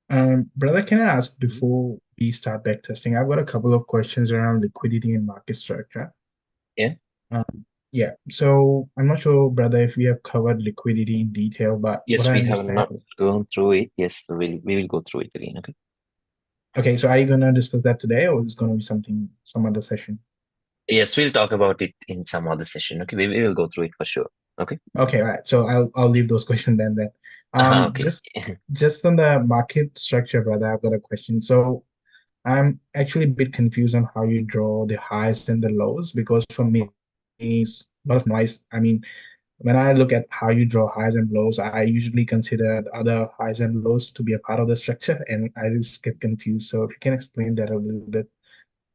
Brother, can I ask before we start back testing? I've got a couple of questions around liquidity and market structure. Yeah. Yeah, so I'm not sure, brother, if we have covered liquidity in detail, but what Yes, I we have understand. not gone through it. Yes, we will go through it again. Okay. Okay, so are you gonna discuss that today, or is it gonna be some other session? Yes, we'll talk about it in some other session. Okay, we will go through it for sure. Okay. Okay, all right. So I'll leave those questions then. Okay. Just on the market structure, brother, I've got a question. So I'm actually a bit confused on how you draw the highs and the lows because for me, it's a lot of noise. I mean, when I look at how you draw highs and lows, I usually consider the other highs and lows to be a part of the structure, and I just get confused. So if you can explain that a little bit,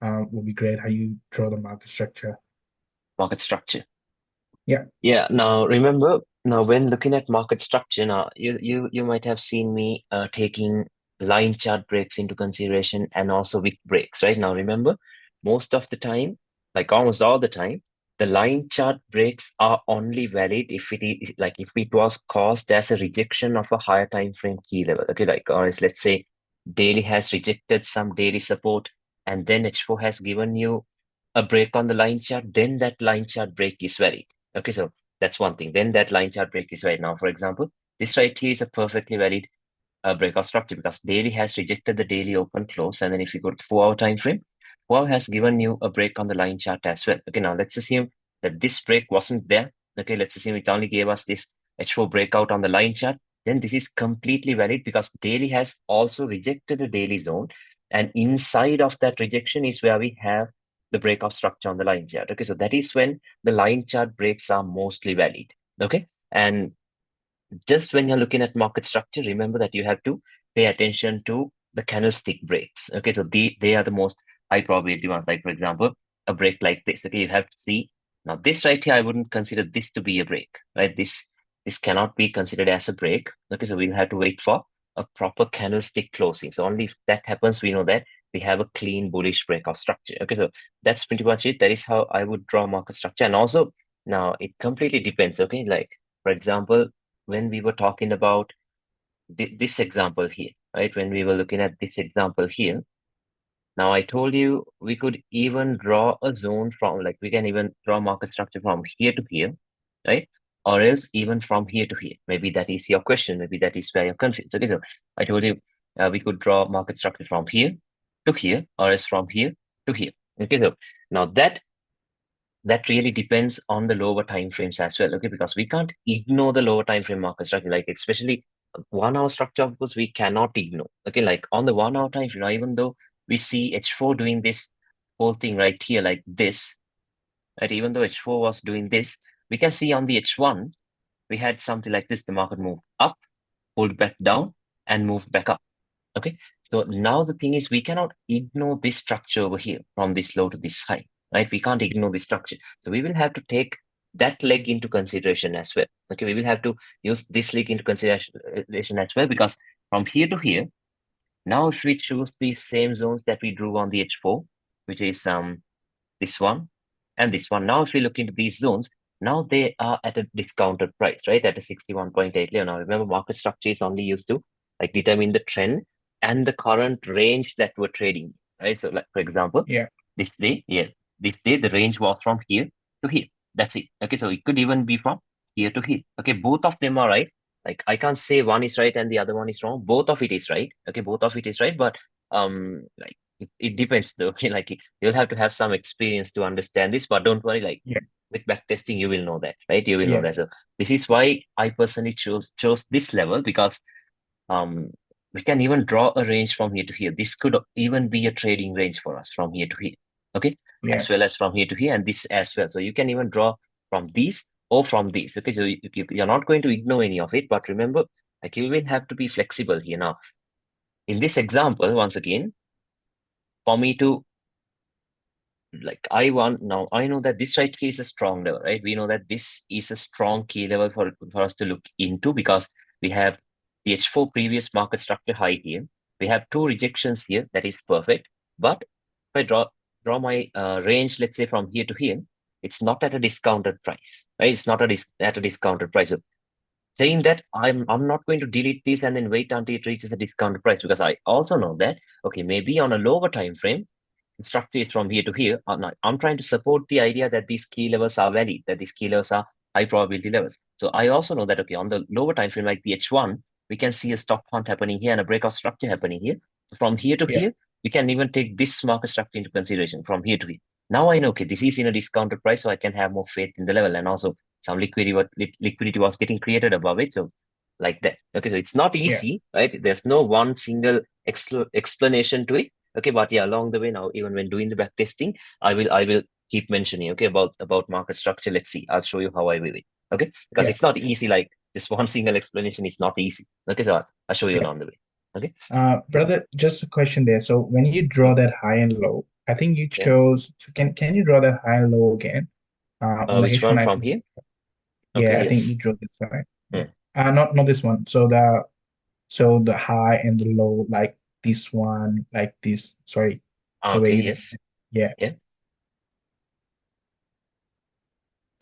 would be great. How you draw the market structure? Market structure. Yeah, Yeah. Now remember, now when looking at market structure, now you might have seen me taking line chart breaks into consideration and also wick breaks, right? Now remember, most of the time, like almost all the time, the line chart breaks are only valid if it is like if it was caused as a rejection of a higher time frame key level. Okay, like or else let's say daily has rejected some daily support and then H4 has given you a break on the line chart, then that line chart break is valid. Okay, so that's one thing. Then that line chart break is right now. For example, this right here is a perfectly valid breakout structure because daily has rejected the daily open close. And then if you go to 4 hour time frame, 4 hour has given you a break on the line chart as well. Okay, now let's assume that this break wasn't there. Okay, let's assume it only gave us this H4 breakout on the line chart. Then this is completely valid because daily has also rejected a daily zone. And inside of that rejection is where we have the breakout structure on the line chart. Okay, so that is when the line chart breaks are mostly valid. Okay, and just when you're looking at market structure, remember that you have to pay attention to the candlestick breaks. Okay, so they are the most high probability ones. Like for example, a break like this. Okay, you have to see now this right here. I wouldn't consider this to be a break, right? This cannot be considered as a break. Okay, so we'll have to wait for a proper candlestick closing. So only if that happens, we know that we have a clean bullish breakout structure. Okay, so that's pretty much it. That is how I would draw market structure. And also now it completely depends. Okay, like for example, when we were talking about this example here, right? When we were looking at this example here, now I told you we could even draw a zone from, like we can even draw market structure from here to here, right? Or else even from here to here. Maybe that is your question. Maybe that is where you're confused. Okay, so I told you we could draw market structure from here to here, or else from here to here. Okay, so now that really depends on the lower time frames as well. Okay, because we can't ignore the lower time frame market structure, like especially 1 hour structure, of course, we cannot ignore. Okay, like on the 1 hour time frame, even though we see H4 doing this whole thing right here, like this, right? Even though H4 was doing this, we can see on the H1, we had something like this. The market moved up, pulled back down, and moved back up. Okay, so now the thing is we cannot ignore this structure over here from this low to this high, right? We can't ignore this structure. So we will have to take that leg into consideration as well. Okay, we will have to use this leg into consideration as well because from here to here, now if we choose these same zones that we drew on the H4, which is this one and this one. Now if we look into these zones, now they are at a discounted price, right? At a 61.8 level. Now remember market structure is only used to like determine the trend and the current range that we're trading, right? So like for example, yeah, this day, yeah, this day the range was from here to here. That's it. Okay, so it could even be from here to here. Okay, both of them are right. Like I can't say one is right and the other one is wrong. Both of it is right. Okay, both of it is right, but like it depends though. Okay, like you'll have to have some experience to understand this, but don't worry, like yeah, with backtesting, you will know that, right? You will know yeah, that. So this is why I personally chose this level because um we can even draw a range from here to here. This could even be a trading range for us from here to here. Okay, yeah, as well as from here to here, and this as well. So you can even draw from these or from these. Okay, so you're not going to ignore any of it, but remember, like you will have to be flexible here. Now, in this example, once again, for me to like I want now I know that this right key is a strong level, right? We know that this is a strong key level for us to look into because we have the H4 previous market structure high here. We have two rejections here, that is perfect. But if I draw my range, let's say from here to here, it's not at a discounted price, right? It's not at a discounted price. So saying that I'm not going to delete this and then wait until it reaches the discount price, because I also know that okay, maybe on a lower time frame structure is from here to here. I'm trying to support the idea that these key levels are valid, that these key levels are high probability levels. So I also know that okay, on the lower time frame like the H1, we can see a stop hunt happening here and a breakout structure happening here. So from here to Yeah. here, we can even take this market structure into consideration from here to here. Now I know okay, this is in a discounted price, so I can have more faith in the level, and also some liquidity was getting created above it. So like that. Okay, so it's not Yeah. easy, right? There's no one single explanation to it. Okay, but yeah, along the way now, even when doing the back testing, I will keep mentioning okay about market structure. Let's see. I'll show you how I will it. Okay, because Yeah. it's not easy. Like this one single explanation is not easy. Okay, so I'll show you Yeah. along the way. Okay. Brother, just a question there. So when you draw Mhm. that high and low, I think you Yeah. chose. Can you draw that high and low again? On the Which H1, one I from think. here? Okay. Yeah, I think you Yes. drew this one, right? Yeah. Mm. Not this one. So the high and the low, like this one, like this. Sorry, the way Okay. you Yes. mentioned. Yeah. Yeah.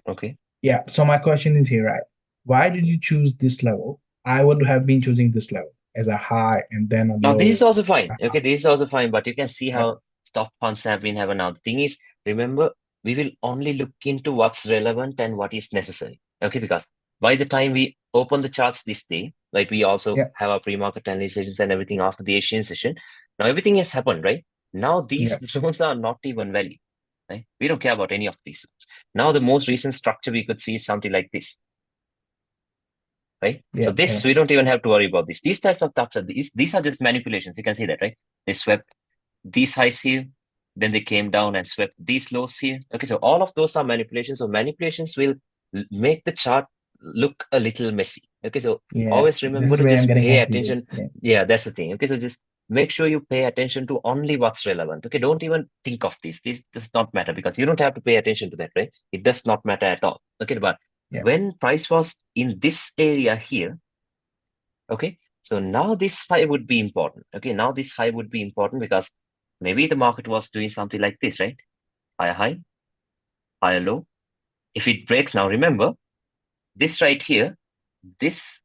Okay. Yeah. So my question is here, right? Why did you choose this level? I would have been choosing this level as a high and then a Now this low. is also fine. A Okay, high. this is also fine, but you can see Yeah. how stock funds have been having now. The thing is, remember, we will only look into what's relevant and what is necessary. Okay, because by the time we open the charts this day, like we also Yeah. have our pre-market analysis sessions and everything after the Asian session. Now everything has happened, right? Now these Yeah. zones are not even valid. Right? We don't care about any of these zones. Now the most recent structure we could see is something like this, right? So Yeah. this Yeah. we don't even have to worry about this. These types of stuff, these are just manipulations. You can see that, right? They swept these highs here, then they came down and swept these lows here. Okay, so all of those are manipulations. So manipulations will make the chart look a little messy. Okay, so Yeah. always This remember is to where I'm just getting pay attention. confused. Yeah. Yeah, that's the thing. Okay, so just make sure you pay attention to only what's relevant. Okay, don't even think of this. This does not matter because you don't have to pay attention to that, right? It does not matter at all. Okay, but Yeah. when price was in this area here, okay, so now this high would be important. Okay, now this high would be important because maybe the market was doing something like this, right? Higher high, higher low. If it breaks now, remember this right here, this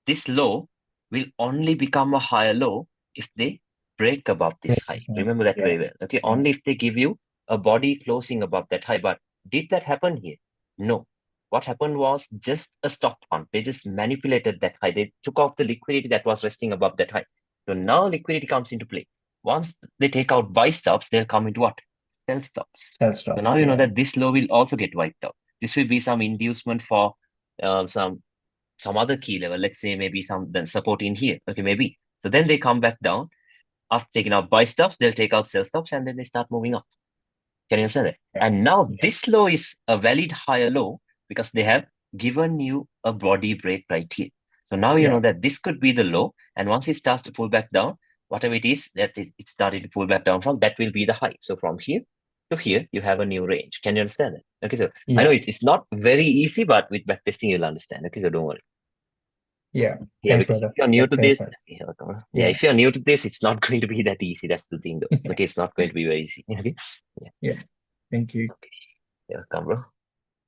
this low will only become a higher low if they break above this high. Remember that Yeah. very well. Okay, Yeah. only if they give you a body closing above that high. But did that happen here? No. What happened was just a stop hunt. They just manipulated that high. They took off the liquidity that was resting above that high. So now liquidity comes into play. Once they take out buy stops, they'll come into what? Sell stops. Sell So stops. now you know Yeah. that this low will also get wiped out. This will be some inducement for some other key level, let's say maybe some then support in here. Okay, maybe. So then they come back down. After taking out buy stops, they'll take out sell stops and then they start moving up. Can you understand that? Yeah. And now Yeah. this low is a valid higher low because they have given you a body break right here. So now you know Yeah. that this could be the low. And once it starts to pull back down, whatever it is that it started to pull back down from, that will be the high. So from here to here, you have a new range. Can you understand that? Okay, so I know Yeah. it's not very easy, but with backtesting, you'll understand. Okay, so don't worry. Yeah. Yeah, Thanks, because if brother. you're new That to this, clarifies. yeah, yeah, Yeah. if you're new to this, it's not going to be that easy. That's the thing, though. Yeah. Okay, it's not going to be very easy. Okay, yeah, Yeah. Thank you. okay, yeah, come, bro.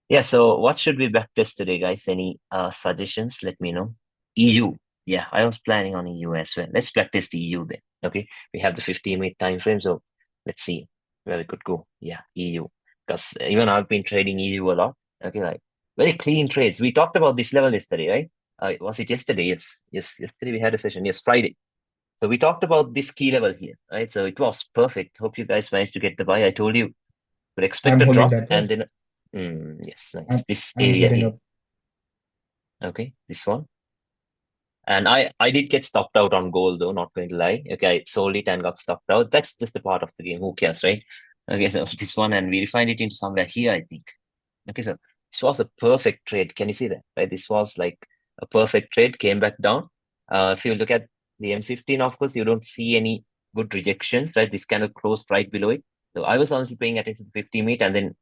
Yeah, so what should we backtest today, guys? Any suggestions? Let me know. EU. Yeah, I was planning on EU as well. Let's practice the EU then. Okay, we have the 15-minute time frame, so let's see where we could go. Yeah, EU. Because even I've been trading EU a lot. Okay, like very clean trades. We talked about this level yesterday, right? Was it yesterday? Yes, yes. Yesterday we had a session. Yes, Friday. So we talked about this key level here, right? So it was perfect. Hope you guys managed to get the buy. I told you could expect I'm a holding drop that, bro. and then yes, nice. I'm This I'm area holding here. up. Okay, this one. And I did get stopped out on gold though, not going to lie. Okay, I sold it and got stopped out. That's just a part of the game. Who cares, right? Okay, so this one and we refined it into somewhere here, I think. Okay, so this was a perfect trade. Can you see that? Right? This was like a perfect trade, came back down. If you look at the M15, of course, you don't see any good rejections, right? This kind of closed right below it. So I was honestly paying attention to 50 minute and then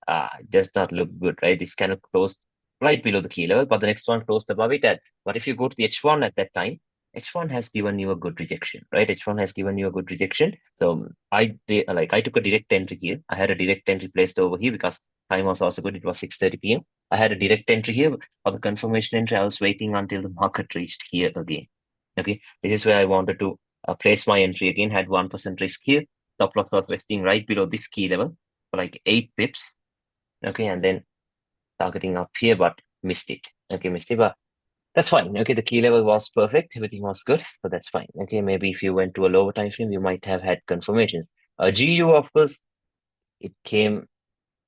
it does not look good, right? This kind of closed right below the key level, but the next one closed above it. But if you go to the H1 at that time, H1 has given you a good rejection, right? H1 has given you a good rejection. So I took a direct entry here. I had a direct entry placed over here because time was also good. It was 6:30 p.m. I had a direct entry here. For the confirmation entry, I was waiting until the market reached here again. Okay, this is where I wanted to place my entry again. Had 1% risk here. Stop loss was resting right below this key level for like 8 pips. Okay, and then targeting up here, but missed it. Okay, missed it, but that's fine. Okay, the key level was perfect. Everything was good, so that's fine. Okay, maybe if you went to a lower time frame, you might have had confirmations. GU, of course, it came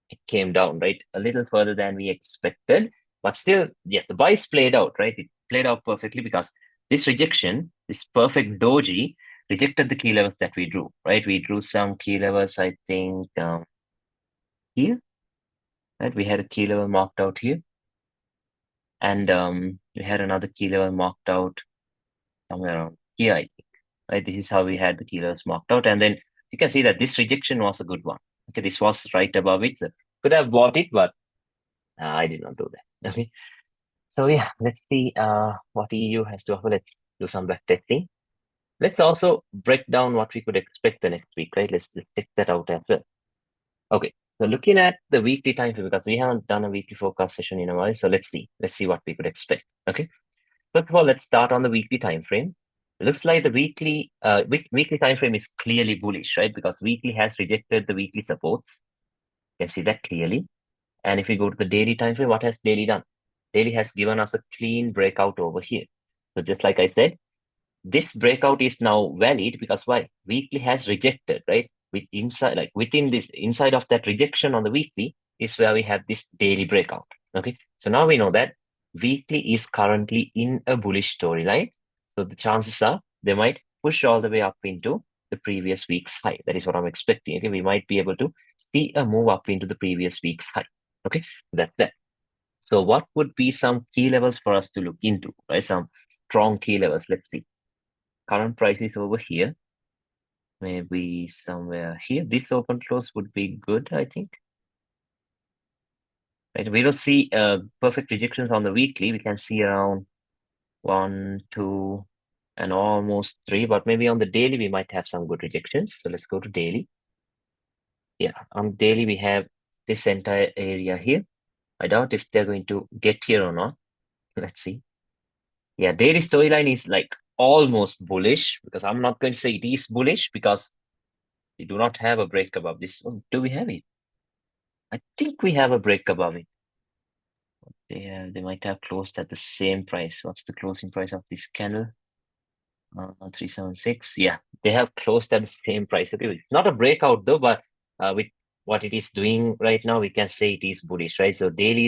it came down, right? A little further than we expected, but still, yeah, the buys played out, right? It played out perfectly because this rejection, this perfect doji, rejected the key levels that we drew, right? We drew some key levels, I think, here, right? We had a key level marked out here, and we had another key level marked out somewhere around here, I think, right? This is how we had the key levels marked out, and then you can see that this rejection was a good one. Okay, this was right above it, so could have bought it, but I did not do that. Okay. So yeah, let's see what EU has to offer. Let's do some back testing. Let's also break down what we could expect the next week, right? Let's check that out as well. Okay, so looking at the weekly time frame, because we haven't done a weekly forecast session in a while, so let's see. Let's see what we could expect. Okay, first of all, let's start on the weekly time frame. It looks like the weekly time frame is clearly bullish, right? Because weekly has rejected the weekly support. You can see that clearly. And if we go to the daily time frame, what has daily done? Daily has given us a clean breakout over here. So just like I said, this breakout is now valid because why? Weekly has rejected, right? With inside, like within this inside of that rejection on the weekly is where we have this daily breakout. Okay. So now we know that weekly is currently in a bullish storyline. So the chances are they might push all the way up into the previous week's high. That is what I'm expecting. Okay. We might be able to see a move up into the previous week's high. Okay. That's that. So what would be some key levels for us to look into, right? Some strong key levels. Let's see. Current price is over here. Maybe somewhere here. This open close would be good, I think. Right. We don't see perfect rejections on the weekly. We can see around 1, 2, and almost 3, but maybe on the daily we might have some good rejections. So let's go to daily. Yeah, on daily we have this entire area here. I doubt if they're going to get here or not. Let's see. Yeah, daily storyline is like almost bullish because I'm not going to say it is bullish because we do not have a break above this one. Do we have it? I think we have a break above it. They might have closed at the same price. What's the closing price of this candle? 376. Yeah, they have closed at the same price. Okay, it's not a breakout though, but with what it is doing right now, we can say it is bullish, right? So daily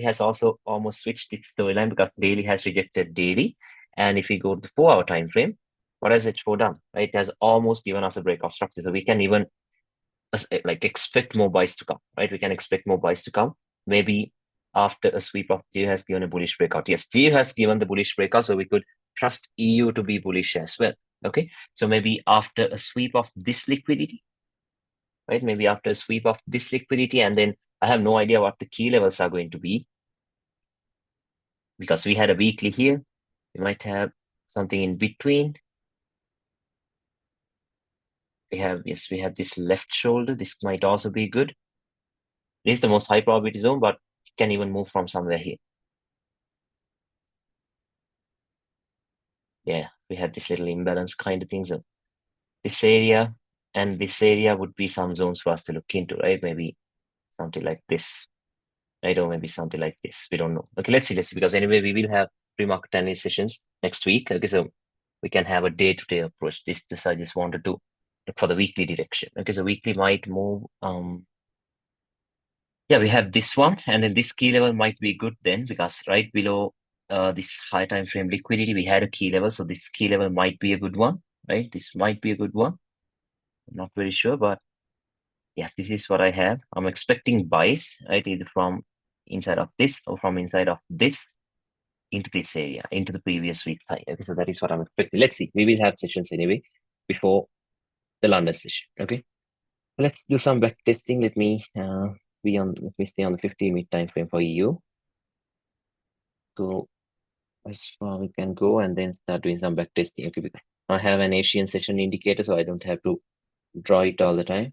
has also almost switched its storyline because daily has rejected daily. And if we go to the 4-hour time frame, what has it for done? Right, it has almost given us a breakout structure. So we can even like expect more buys to come, right? We can expect more buys to come. Maybe after a sweep of GU has given a bullish breakout. Yes, GU has given the bullish breakout, so we could trust EU to be bullish as well. Okay, so maybe after a sweep of this liquidity, right? Maybe after a sweep of this liquidity, and then I have no idea what the key levels are going to be because we had a weekly here. We might have something in between. We have this left shoulder. This might also be good. This is the most high probability zone, but it can even move from somewhere here. Yeah, we had this little imbalance kind of thing. So this area and this area would be some zones for us to look into, right? Maybe something like this, right? Or maybe something like this. We don't know. Okay, let's see, because anyway, we will have pre-market analysis sessions next week. Okay, so we can have a day-to-day approach. This I just wanted to look for the weekly direction. Okay, so weekly might move. Yeah, we have this one, and then this key level might be good then because right below this high time frame liquidity, we had a key level. So this key level might be a good one, right? This might be a good one. I'm not very sure, but yeah, this is what I have. I'm expecting buys, right? Either from inside of this or from inside of this into this area, into the previous week's high. Okay, so that is what I'm expecting. Let's see. We will have sessions anyway before the London session. Okay. Let's do some back testing. Let me stay on the 50-minute time frame for EU. Go as far we can go and then start doing some back testing. Okay, because I have an Asian session indicator, so I don't have to draw it all the time.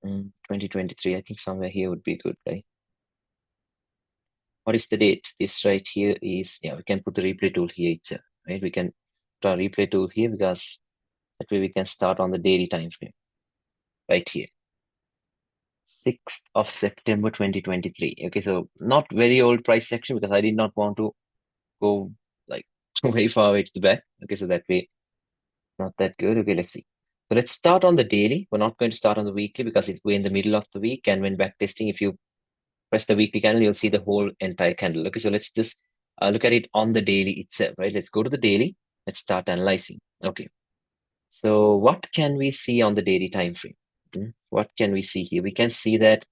2023. I think somewhere here would be good, right? What is the date? This right here is, yeah, we can put the replay tool here itself, right? We can put our replay tool here because that way we can start on the daily time frame right here. 6th of September 2023. Okay, so not very old price section because I did not want to go like way far away to the back. Okay, so that way not that good. Okay, let's see. So let's start on the daily. We're not going to start on the weekly because we're in the middle of the week. And when back testing, if you press the weekly candle, you'll see the whole entire candle. Okay, so let's just look at it on the daily itself, right? Let's go to the daily. Let's start analyzing. Okay, so what can we see on the daily time frame? What can we see here? We can see that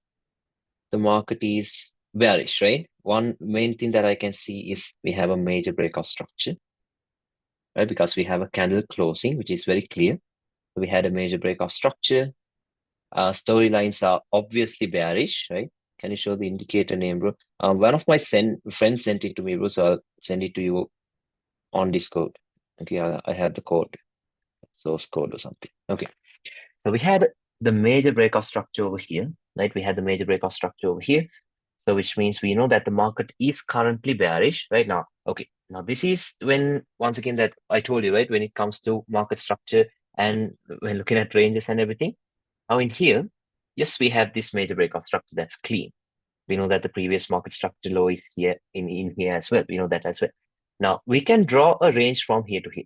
the market is bearish, right? One main thing that I can see is we have a major breakout structure, right? Because we have a candle closing, which is very clear. We had a major breakout structure. Storylines are obviously bearish, right? Can you show the indicator name, bro? One of my friends sent it to me, bro, so I'll send it to you on Discord. Okay, I have the code, source code or something. Okay, so we had the major breakout structure over here, right? We had the major breakout structure over here. So which means we know that the market is currently bearish right now. Okay, now this is when, once again, that I told you, right? When it comes to market structure and when looking at ranges and everything. Now in here, yes, we have this major breakout structure that's clean. We know that the previous market structure low is here in here as well. We know that as well. Now we can draw a range from here to here.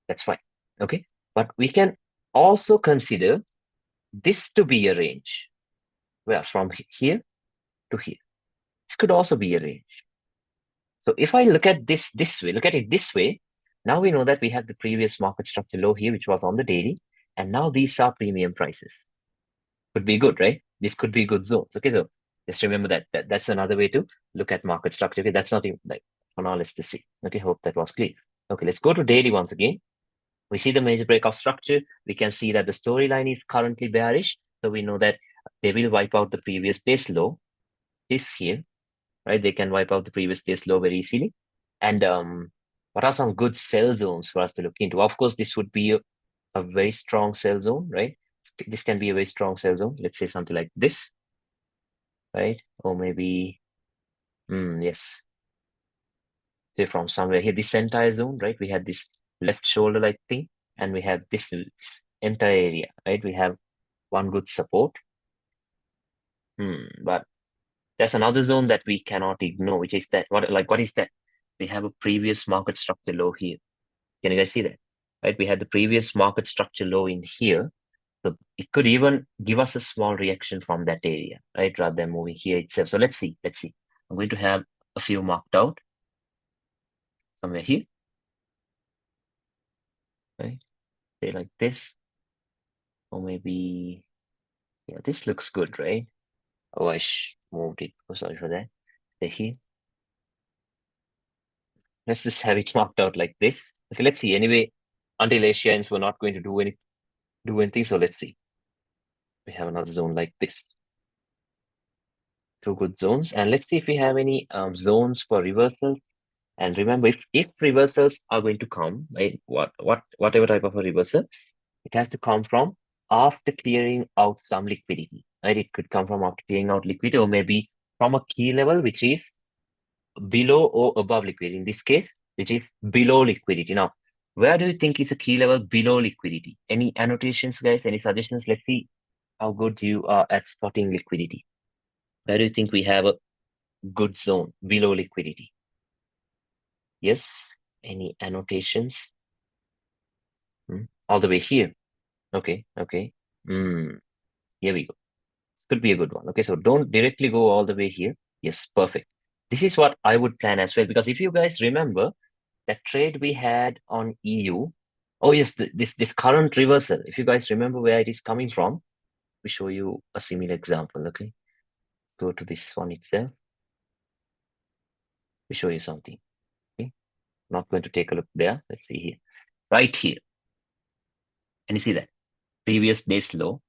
That's fine. Okay. But we can also consider this to be a range. Well, from here to here. This could also be a range. So if I look at this way, look at it this way, now we know that we have the previous market structure low here, which was on the daily, and now these are premium prices. Could be good, right? This could be good zones. Okay, so just remember that's another way to look at market structure. Okay, that's nothing like for now. Let's just see. Okay, hope that was clear. Okay, let's go to daily once again. We see the major breakout structure. We can see that the storyline is currently bearish. So we know that they will wipe out the previous day's low. This here, right? They can wipe out the previous day's low very easily. And what are some good sell zones for us to look into? Of course, this would be a very strong sell zone, right? This can be a very strong sell zone. Let's say something like this, right? Or maybe, yes, say from somewhere here, this entire zone, right? We had this left shoulder like thing, and we have this entire area, right? We have one good support. But there's another zone that we cannot ignore, which is that what is that? We have a previous market structure low here. Can you guys see that? Right? We had the previous market structure low in here. So it could even give us a small reaction from that area, right? Rather than moving here itself. So let's see. Let's see. I'm going to have a few marked out somewhere here, right? Say like this, or maybe, yeah, this looks good, right? Oh, moved it. Oh, sorry for that. Say here. Let's just have it marked out like this. Okay, let's see. Anyway, until Asians, we're not going to do anything. So let's see. We have another zone like this. Two good zones. And let's see if we have any zones for reversals. And remember, if reversals are going to come, right, whatever type of a reversal, it has to come from after clearing out some liquidity, right? It could come from after clearing out liquidity, or maybe from a key level, which is below or above liquidity. In this case, which is below liquidity. Now, where do you think is a key level below liquidity? Any annotations, guys? Any suggestions? Let's see how good you are at spotting liquidity. Where do you think we have a good zone below liquidity? Yes. Any annotations? All the way here. Okay. Okay. Here we go. This could be a good one. Okay. So don't directly go all the way here. Yes. Perfect. This is what I would plan as well. Because if you guys remember that trade we had on EU, oh yes, this current reversal, if you guys remember where it is coming from, we show you a similar example. Okay. Go to this one itself. We show you something. Okay. Not going to take a look there. Let's see here. Right here. Can you see that? Previous day's low.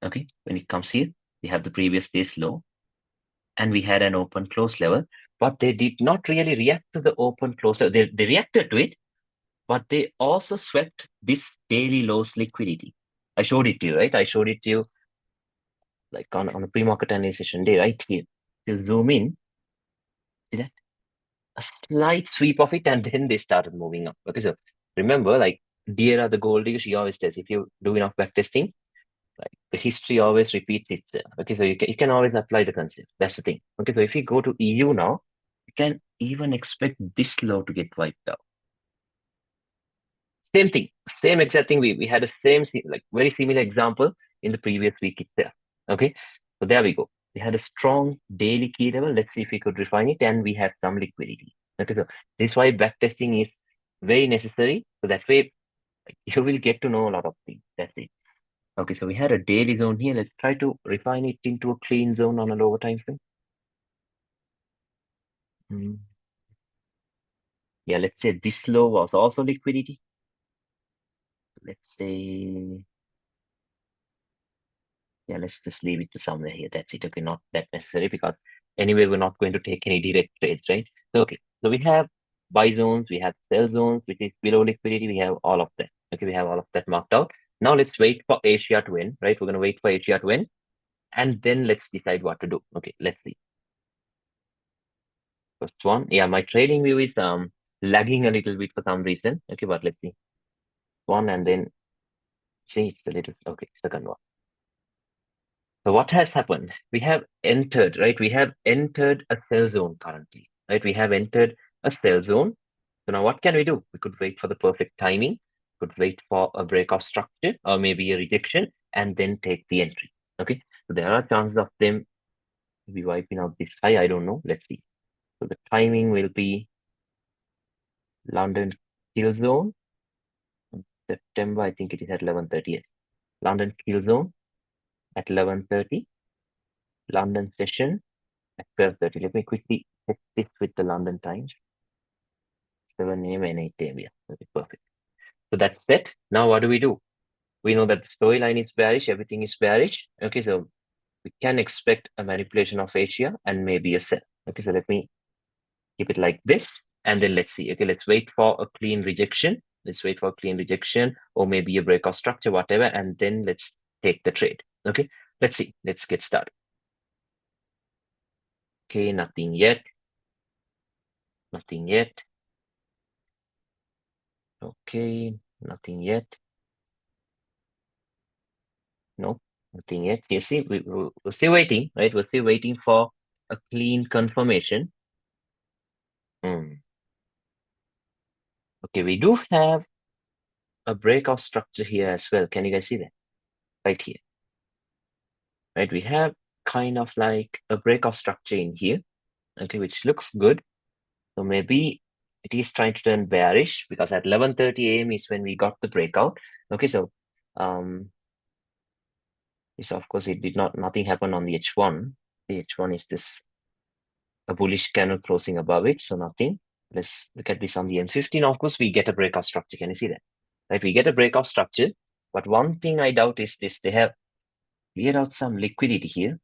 Okay. When it comes here, we have the previous day's low and we had an open close level, but they did not really react to the open close level. They reacted to it, but they also swept this daily lows liquidity. I showed it to you, right? I showed it to you like on a pre-market analysis day, right here. You zoom in, see that? A slight sweep of it, and then they started moving up. Okay, so remember, like dear are the gold diggers, she always says, if you do enough back testing, like the history always repeats itself. Okay, so you can always apply the concept. That's the thing. Okay, so if you go to EU now, you can even expect this low to get wiped out. Same thing, same exact thing. We had a like very similar example in the previous week itself. Okay, so there we go. We had a strong daily key level. Let's see if we could refine it, and we have some liquidity. Okay, so this is why backtesting is very necessary. So that way, like, you will get to know a lot of things. That's it. Okay, so we had a daily zone here. Let's try to refine it into a clean zone on a lower time frame. Mm. Yeah, let's say this low was also liquidity. Let's say, yeah, let's just leave it to somewhere here. That's it. Okay, not that necessary because anyway, we're not going to take any direct trades, right? So, okay, so we have buy zones, we have sell zones, which is below liquidity. We have all of that. Okay, we have all of that marked out. Now let's wait for Asia to win, right? We're going to wait for Asia to win, and then let's decide what to do. Okay, let's see. First one, yeah, my trading view is lagging a little bit for some reason. Okay, but let's see. One and then see it's a little okay, second one. So what has happened? We have entered, right? We have entered a sell zone currently, right? We have entered a sell zone. So now what can we do? We could wait for the perfect timing, could wait for a breakout structure or maybe a rejection and then take the entry. Okay. So there are chances of them be wiping out this high. I don't know. Let's see. So the timing will be London kill zone. September, I think it is at 11:30. London kill zone at 11:30. London session at 12:30. Let me quickly check this with the London times. 7 a.m. and 8 a.m. Yeah, okay, perfect. So that's it. Now what do? We know that the storyline is bearish, everything is bearish. Okay, so we can expect a manipulation of Asia and maybe a sell. Okay, so let me keep it like this. And then let's see. Okay, let's wait for a clean rejection. Let's wait for a clean rejection or maybe a breakout structure, whatever. And then let's take the trade. Okay, let's see. Let's get started. Okay, nothing yet. Nothing yet. Okay, nothing yet. Nope, nothing yet. You see, we're still waiting, right? We're still waiting for a clean confirmation. Okay, we do have a breakout structure here as well. Can you guys see that? Right here, right? We have kind of like a breakout structure in here, okay, which looks good. So maybe it is trying to turn bearish because at 11:30 a.m. is when we got the breakout. Okay, so this of course it did not nothing happen on the H1. The H1 is this a bullish candle closing above it, so nothing. Let's look at this on the M15. Of course, we get a breakout structure. Can you see that? Right, we get a breakout structure, but one thing I doubt is this: they have cleared out some liquidity here.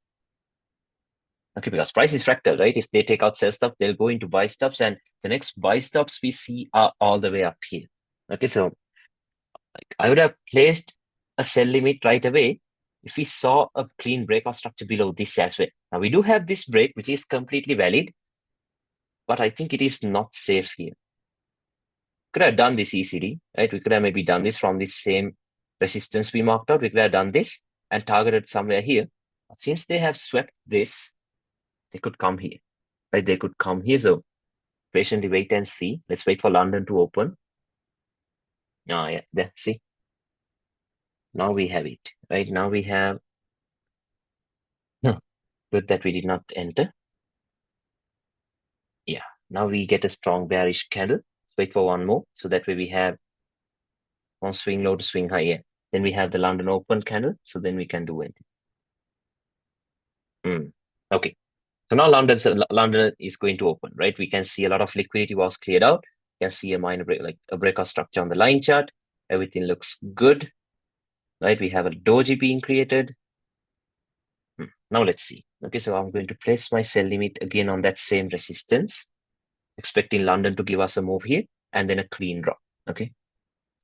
Okay, because price is fractal, right? If they take out sell stop, they'll go into buy stops, and the next buy stops we see are all the way up here. Okay, so like I would have placed a sell limit right away if we saw a clean breakout structure below this as well. Now we do have this break, which is completely valid, but I think it is not safe here. Could have done this easily, right? We could have maybe done this from the same resistance we marked out. We could have done this and targeted somewhere here. But since they have swept this, they could come here, right? They could come here. So patiently wait and see. Let's wait for London to open. Oh, yeah, there, see. Now we have it, right? Now we have, no, good that we did not enter. Yeah, now we get a strong bearish candle. Let's wait for one more. So that way we have one swing low to swing high. Yeah. Then we have the London open candle. So then we can do it. Okay. So now London is going to open, right? We can see a lot of liquidity was cleared out. You can see a minor break, like a breakout structure on the line chart. Everything looks good, right? We have a doji being created. Now let's see. Okay, so I'm going to place my sell limit again on that same resistance, expecting London to give us a move here and then a clean drop. Okay,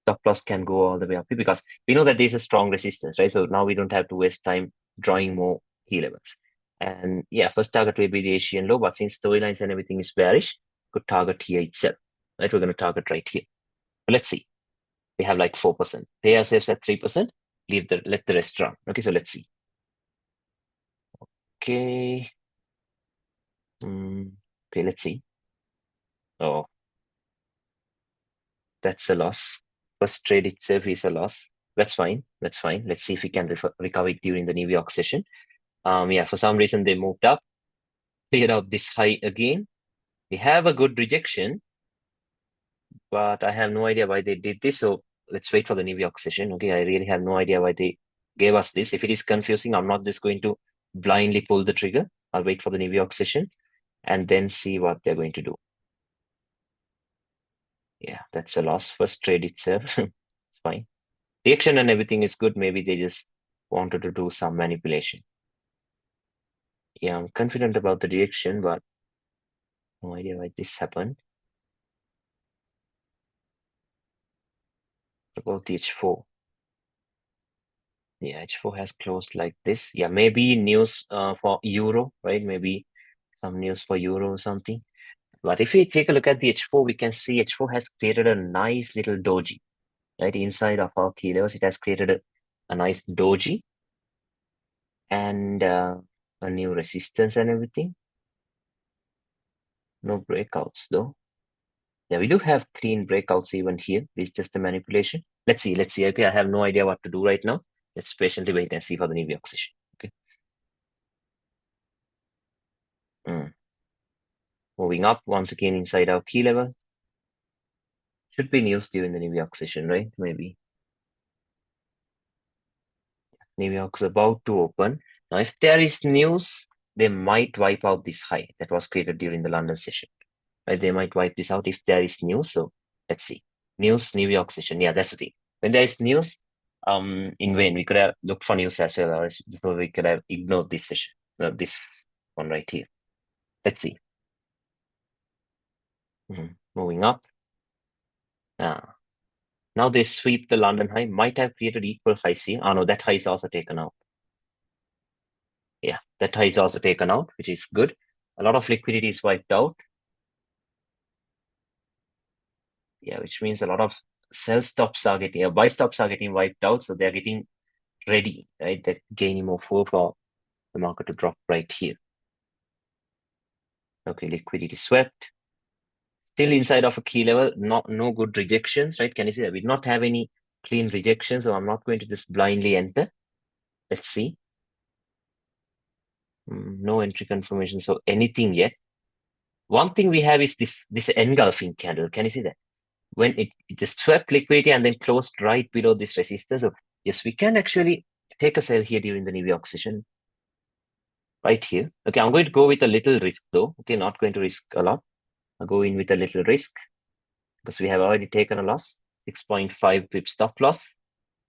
stop loss can go all the way up here because we know that there's a strong resistance, right? So now we don't have to waste time drawing more key levels. And yeah, first target will be the Asian low, but since storylines and everything is bearish, could target here itself. Right, we're going to target right here. But let's see. We have like 4%. Pay ourselves at 3%. Let the rest run. Okay, so let's see. Okay. Okay, let's see. Oh, that's a loss. First trade itself is a loss. That's fine. That's fine. Let's see if we can recover it during the New York session. Yeah, for some reason they moved up, cleared out this high again. We have a good rejection, but I have no idea why they did this. So let's wait for the New York session. Okay, I really have no idea why they gave us this. If it is confusing, I'm not just going to blindly pull the trigger. I'll wait for the New York session and then see what they're going to do. Yeah, that's a loss. First trade itself. It's fine. Reaction and everything is good. Maybe they just wanted to do some manipulation. Yeah, I'm confident about the reaction, but no idea why this happened. About the H4. Yeah, H4 has closed like this. Yeah, maybe news for Euro, right? Maybe some news for Euro or something. But if we take a look at the H4, we can see H4 has created a nice little doji, right? Inside of our key levels, it has created a nice doji and a new resistance and everything. No breakouts though. Yeah, we do have clean breakouts even here. This is just a manipulation. Let's see. Let's see. Okay, I have no idea what to do right now. Let's patiently wait and see for the New York session. Okay. Moving up once again inside our key level. Should be news during the New York session, right? Maybe. New York's about to open. Now, if there is news, they might wipe out this high that was created during the London session. Right? They might wipe this out if there is news. So let's see. News, New York session. Yeah, that's the thing. When there is news, in vain, we could have looked for news as well, or so we could have ignored this session, this one right here. Let's see. Moving up. Now they sweep the London high, might have created equal highs here. Oh no, that high is also taken out. Yeah, that high is also taken out, which is good. A lot of liquidity is wiped out. Yeah, which means a lot of sell stops are getting, buy stops are getting wiped out. So they're getting ready, right? They're gaining more flow for the market to drop right here. Okay, liquidity swept. Still inside of a key level, no good rejections, right? Can you see that? We do not have any clean rejections, so I'm not going to just blindly enter. Let's see. No entry confirmation, so anything yet. One thing we have is this engulfing candle. Can you see that? When it just swept liquidity and then closed right below this resistance. So yes, we can actually take a sell here during the New York session. Right here. Okay, I'm going to go with a little risk though. Okay, not going to risk a lot. I'll go in with a little risk because we have already taken a loss, 6.5 pip stop loss.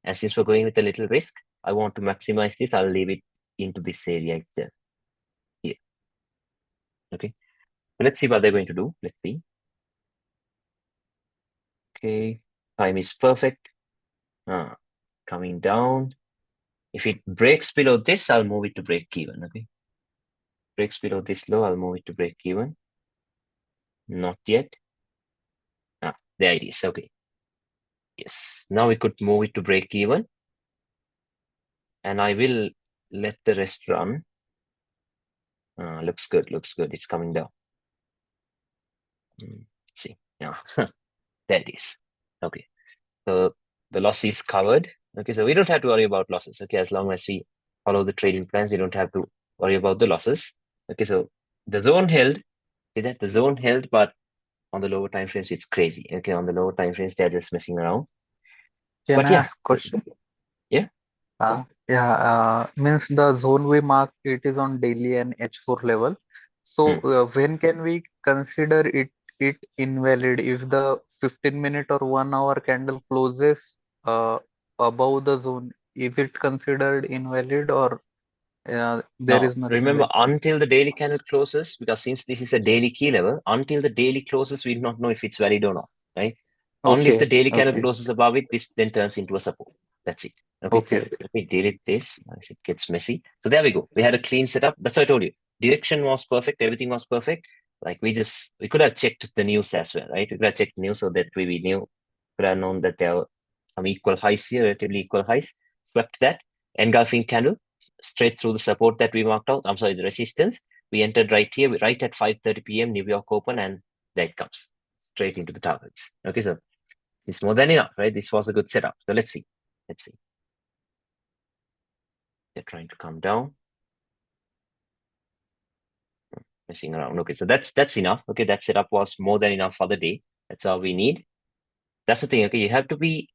And since we're going with a little risk, I want to maximize this. I'll leave it into this area itself. Here. Okay. So let's see what they're going to do. Let's see. Okay. Time is perfect. Coming down. If it breaks below this, I'll move it to break even. Okay. Breaks below this low, I'll move it to break even. Not yet. There it is. Okay. Yes. Now we could move it to break even. And I will let the rest run. Looks good. Looks good. It's coming down. Let's see. Yeah. There it is. Okay. So the loss is covered. Okay. So we don't have to worry about losses. Okay. As long as we follow the trading plans, we don't have to worry about the losses. Okay. So the zone held. See that? The zone held, but on the lower time frames, it's crazy. Okay. On the lower time frames, they're just messing around. Can But I yeah. ask question? Yeah. Yeah, means the zone we mark it is on daily and H4 level. So Hmm. when can we consider it invalid if the 15-minute or 1 hour candle closes above the zone? Is it considered invalid or there Now, is nothing remember, like that? until the daily candle closes, because since this is a daily key level, until the daily closes, we do not know if it's valid or not, right? Only if the Okay, daily candle okay, closes above it, this then turns into a support. That's it. Okay. Okay. Let me delete this as it gets messy. So there we go. We had a clean setup. That's what I told you. Direction was perfect. Everything was perfect. Like we could have checked the news as well, right? We could have checked news so that we knew, could have known that there were some equal highs here, relatively equal highs. Swept that. Engulfing candle straight through the support that we marked out. I'm sorry, the resistance. We entered right here, right at 5:30 p.m. New York Open, and there it comes straight into the targets. Okay, so it's more than enough, right? This was a good setup. So let's see. Let's see. They're trying to come down. Messing around. Okay, so that's enough. Okay, that setup was more than enough for the day. That's all we need. That's the thing. Okay, you have to be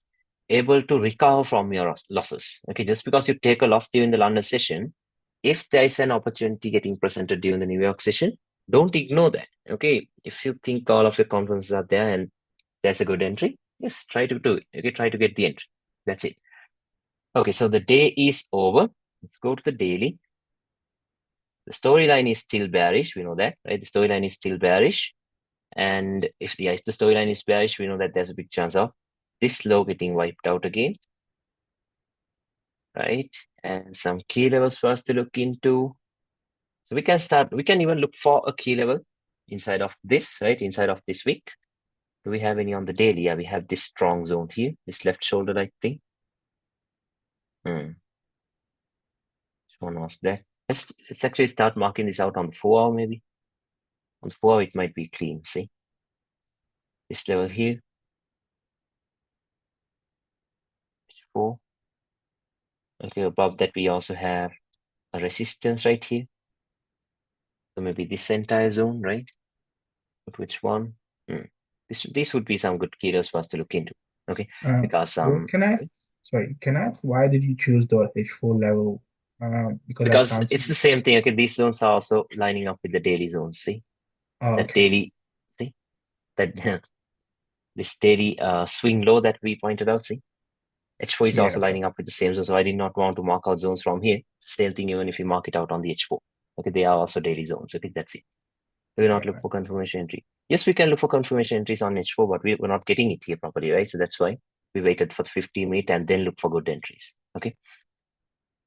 able to recover from your losses. Okay, just because you take a loss during the London session, if there is an opportunity getting presented during the New York session, don't ignore that. Okay, if you think all of your conferences are there and there's a good entry, yes, try to do it. Okay, try to get the entry. That's it. Okay, so the day is over. Let's go to the daily. The storyline is still bearish. We know that, right? The storyline is still bearish. And if the storyline is bearish, we know that there's a big chance of this low getting wiped out again, right? And some key levels for us to look into. So we can even look for a key level inside of this, right? Inside of this week. Do we have any on the daily? Yeah, we have this strong zone here, this left shoulder, I think. Which one was that? Let's actually start marking this out on the 4 hour, maybe. On the 4 hour, it might be clean. See this level here, 4. Okay, above that, we also have a resistance right here. So maybe this entire zone, right? But which one? This would be some good keywords for us to look into. Okay, because Bro, can I ask why did you choose the H4 level? Because I because can't it's the see. same thing. Okay, these zones are also lining up with the daily zones. See Oh, that okay. daily, see that this daily swing low that we pointed out. See H4 is Yeah, also lining up with the same zone. So I did not want to mark out zones from here. Same thing even if you mark it out on the H4. Okay, they are also daily zones. Okay, that's it. We will not look right. for confirmation entry. Yes, we can look for confirmation entries on H4, but we're not getting it here properly, right? So that's why we waited for 50 minutes and then look for good entries. Okay.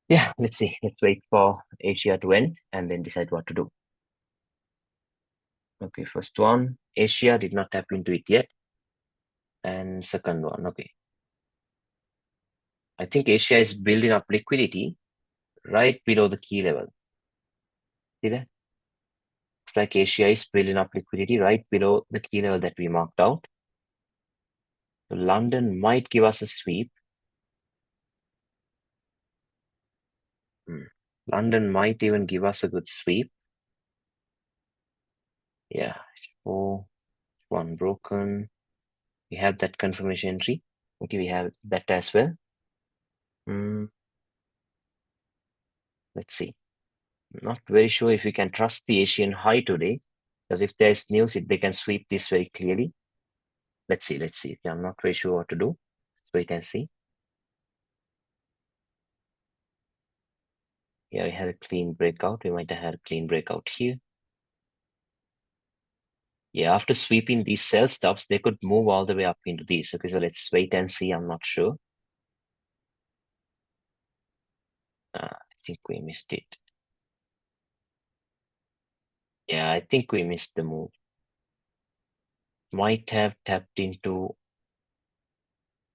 Yeah, let's see. Let's wait for Asia to end and then decide what to do. Okay, first one, Asia did not tap into it yet. And second one, okay. I think Asia is building up liquidity right below the key level. See that? Looks like Asia is building up liquidity right below the key level that we marked out. So London might give us a sweep. London might even give us a good sweep. Yeah, 4, 1 broken. We have that confirmation entry. Okay, we have that as well. Let's see. Not very sure if we can trust the Asian high today, because if there's news, they can sweep this very clearly. Let's see. Let's see. I'm not very sure what to do. Let's wait and see. Yeah, we had a clean breakout. We might have had a clean breakout here. Yeah, after sweeping these sell stops, they could move all the way up into these. Okay, so let's wait and see. I'm not sure. I think we missed it. Yeah, I think we missed the move. Might have tapped into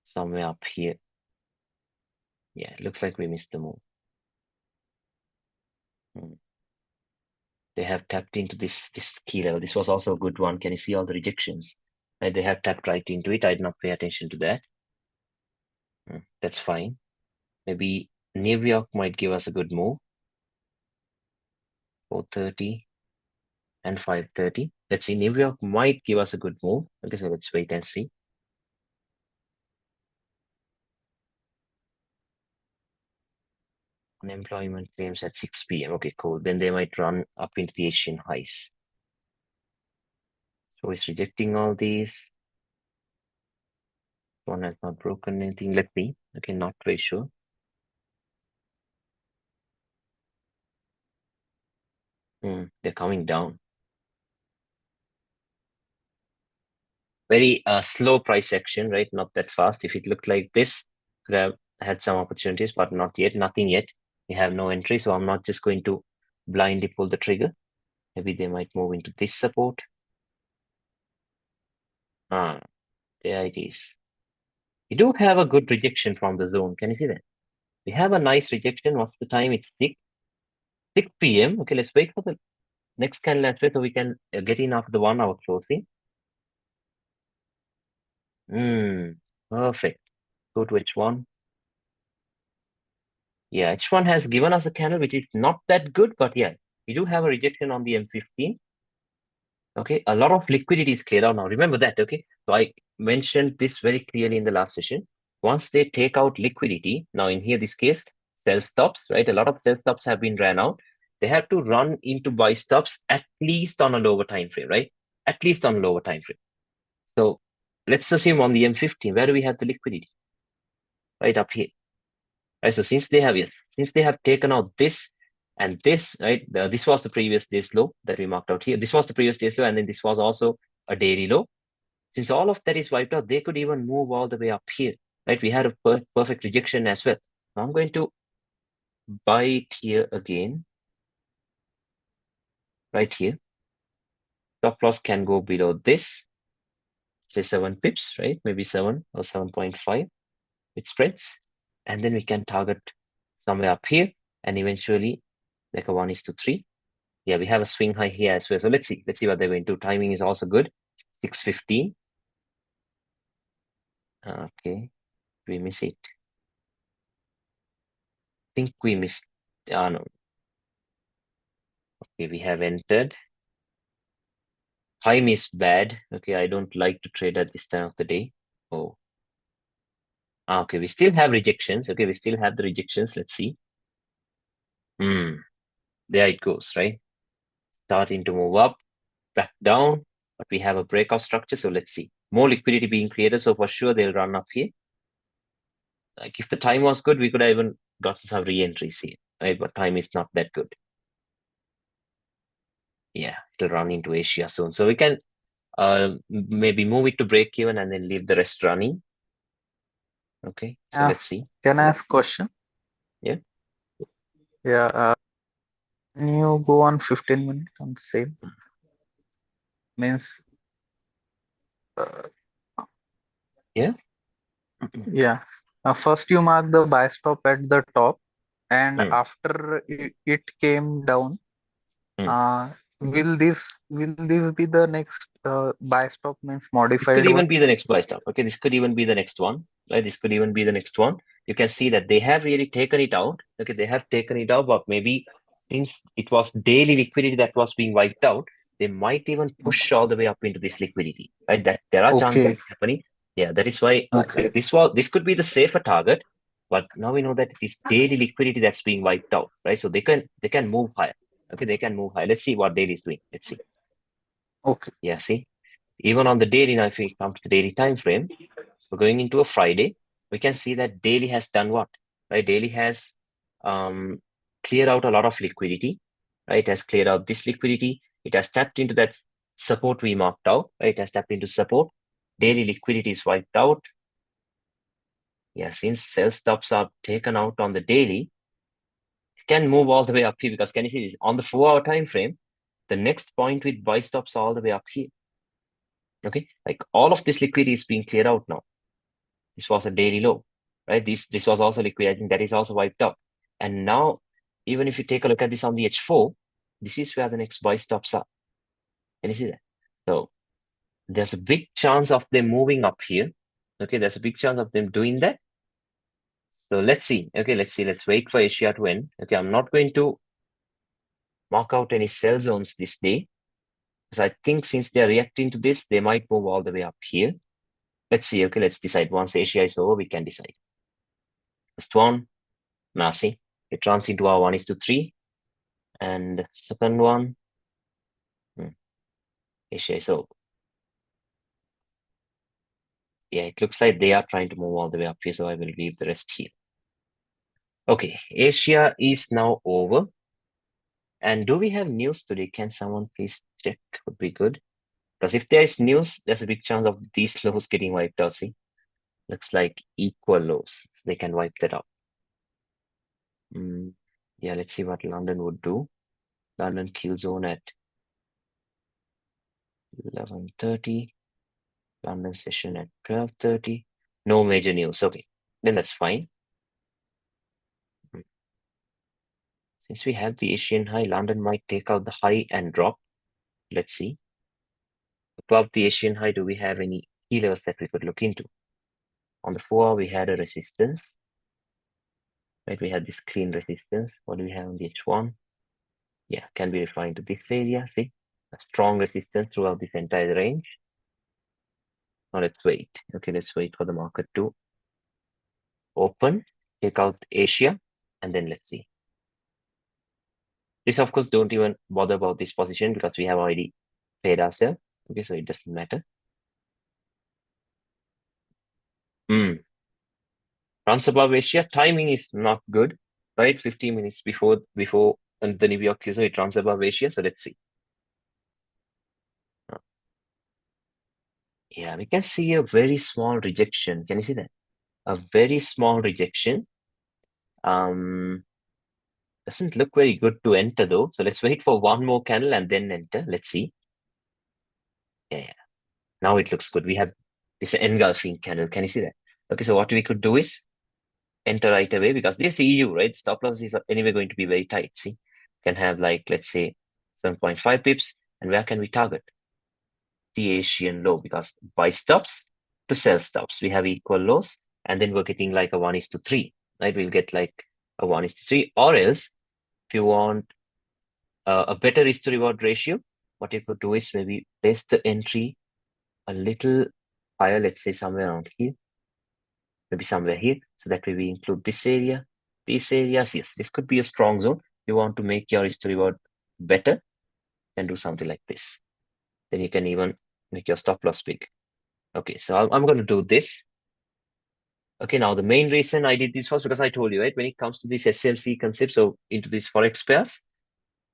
somewhere up here. Yeah, it looks like we missed the move. They have tapped into this key level. This was also a good one. Can you see all the rejections? Right, they have tapped right into it. I did not pay attention to that. That's fine. Maybe New York might give us a good move. 4:30 and 5:30. Let's see. New York might give us a good move. Okay, so let's wait and see. Unemployment claims at 6 p.m. Okay, cool. Then they might run up into the Asian highs. So it's rejecting all these. One has not broken anything. Let me. Okay, not very sure. They're coming down. Very slow price action, right? Not that fast. If it looked like this, could have had some opportunities, but not yet, nothing yet. We have no entry, so I'm not just going to blindly pull the trigger. Maybe they might move into this support. There it is. We do have a good rejection from the zone. Can you see that? We have a nice rejection. What's the time? It's 6 p.m. Okay, let's wait for the next candle entry so we can get in after the 1 hour closing. Perfect. Go to H1. Yeah, H1 has given us a candle which is not that good, but yeah, we do have a rejection on the M15. Okay, a lot of liquidity is cleared out now. Remember that, okay? So I mentioned this very clearly in the last session. Once they take out liquidity, now in here, this case, sell stops, right? A lot of sell stops have been ran out. They have to run into buy stops at least on a lower time frame, right? At least on a lower time frame. So let's assume on the M15, where do we have the liquidity? Right up here. Right, so since they have taken out this and this, right? This was the previous day's low that we marked out here. This was the previous day's low, and then this was also a daily low. Since all of that is wiped out, they could even move all the way up here, right? We had a perfect rejection as well. Now I'm going to buy it here again, right here. Stop loss can go below this, say 7 pips, right? Maybe 7 or 7.5. It spreads, and then we can target somewhere up here, and eventually like a 1:3. Yeah, we have a swing high here as well. So let's see what they're going to do. Timing is also good. 6:15. Okay, we miss it. Think we missed. No. Okay, we have entered. Time is bad. Okay, I don't like to trade at this time of the day. Oh. Okay, we still have rejections. Okay, we still have the rejections. Let's see. There it goes, right? Starting to move up, back down, but we have a breakout structure. So let's see. More liquidity being created. So for sure they'll run up here. Like if the time was good, we could have even gotten some re-entries here, right? But time is not that good. Yeah, it'll run into Asia soon. So we can maybe move it to break even and then leave the rest running. Okay, so let's see. Can I ask question? Yeah. Yeah. Can you go on 15 minutes on the same? Means. Yeah. Yeah. First you mark the buy stop at the top, and Mm. after it came down, Mm. will this be the next buy stop, means This could modified even one? be the next buy stop. Okay, this could even be the next one, right? This could even be the next one. You can see that they have really taken it out. Okay, they have taken it out, but maybe since it was daily liquidity that was being wiped out, they might even push all the way up into this liquidity, right? That there are chances of Okay. it happening. Yeah, that is why Okay. this could be the safer target, but now we know that it is daily liquidity that's being wiped out, right? So they can move higher. Okay, they can move higher. Let's see what daily is doing. Let's see. Okay. Yeah, see. Even on the daily, now if we come to the daily time frame, we're going into a Friday, we can see that daily has done what? Right? Daily has cleared out a lot of liquidity, right? It has cleared out this liquidity. It has tapped into that support we marked out, right? It has tapped into support. Daily liquidity is wiped out. Yeah, since sell stops are taken out on the daily, it can move all the way up here because can you see this? On the 4-hour time frame, the next point with buy stops all the way up here. Okay, like all of this liquidity is being cleared out now. This was a daily low, right? This was also liquid. I think that is also wiped out. And now, even if you take a look at this on the H4, this is where the next buy stops are. Can you see that? So there's a big chance of them moving up here. Okay, there's a big chance of them doing that. So let's see. Okay, let's see. Let's wait for Asia to end. Okay, I'm not going to mark out any sell zones this day. Because I think since they're reacting to this, they might move all the way up here. Let's see. Okay, let's decide. Once Asia is over, we can decide. First one, now see, it runs into our 1:3. And second one, Asia is over. Yeah, it looks like they are trying to move all the way up here, so I will leave the rest here. Okay, Asia is now over. And do we have news today? Can someone please check? Would be good. Because if there is news, there's a big chance of these lows getting wiped out. See? Looks like equal lows, so they can wipe that out. Yeah, let's see what London would do. London kill zone at 11:30. London session at 12:30. No major news. Okay, then that's fine. Since we have the Asian high, London might take out the high and drop. Let's see. Above the Asian high, do we have any key levels that we could look into? On the 4-hour, we had a resistance. Right, we had this clean resistance. What do we have on the H1? Yeah, can be refined to this area. See, a strong resistance throughout this entire range. Now let's wait. Okay, let's wait for the market to open, take out Asia, and then let's see. This, of course, don't even bother about this position because we have already paid ourselves. Okay, so it doesn't matter. Runs above Asia, timing is not good, right? 15 minutes before and the New York user, it runs above Asia. So let's see. Yeah, we can see a very small rejection. Can you see that? A very small rejection. Doesn't look very good to enter though. So let's wait for one more candle and then enter. Let's see. Yeah. Now it looks good. We have this engulfing candle. Can you see that? Okay, so what we could do is enter right away because this is EU, right? Stop loss is anyway going to be very tight. See, can have like, let's say 7.5 pips. And where can we target? The Asian low because buy stops to sell stops. We have equal lows and then we're getting like a 1:3, right? We'll get like a 1:3 or else if you want a better risk to reward ratio, what you could do is maybe place the entry a little higher, let's say somewhere around here, maybe somewhere here. So that way we include this area, these areas. Yes, this could be a strong zone. You want to make your risk to reward better, and do something like this. Then you can even make your stop loss big. Okay, so I'm going to do this. Okay, now the main reason I did this was because I told you, right, when it comes to this SMC concept, so into these forex pairs,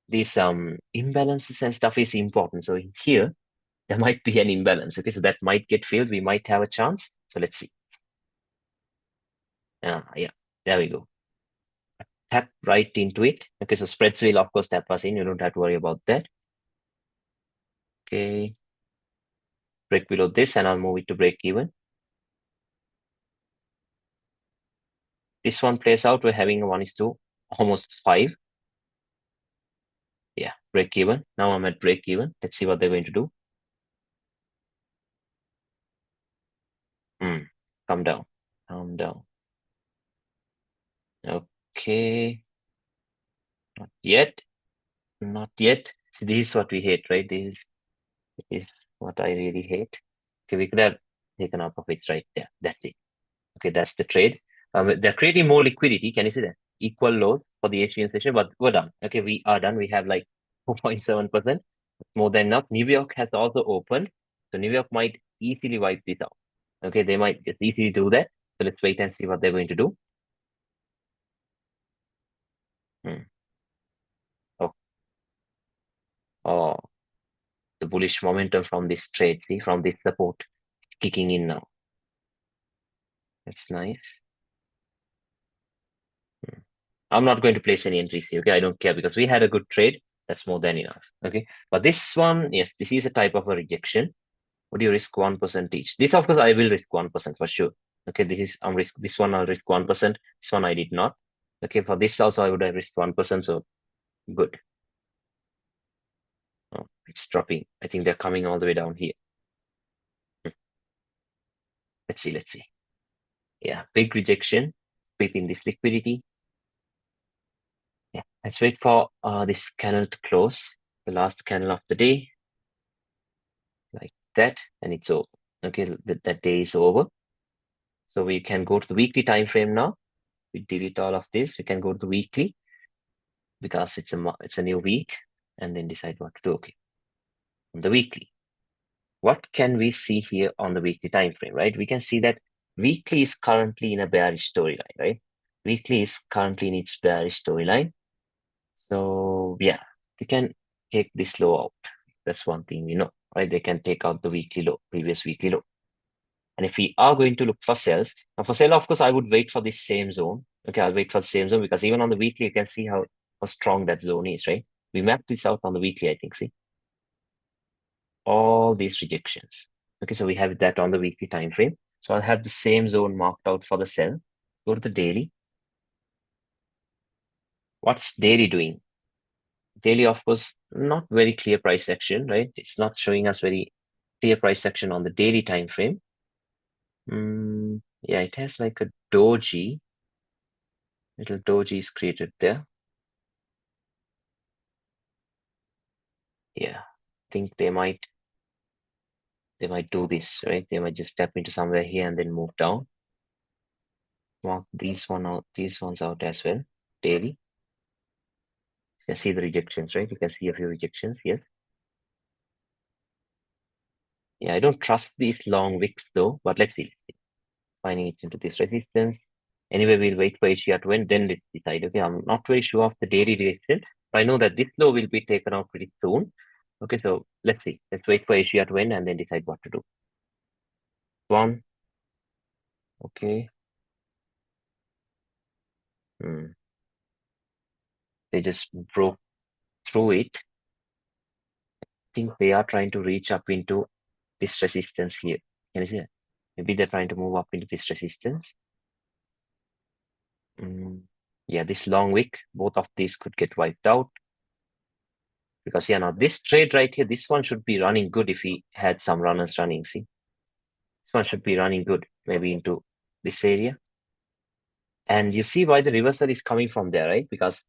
these imbalances and stuff is important. So in here, there might be an imbalance. Okay, so that might get filled. We might have a chance. So let's see. Yeah, there we go. Tap right into it. Okay, so spreads will of course tap us in. You don't have to worry about that. Okay, break below this, and I'll move it to break even. This one plays out. We're having a 1:2, almost 5. Yeah, break even. Now I'm at break even. Let's see what they're going to do. Come down, come down. Okay, not yet, not yet. See, this is what we hate, right? This is what I really hate. Okay, we could have taken out of it right there. That's it. Okay, that's the trade. They're creating more liquidity. Can you see that? Equal load for the Asian session, but we're done. Okay, we are done. We have like 4.7%, more than enough. New York has also opened, so New York might easily wipe this out. Okay, they might just easily do that. So let's wait and see what they're going to do. Oh, oh, the bullish momentum from this trade, see, from this support kicking in now. That's nice. I'm not going to place any entries here. Okay, I don't care because we had a good trade. That's more than enough. Okay, but this one, yes, this is a type of a rejection. Would you risk 1% each? This, of course, I will risk 1% for sure. Okay, this one I'll risk 1%. This one I did not. Okay, for this also I would have risked 1%. So good. Oh, it's dropping. I think they're coming all the way down here. Let's see. Let's see. Yeah, big rejection. Sweeping this liquidity. Yeah, let's wait for this candle to close. The last candle of the day. Like that, and it's over. Okay, that day is over. So we can go to the weekly time frame now. We delete all of this. We can go to the weekly because it's a new week, and then decide what to do. Okay, on the weekly, what can we see here on the weekly time frame? Right, we can see that weekly is currently in a bearish storyline. Right, weekly is currently in its bearish storyline. So yeah, they can take this low out. That's one thing we know. Right, they can take out the weekly low, previous weekly low. And if we are going to look for sells, now for sell, of course, I would wait for this same zone. Okay, I'll wait for the same zone because even on the weekly, you can see how strong that zone is, right? We mapped this out on the weekly, I think. See, all these rejections. Okay, so we have that on the weekly time frame. So I'll have the same zone marked out for the sell. Go to the daily. What's daily doing? Daily, of course, not very clear price action, right? It's not showing us very clear price action on the daily time frame. Yeah, it has like a doji. Little doji is created there. Yeah, I think they might do this, right? They might just step into somewhere here and then move down. Mark these ones out as well. Daily. You can see the rejections, right? You can see a few rejections here. Yeah, I don't trust these long wicks though, but let's see. Finding it into this resistance. Anyway, we'll wait for HCR to end, then let's decide. Okay, I'm not very sure of the daily direction, but I know that this low will be taken out pretty soon. Okay, so let's see. Let's wait for HCR to end and then decide what to do. One. Okay. They just broke through it. I think they are trying to reach up into this resistance here. Can you see that? Maybe they're trying to move up into this resistance. Yeah, this long wick, both of these could get wiped out. Because yeah, now this trade right here, this one should be running good if he had some runners running. See, this one should be running good, maybe into this area. And you see why the reversal is coming from there, right? Because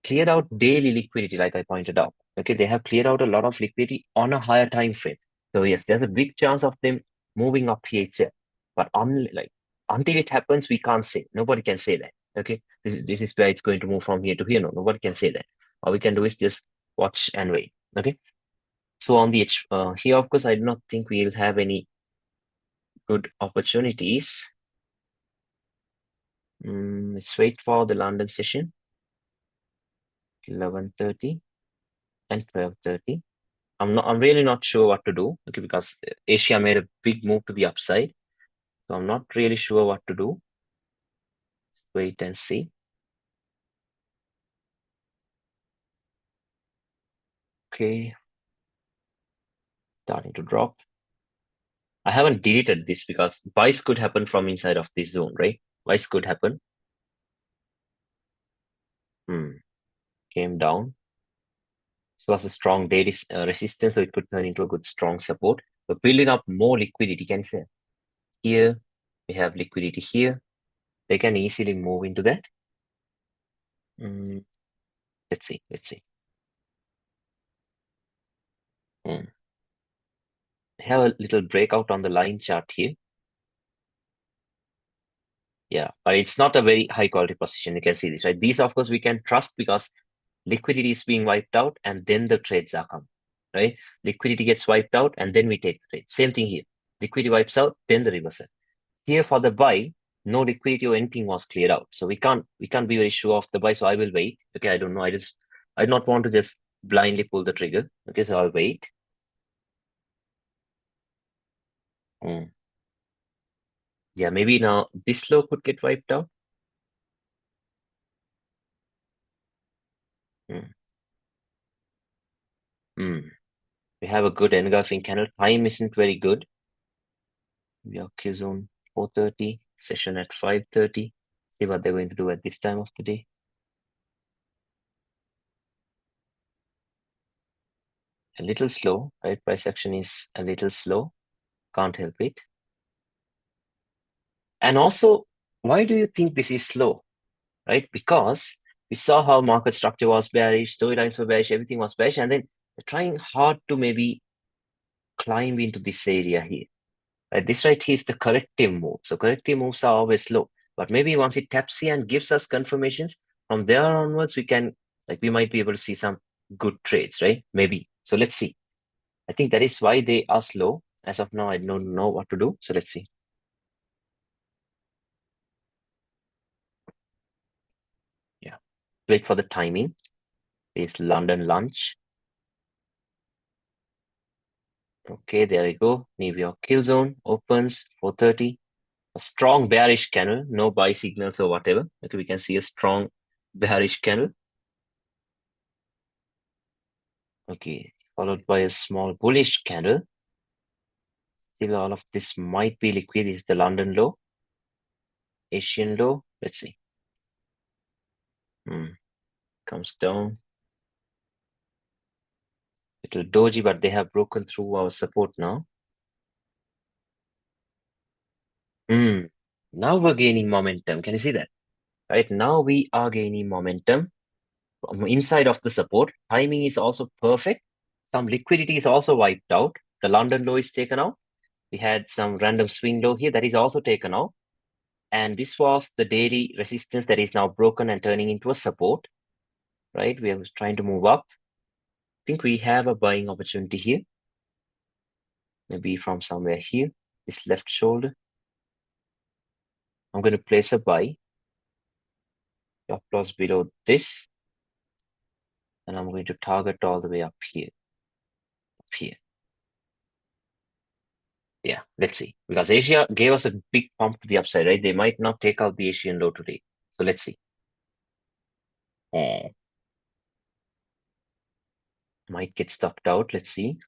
cleared out daily liquidity, like I pointed out. Okay, they have cleared out a lot of liquidity on a higher time frame. So yes, there's a big chance of them moving up here itself. But until it happens, we can't say. Nobody can say that. Okay, this is where it's going to move from here to here. No, nobody can say that. All we can do is just watch and wait. Okay. So on the here, of course, I do not think we'll have any good opportunities. Let's wait for the London session. 11:30 and 12:30. I'm really not sure what to do. Okay, because Asia made a big move to the upside. So I'm not really sure what to do. Wait and see. Okay. Starting to drop. I haven't deleted this because buys could happen from inside of this zone, right? Buys could happen. Came down. This was a strong daily resistance, so it could turn into a good strong support. But building up more liquidity, can you say? Here, we have liquidity here. They can easily move into that. Let's see. I have a little breakout on the line chart here. Yeah, but it's not a very high quality position. You can see this, right? These, of course, we can trust because liquidity is being wiped out and then the trades are coming, right? Liquidity gets wiped out and then we take the trade. Same thing here. Liquidity wipes out, then the reversal. Here for the buy, no liquidity or anything was cleared out. So we can't be very sure of the buy. So I will wait. Okay, I don't know. I do not want to just blindly pull the trigger. Okay, so I'll wait. Yeah, maybe now this low could get wiped out. We have a good engulfing candle. Time isn't very good. We are okay zone 4:30, session at 5:30. See what they're going to do at this time of the day. A little slow, right? Price action is a little slow. Can't help it. And also, why do you think this is slow? Right? Because we saw how market structure was bearish, storylines were bearish, everything was bearish, and then they're trying hard to maybe climb into this area here. Right? This right here is the corrective move. So corrective moves are always slow. But maybe once it taps here and gives us confirmations, from there onwards, we might be able to see some good trades, right? Maybe. So let's see. I think that is why they are slow. As of now, I don't know what to do. So let's see. Yeah. Wait for the timing. Is London lunch. Okay, there we go. New York kill zone opens 4:30. A strong bearish candle, no buy signals or whatever. Okay, we can see a strong bearish candle. Okay, followed by a small bullish candle. Still, all of this might be liquid. This is the London low, Asian low. Let's see. Comes down. Little doji, but they have broken through our support now. Now we're gaining momentum. Can you see that? Right now we are gaining momentum from inside of the support. Timing is also perfect. Some liquidity is also wiped out. The London low is taken out. We had some random swing low here that is also taken out. And this was the daily resistance that is now broken and turning into a support, right? We are trying to move up. I think we have a buying opportunity here. Maybe from somewhere here, this left shoulder. I'm going to place a buy. Stop loss below this. And I'm going to target all the way up here. Up here. Yeah, let's see. Because Asia gave us a big pump to the upside, right? They might not take out the Asian low today. So let's see. Might get stopped out. Let's see.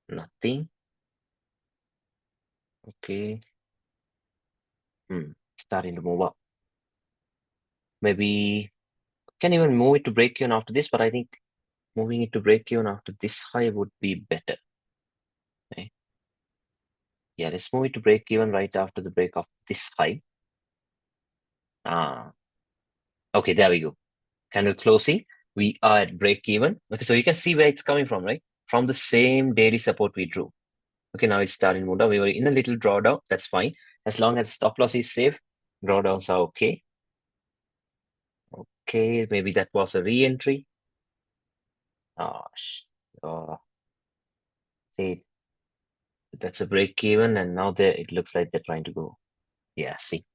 Nothing. Okay. Starting to move up. Maybe can even move it to break even after this, but I think moving it to break even after this high would be better. Okay. Yeah, let's move it to break even right after the break of this high. Okay, there we go. Candle closing. We are at break even. Okay, so you can see where it's coming from, right? From the same daily support we drew. Okay, now it's starting to move down. We were in a little drawdown. That's fine. As long as stop loss is safe, drawdowns are okay. Okay, maybe that was a re-entry. Say that's a break even, and now it looks like they're trying to go. Yeah, see.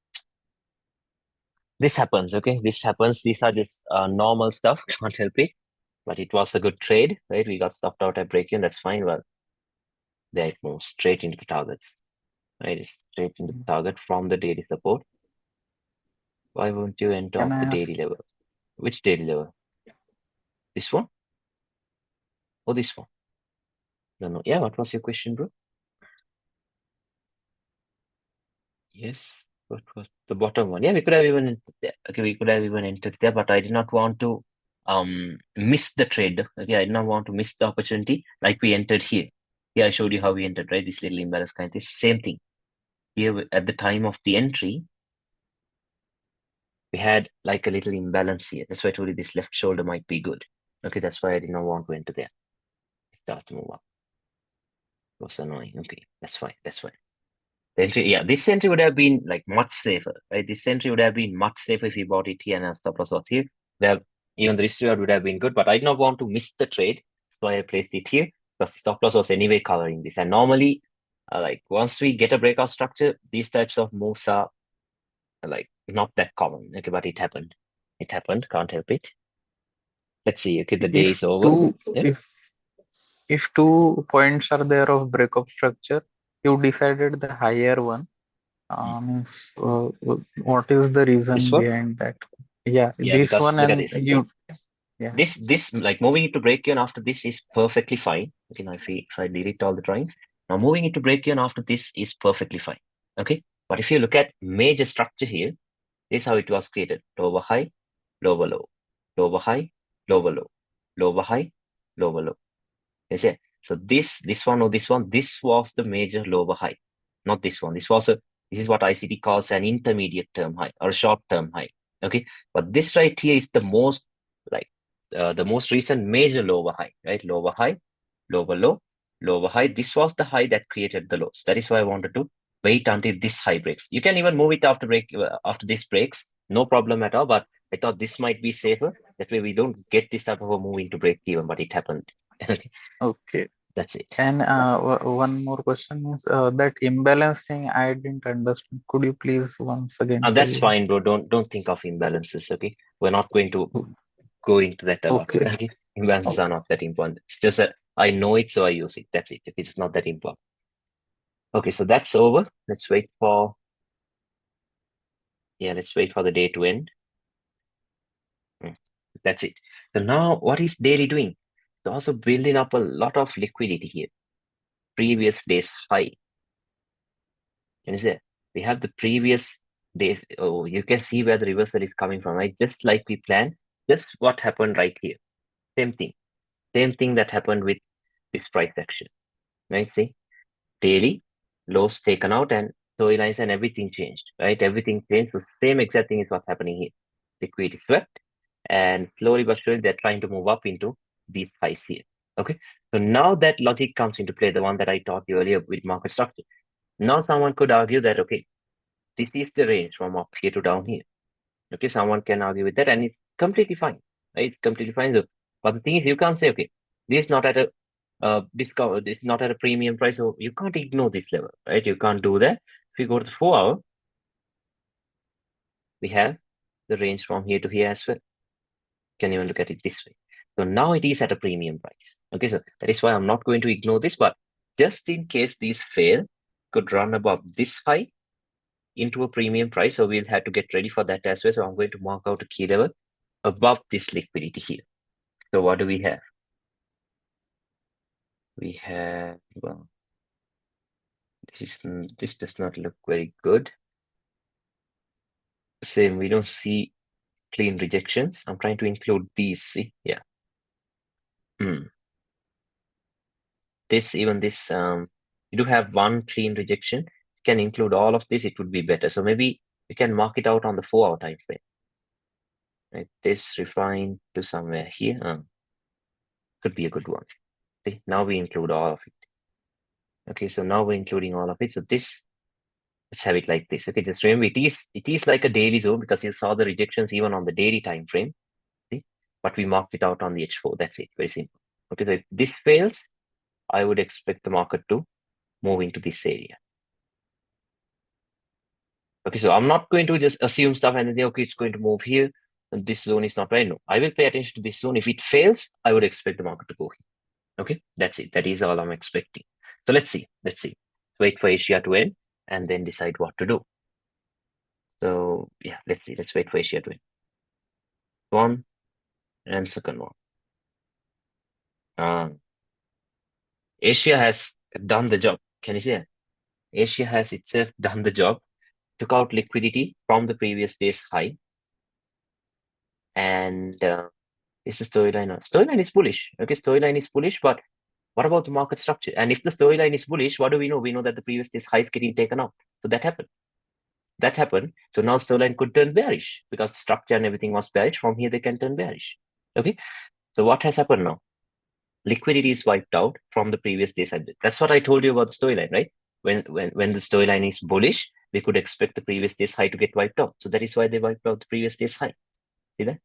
This happens, okay? This happens. These are just normal stuff. Can't help it. But it was a good trade, right? We got stopped out at break-in. That's fine. Well, there it moves straight into the targets, right? It's straight into the target from the daily support. Why won't you enter Can off I the ask? daily level? Which daily level? This one or this one? No. Yeah, what was your question, bro? Yes. What was the bottom one? Yeah, we could have even entered there. Okay, we could have even entered there, but I did not want to miss the trade. Okay, I did not want to miss the opportunity like we entered here. Yeah, I showed you how we entered, right? This little imbalance kind of thing. Same thing. Here at the time of the entry, we had like a little imbalance here. That's why I told you this left shoulder might be good. Okay, that's why I did not want to enter there. Start to move up. It was annoying. Okay, that's fine. That's fine. The entry, yeah, this entry would have been like much safer, right? This entry would have been much safer if we bought it here and stop loss was here. Where even the risk reward would have been good, but I did not want to miss the trade, so I placed it here because the stop loss was anyway covering this. And normally, like once we get a breakout structure, these types of moves are like not that common. Okay, but it happened. It happened. Can't help it. Let's see. Okay, the day If is over. two Yeah. if 2 points are there of breakup structure, you decided the higher one. Means, what is the This reason one. behind that? Yeah, Yeah, this because one look at and this. you. Yeah. This like moving it to break even after this is perfectly fine. Okay, now if I delete all the drawings, now moving it to break even after this is perfectly fine. Okay, but if you look at major structure here, this is how it was created: lower high, lower low, lower high, lower low, lower high, lower low. You see? So this one or this one, this was the major lower high, not this one. This is what ICT calls an intermediate term high or short term high. Okay, but this right here is the most like the most recent major lower high, right? Lower high, lower low, lower high. This was the high that created the lows. That is why I wanted to wait until this high breaks. You can even move it after this breaks, no problem at all. But I thought this might be safer. That way we don't get this type of a move into break even, but it happened. Okay, Okay. that's it. And one more question is that imbalance thing I didn't understand. Could you please once again tell That's me? fine, bro. Don't think of imbalances. Okay, we're not going to go into that a lot. Okay. Okay, imbalances are not that important. It's just that I know it, so I use it. That's it. It's not that important. Okay, so that's over. Let's wait for the day to end. That's it. So now what is daily doing? It's also building up a lot of liquidity here. Previous day's high. Can you see? We have the previous days. Oh, you can see where the reversal is coming from, right? Just like we planned. Just what happened right here. Same thing. Same thing that happened with this price action. Right? See? Daily lows taken out and storylines and everything changed, right? Everything changed. So same exact thing is what's happening here. Liquidity swept, and slowly but surely they're trying to move up into these highs here. Okay, so now that logic comes into play, the one that I taught you earlier with market structure. Now someone could argue that okay, this is the range from up here to down here. Okay, someone can argue with that, and it's completely fine. Right? It's completely fine. So, but the thing is, you can't say okay, this is not at a discount. This is not at a premium price, so you can't ignore this level, right? You can't do that. If you go to the 4 hour, we have the range from here to here as well. Can even look at it this way. So now it is at a premium price. Okay, so that is why I'm not going to ignore this, but just in case these fail, could run above this high into a premium price. So we'll have to get ready for that as well. So I'm going to mark out a key level above this liquidity here. So what do we have? We have, well, this does not look very good. Same, we don't see clean rejections. I'm trying to include these, see, yeah. This, even this, you do have one clean rejection. You can include all of this, it would be better. So maybe we can mark it out on the 4-hour time frame. Right, this refined to somewhere here. Could be a good one. See, now we include all of it. Okay, so now we're including all of it. So this, let's have it like this. Okay, just remember it is like a daily zone because you saw the rejections even on the daily time frame. See, but we marked it out on the H4. That's it. Very simple. Okay, so if this fails, I would expect the market to move into this area. Okay, so I'm not going to just assume stuff and then, okay, it's going to move here. And this zone is not right. No, I will pay attention to this zone. If it fails, I would expect the market to go here. Okay, that's it. That is all I'm expecting. So let's see. Wait for Asia to end and then decide what to do. So yeah, let's see. Let's wait for Asia to end. One and second one. Asia has done the job. Can you see that? Asia has itself done the job, took out liquidity from the previous day's high, and it's a storyline. Storyline is bullish. Okay, storyline is bullish, but what about the market structure? And if the storyline is bullish, what do we know? We know that the previous day's high is getting taken out. So that happened. That happened. So now storyline could turn bearish because the structure and everything was bearish. From here, they can turn bearish. Okay. So what has happened now? Liquidity is wiped out from the previous day's high. That's what I told you about the storyline, right? When the storyline is bullish, we could expect the previous day's high to get wiped out. So that is why they wiped out the previous day's high. See that?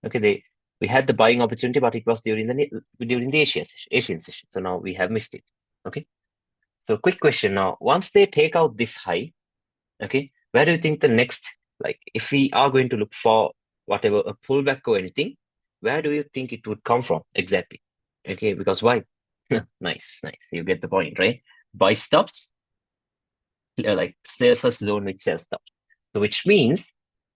Okay, we had the buying opportunity, but it was during the Asian session. So now we have missed it. Okay. So quick question now. Once they take out this high, okay, where do you think the next, like if we are going to look for whatever a pullback or anything, where do you think it would come from exactly? Okay, because why? Nice. You get the point, right? Buy stops, like safest zone which sell stops. So which means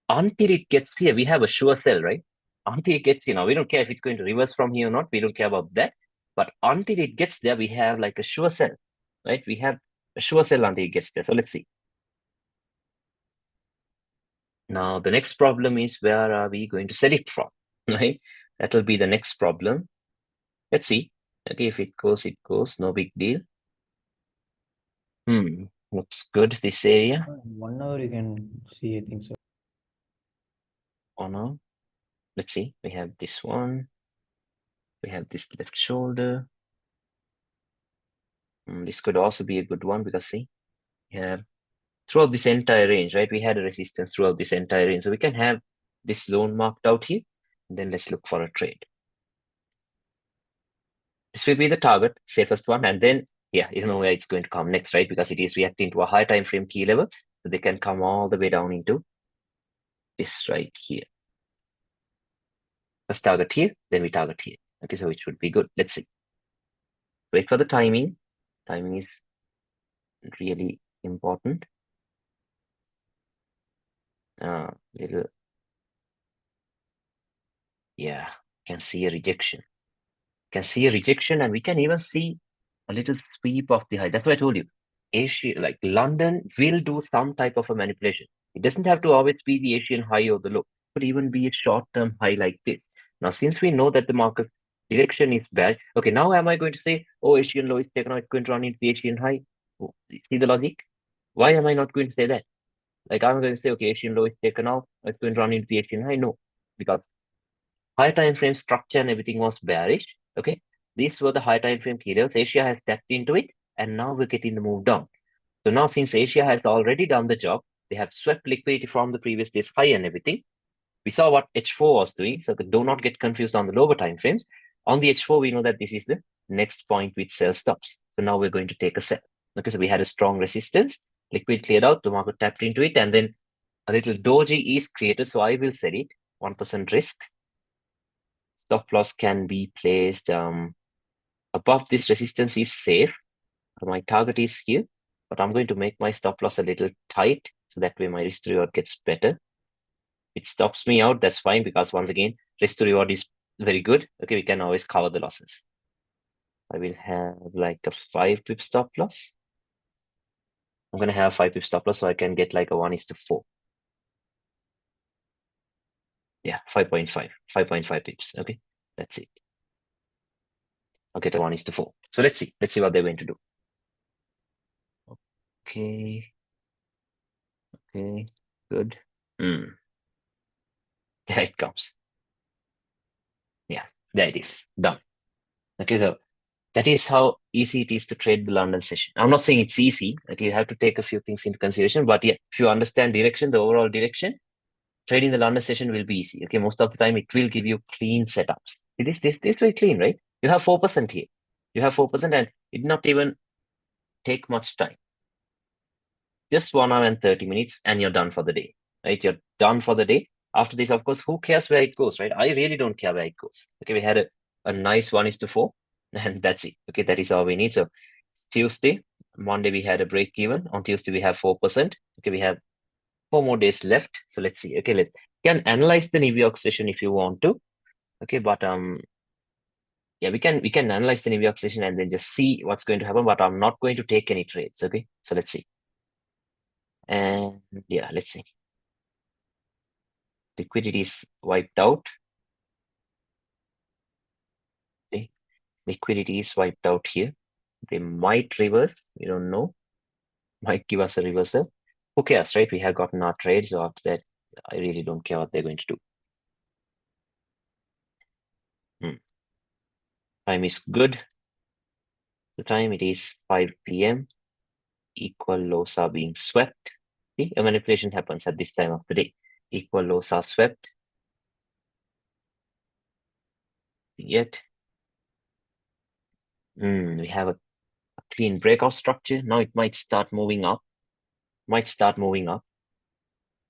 until it gets here, we have a sure sell, right? Until it gets here, now we don't care if it's going to reverse from here or not. We don't care about that. But until it gets there, we have like a sure sell, right? We have a sure sell until it gets there. So let's see. Now the next problem is where are we going to sell it from, right? That will be the next problem. Let's see. Okay, if it goes, it goes. No big deal. Looks good, this area. 1 hour you can see, I think so. Oh no. Let's see. We have this one. We have this left shoulder. This could also be a good one because see, we have throughout this entire range, right? We had a resistance throughout this entire range. So we can have this zone marked out here. And then let's look for a trade. This will be the target, safest one. And then, yeah, you know where it's going to come next, right? Because it is reacting to a high time frame key level. So they can come all the way down into this right here. First target here, then we target here. Okay, so it should be good. Let's see. Wait for the timing. Timing is really important. Little, yeah, can see a rejection. Can see a rejection, and we can even see a little sweep of the high. That's what I told you. Asia, like London, will do some type of a manipulation. It doesn't have to always be the Asian high or the low. It could even be a short-term high like this. Now, since we know that the market direction is bad, okay, now am I going to say, oh, Asian low is taken out, it's going to run into the Asian high? Oh, see the logic? Why am I not going to say that? Like I'm going to say, okay, Asian low is taken out, it's going to run into the Asian high. No, because high time frame structure and everything was bearish. Okay, these were the high time frame killers. Asia has tapped into it, and now we're getting the move down. So now, since Asia has already done the job, they have swept liquidity from the previous day's high and everything. We saw what H4 was doing, so do not get confused on the lower time frames. On the H4, we know that this is the next point which sell stops. So now we're going to take a sell. Okay, so we had a strong resistance, liquid cleared out, the market tapped into it, and then a little doji is created. So I will set it 1% risk. Stop loss can be placed above this resistance is safe. My target is here, but I'm going to make my stop loss a little tight so that way my risk to reward gets better. It stops me out, that's fine, because once again, risk to reward is very good. Okay, we can always cover the losses. I will have like a 5 pip stop loss. I'm going to have 5 pip stop loss so I can get like a 1:4. Yeah, 5.5, 5.5 pips. Okay, that's it. I'll get a 1:4. So let's see what they're going to do. Okay. Okay, good. There it comes. Yeah, there it is. Done. Okay, so that is how easy it is to trade the London session. I'm not saying it's easy. Okay, you have to take a few things into consideration, but yeah, if you understand direction, the overall direction, trading the London session will be easy. Okay, most of the time it will give you clean setups. It is this very clean, right? You have 4% here. You have 4%, and it not even take much time. Just 1 hour and 30 minutes, and you're done for the day. Right? You're done for the day. After this, of course, who cares where it goes, right? I really don't care where it goes. Okay, we had a nice 1:4, and that's it. Okay, that is all we need. So Tuesday, Monday, we had a break even. On Tuesday, we have 4%. Okay, we have 4 more days left. So let's see. Okay, let's can analyze the New York session if you want to. Okay, but yeah, we can analyze the New York session and then just see what's going to happen. But I'm not going to take any trades. Okay, so let's see. And yeah, let's see. Liquidity is wiped out. Okay. Liquidity is wiped out here. They might reverse. We don't know. Might give us a reversal. Who cares, right? We have gotten our trade. So after that, I really don't care what they're going to do. Time is good. The time it is 5 p.m. Equal lows are being swept. See, a manipulation happens at this time of the day. Equal lows are swept. Yet, we have a clean breakout structure. Now it might start moving up.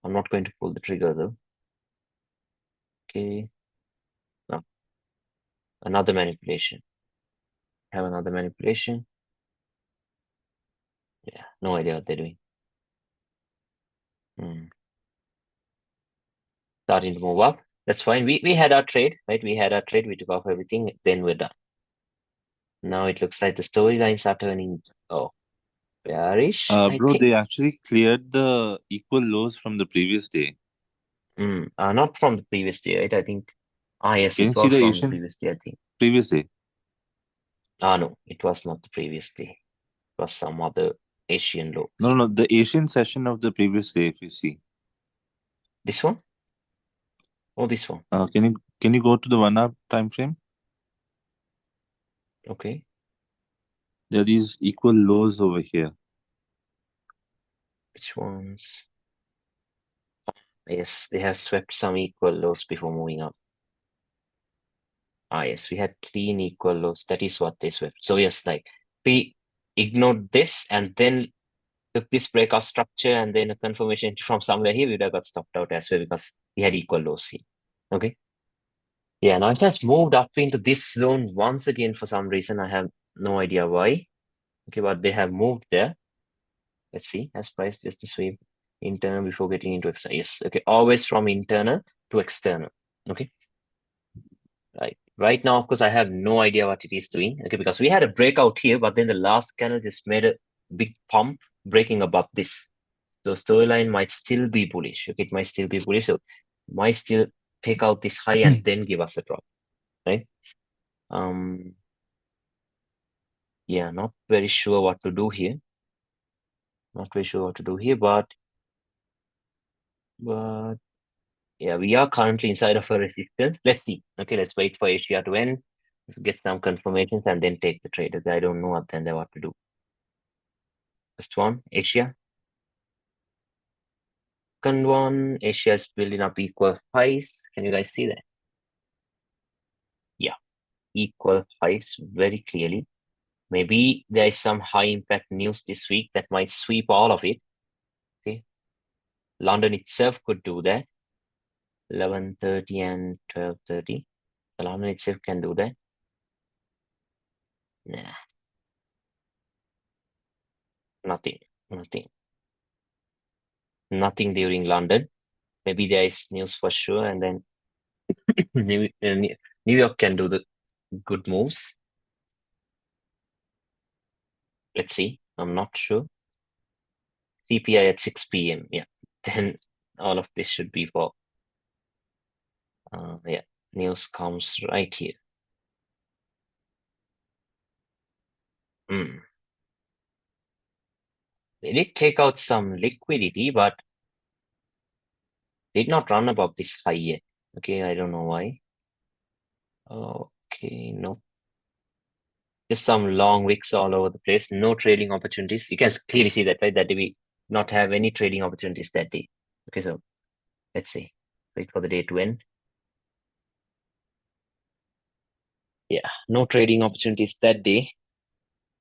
I'm not going to pull the trigger though. Okay. Now, another manipulation. Have another manipulation. Yeah, no idea what they're doing. Starting to move up. That's fine. We had our trade, right? We had our trade. We took off everything. Then we're done. Now it looks like the storylines are turning bearish. I Bro, think. they actually cleared the equal lows from the previous day. Not from the previous day, right? I think. Yes, Can you it see was the from the Asian previous day, I think. previous day? No, it was not the previous day. It was some other Asian lows. No, the Asian session of the previous day, if you see. This one? Oh, this one. Can you go to the 1 hour time frame? Okay. There are these equal lows over here. Which ones? Yes, they have swept some equal lows before moving up. Yes, we had clean equal lows. That is what they swept. So yes, like we ignored this and then took this breakout structure and then a confirmation from somewhere here, we would have got stopped out as well because we had equal lows here. Okay. Yeah, now it has moved up into this zone once again for some reason. I have No idea why. Okay, but they have moved there. Let's see. Has price just to sweep internal before getting into external? Yes. Okay. Always from internal to external. Okay. Right now, of course, I have no idea what it is doing. Okay, because we had a breakout here, but then the last candle just made a big pump breaking above this. So storyline might still be bullish. Okay, it might still be bullish. So might still take out this high and then give us a drop. Right? Yeah, not very sure what to do here. Not very sure what to do here, but yeah, we are currently inside of a resistance. Let's see. Okay, let's wait for Asia to end, get some confirmations, and then take the trade. Okay, I don't know what to do. First one, Asia. Second one, Asia is building up equal highs. Can you guys see that? Yeah, equal highs very clearly. Maybe there is some high impact news this week that might sweep all of it. Okay, London itself could do that. 11:30 and 12:30. London itself can do that. Nah, nothing, nothing during London. Maybe there is news for sure, and then New York can do the good moves. Let's see. I'm not sure. CPI at 6 p.m. Yeah, then all of this should be for yeah. News comes right here. They did take out some liquidity, but did not run above this high yet. Okay, I don't know why. Okay, no. Just some long wicks all over the place. No trading opportunities. You can clearly see that, right? That we not have any trading opportunities that day. Okay, so let's see. Wait for the day to end. Yeah, no trading opportunities that day.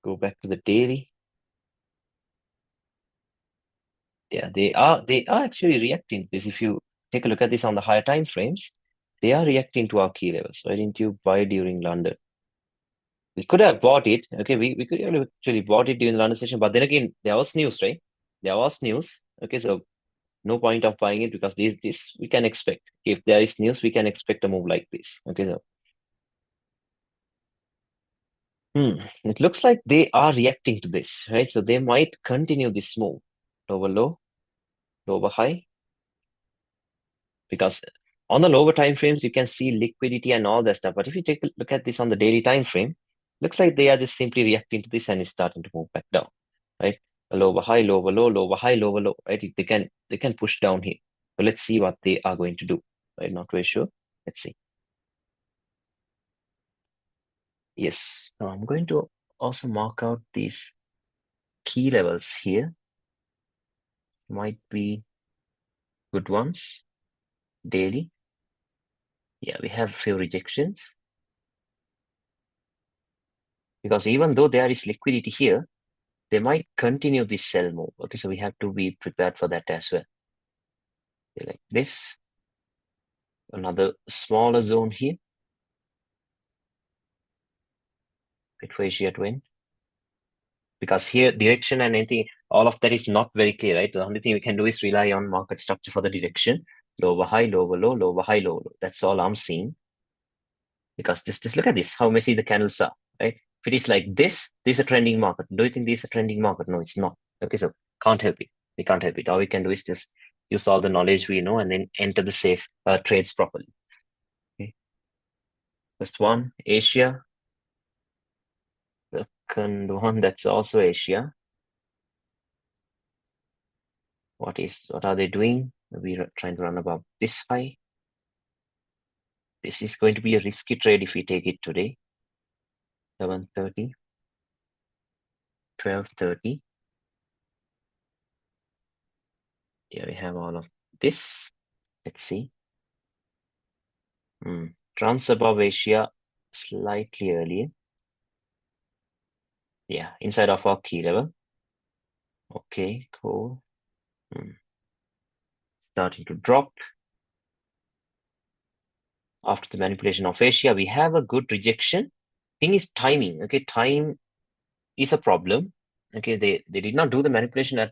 Go back to the daily. Yeah, they are actually reacting to this. If you take a look at this on the higher time frames, they are reacting to our key levels. Why didn't you buy during London? We could have bought it. Okay, we could have actually bought it during the London session, but then again, there was news, right? There was news. Okay, so no point of buying it because this we can expect. If there is news, we can expect a move like this. Okay, so it looks like they are reacting to this, right? So they might continue this move. Lower low, lower high, because on the lower time frames you can see liquidity and all that stuff. But if you take a look at this on the daily time frame, looks like they are just simply reacting to this and it's starting to move back down, right? A lower high, lower low, lower high, lower low, right? They can push down here. But let's see what they are going to do. Right? Not very sure. Let's see. Yes. Now I'm going to also mark out these key levels here. Might be good ones. Daily. Yeah, we have a few rejections. Because even though there is liquidity here, they might continue this sell move. Okay, so we have to be prepared for that as well. Okay, like this. Another smaller zone here. Wait for Asia to win. Because here, direction and anything, all of that is not very clear, right? The only thing we can do is rely on market structure for the direction. Lower high, lower low, lower high, lower low. That's all I'm seeing. Because just look at this, how messy the candles are, right? If it is like this is a trending market. Do you think this is a trending market? No, it's not. Okay, so can't help it. We can't help it. All we can do is just use all the knowledge we know and then enter the safe trades properly. Okay. First one, Asia. Second one, that's also Asia. What are they doing? We're trying to run above this high. This is going to be a risky trade if we take it today. 11:30, 12:30. Here we have all of this. Let's see. Trumps above Asia slightly earlier. Yeah, inside of our key level. Okay, cool. Starting to drop. After the manipulation of Asia, we have a good rejection. Thing is timing. Okay, time is a problem. Okay, they did not do the manipulation at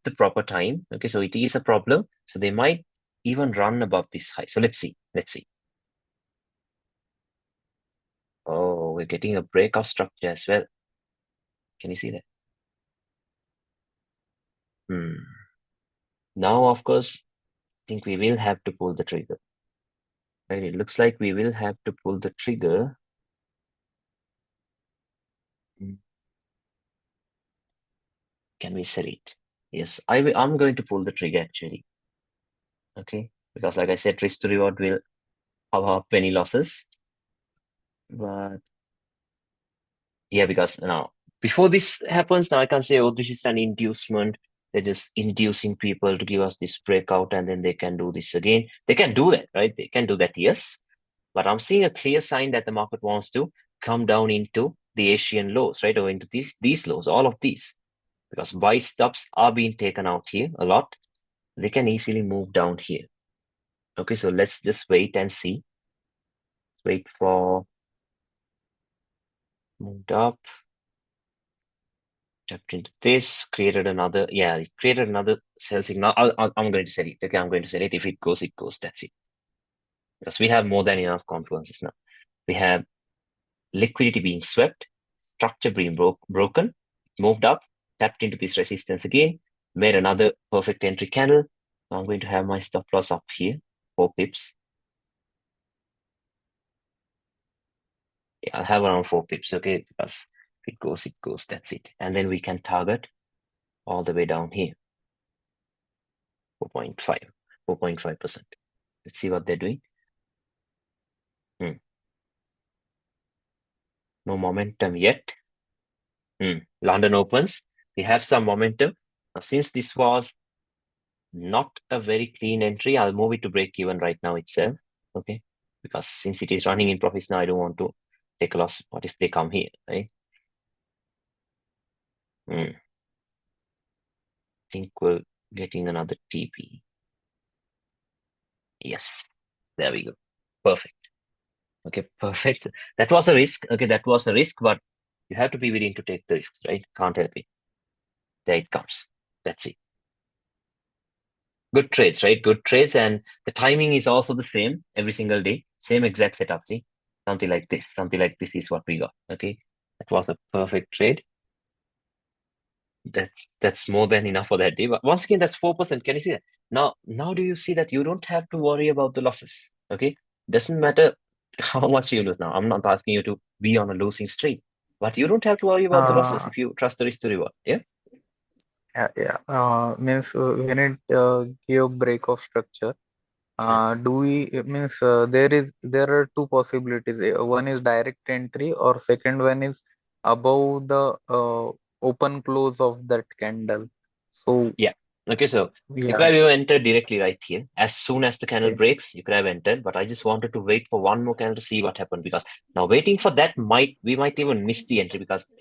the proper time. Okay, so it is a problem. So they might even run above this high. So let's see. Let's see. Oh, we're getting a breakout structure as well. Can you see that? Now, of course, I think we will have to pull the trigger. Right? It looks like we will have to pull the trigger. Can we sell it? Yes, I'm going to pull the trigger actually. Okay, because like I said, risk to reward will cover up any losses. But yeah, because now before this happens, now I can say, oh, this is an inducement. They're just inducing people to give us this breakout, and then they can do this again. They can do that, right? They can do that, yes. But I'm seeing a clear sign that the market wants to come down into the Asian lows, right? Or into these lows, all of these. Because buy stops are being taken out here a lot. They can easily move down here. Okay, so let's just wait and see. Wait for moved up, tapped into this, created another, yeah, it created another sell signal. I'm going to sell it. Okay, I'm going to sell it. If it goes, it goes. That's it. Because we have more than enough confluences now. We have liquidity being swept, structure being broken, moved up, tapped into this resistance again, made another perfect entry candle. Now I'm going to have my stop loss up here, 4 pips. Yeah, I'll have around 4 pips, okay? Because if it goes, it goes. That's it. And then we can target all the way down here. 4.5%. Let's see what they're doing. No momentum yet. London opens. We have some momentum. Now, since this was not a very clean entry, I'll move it to break even right now itself. Okay. Because since it is running in profits now, I don't want to take a loss. What if they come here, right? I think we're getting another TP. Yes. There we go. Perfect. Okay, perfect. That was a risk. Okay, that was a risk, but you have to be willing to take the risk, right? Can't help it. There it comes. That's it. Good trades, right? Good trades. And the timing is also the same every single day. Same exact setup. See, something like this. Something like this is what we got. Okay. That was a perfect trade. That's more than enough for that day. But once again, that's 4%. Can you see that? Now do you see that you don't have to worry about the losses? Okay. Doesn't matter how much you lose now. I'm not asking you to be on a losing streak, but you don't have to worry about the losses if you trust the risk to reward. Yeah. Yeah. Means when it give break of structure, do we it means there are two possibilities. One is direct entry, or second one is above the open close of that candle. So Yeah. Okay, so you yeah. could have even entered directly right here. As soon as the candle Okay. breaks, you could have entered, but I just wanted to wait for one more candle to see what happened, because now waiting for that we might even miss the entry, because what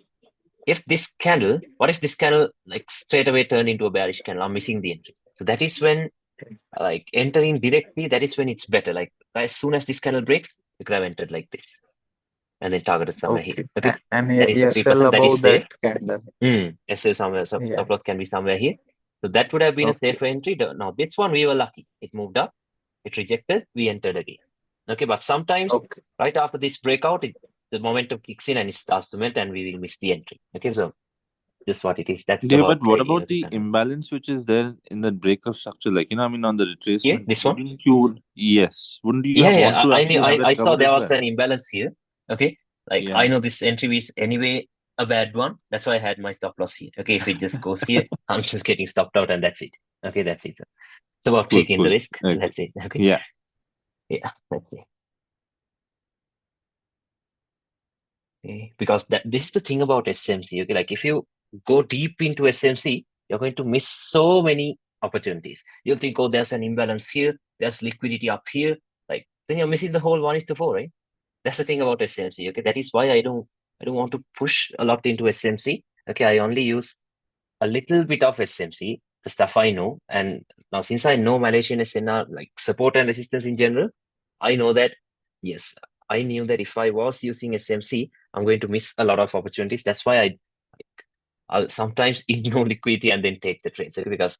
if this candle like straight away turned into a bearish candle? I'm missing the entry. So that is when like entering directly, that is when it's better. Like as soon as this candle breaks, you could have entered like this and then targeted somewhere here. Okay. Okay, And that is the sell 3%, that is above there. that candle. SL somewhere, so Yeah. stop loss can be somewhere here. So that would have been a Okay. safer entry. Now this one we were lucky. It moved up, it rejected, we entered again. Okay, but sometimes Okay. right after this breakout, the momentum kicks in and it starts to melt and we will miss the entry. Okay, so this is what it is. That's Yeah, but about what trading. about the imbalance which is there in that breakup structure? Like, I mean, on the Here, retracement, this one. wouldn't you Yeah, want to I knew actually have that I saw covered there as was well? an imbalance here. Okay, like I Yeah. know this entry is anyway a bad one. That's why I had my stop loss here. Okay, if it just goes here, I'm just getting stopped out and that's it. Okay, that's it. It's about Cool, taking the cool. risk. Okay. That's it. Okay. Yeah. Yeah, let's see. Okay. Because this is the thing about SMC. Okay, like if you go deep into SMC, you're going to miss so many opportunities. You'll think, oh, there's an imbalance here, there's liquidity up here. Like then you're missing the whole 1:4, right? That's the thing about SMC. Okay, that is why I don't want to push a lot into SMC. Okay, I only use a little bit of SMC, the stuff I know. And now since I know Malaysian SNR, like support and resistance in general, I know that, yes, I knew that if I was using SMC, I'm going to miss a lot of opportunities. That's why I'll sometimes ignore liquidity and then take the trades, okay? Because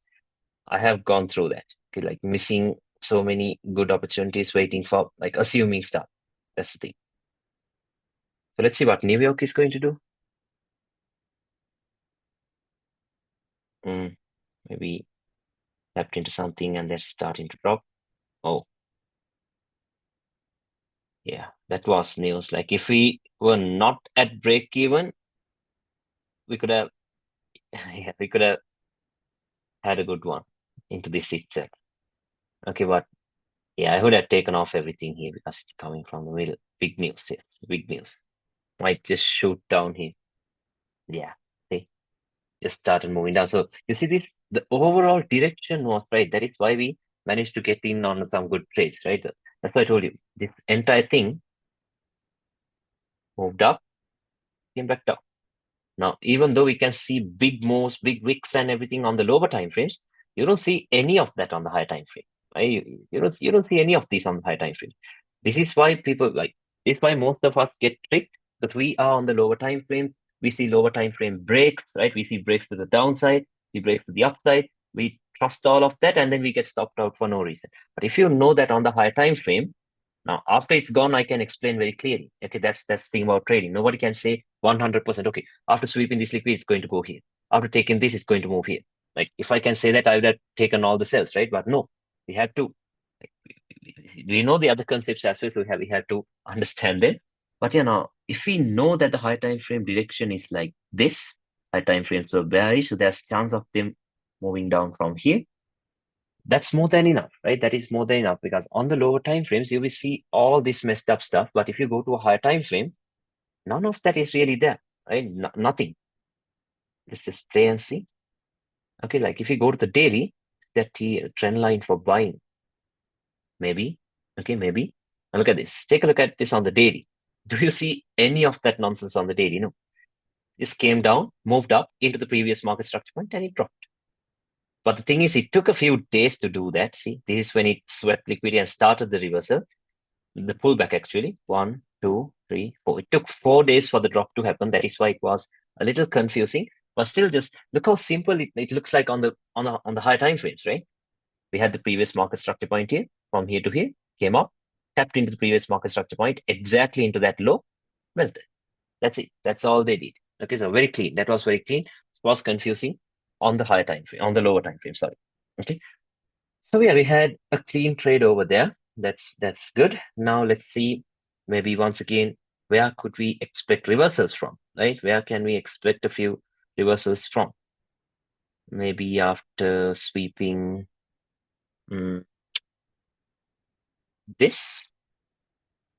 I have gone through that, okay? Like missing so many good opportunities, waiting for like assuming stuff. That's the thing. So let's see what New York is going to do. Maybe tapped into something and they're starting to drop. Oh, yeah, that was news. Like if we were not at break even, we could have, yeah, we could have had a good one into this itself. Okay, but yeah, I would have taken off everything here because it's coming from the middle. Big news, yes, big news. Might just shoot down here. Yeah, see, just started moving down. So you see this, the overall direction was right. That is why we managed to get in on some good trades, right? That's why I told you this entire thing moved up, came back down. Now, even though we can see big moves, big wicks and everything on the lower time frames, you don't see any of that on the high time frame. Right? You don't see any of these on the high time frame. This is why people like this is why most of us get tricked because we are on the lower time frame. We see lower time frame breaks, right? We see breaks to the downside, we breaks to the upside. We trust all of that and then we get stopped out for no reason. But if you know that on the high time frame, now, after it's gone, I can explain very clearly. Okay, that's the thing about trading. Nobody can say 100%. Okay, after sweeping this liquid, it's going to go here. After taking this, it's going to move here. Like if I can say that, I would have taken all the cells, right? But no, we have to. Like, we know the other concepts as well, so we have to understand them. But if we know that the high time frame direction is like this, high time frames are bearish, so there's chance of them moving down from here. That's more than enough, right? That is more than enough because on the lower time frames, you will see all this messed up stuff. But if you go to a higher time frame, none of that is really there, right? Nothing. Let's just play and see. Okay, like if you go to the daily, that trend line for buying, maybe. Okay, maybe. Now look at this. Take a look at this on the daily. Do you see any of that nonsense on the daily? No. This came down, moved up into the previous market structure point, and it dropped. But the thing is, it took a few days to do that. See, this is when it swept liquidity and started the reversal. The pullback actually 1, 2, 3, 4. It took 4 days for the drop to happen. That is why it was a little confusing. But still, just look how simple it looks like on the high time frames, right? We had the previous market structure point here, from here to here, came up, tapped into the previous market structure point, exactly into that low, melted. That's it. That's all they did. Okay, so very clean. That was very clean. It was confusing on the higher time frame, on the lower time frame. Sorry. Okay. So yeah, we had a clean trade over there. That's good. Now let's see, maybe once again, where could we expect reversals from, right? Where can we expect a few reversals from? Maybe after sweeping this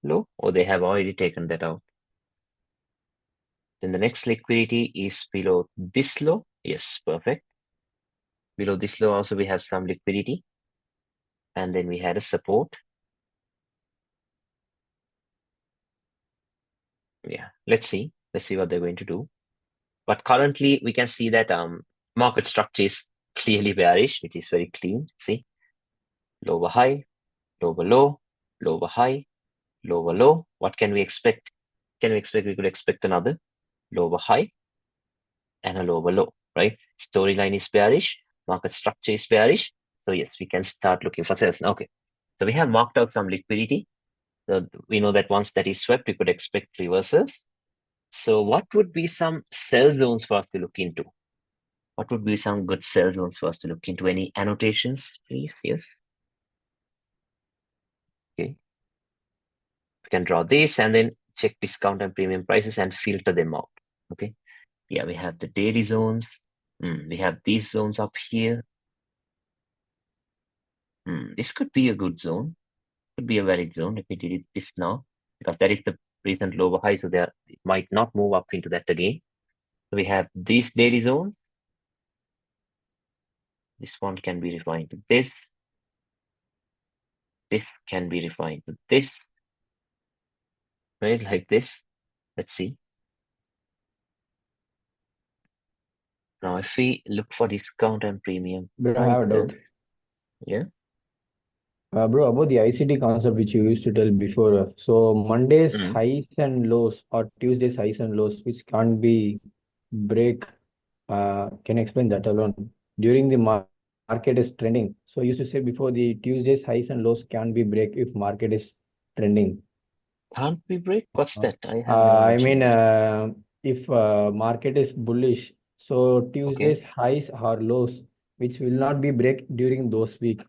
low, or they have already taken that out. Then the next liquidity is below this low. Yes, perfect. Below this low also we have some liquidity. And then we had a support. Yeah, let's see. Let's see what they're going to do. But currently we can see that market structure is clearly bearish, which is very clean. See, lower high, lower low, lower high, lower low. What can we expect? We could expect another lower high and a lower low, right? Storyline is bearish, market structure is bearish. So yes, we can start looking for sales. Okay, so we have marked out some liquidity. So we know that once that is swept, we could expect reversals. So what would be some sell zones for us to look into? What would be some good sell zones for us to look into? Any annotations, please? Yes. Okay. We can draw this and then check discount and premium prices and filter them out. Okay. Yeah, we have the daily zones. We have these zones up here. This could be a good zone. Could be a valid zone. Let me delete this now because that is the recent lower high. So there it might not move up into that again. So we have these daily zones. This one can be refined to this. This can be refined to this. Right, like this. Let's see. Now, if we look for discount and premium But I have a prices, doubt. yeah, Bro, about the ICT concept which you used to tell before. So Monday's Mm. highs and lows or Tuesday's highs and lows, which can't be break. Can you explain that alone? During the market is trending. So you used to say before the Tuesday's highs and lows can be break if market is trending. Can't we break? What's Uh, that? I have never I mean, mentioned that. if market is bullish, so Okay. Tuesday's highs or lows, which will not be break during those week.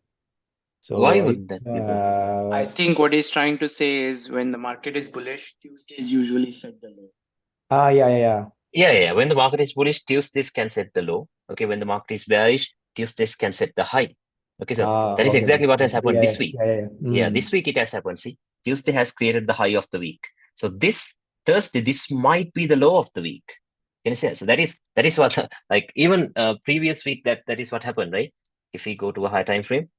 Why So if would that be, bro? I think what he's trying to say is when the market is bullish, Tuesdays usually set the low. yeah, yeah, yeah. Yeah. When the market is bullish, Tuesdays can set the low. Okay. When the market is bearish, Tuesdays can set the high. Okay. So that is Okay. exactly what has Yeah, happened yeah, this week. yeah, yeah. Yeah, Mm. this week it has happened. See, Tuesday has created the high of the week. So this Thursday, this might be the low of the week. Can you say? So that is what like even previous week that is what happened, right? If we go to a high time frame,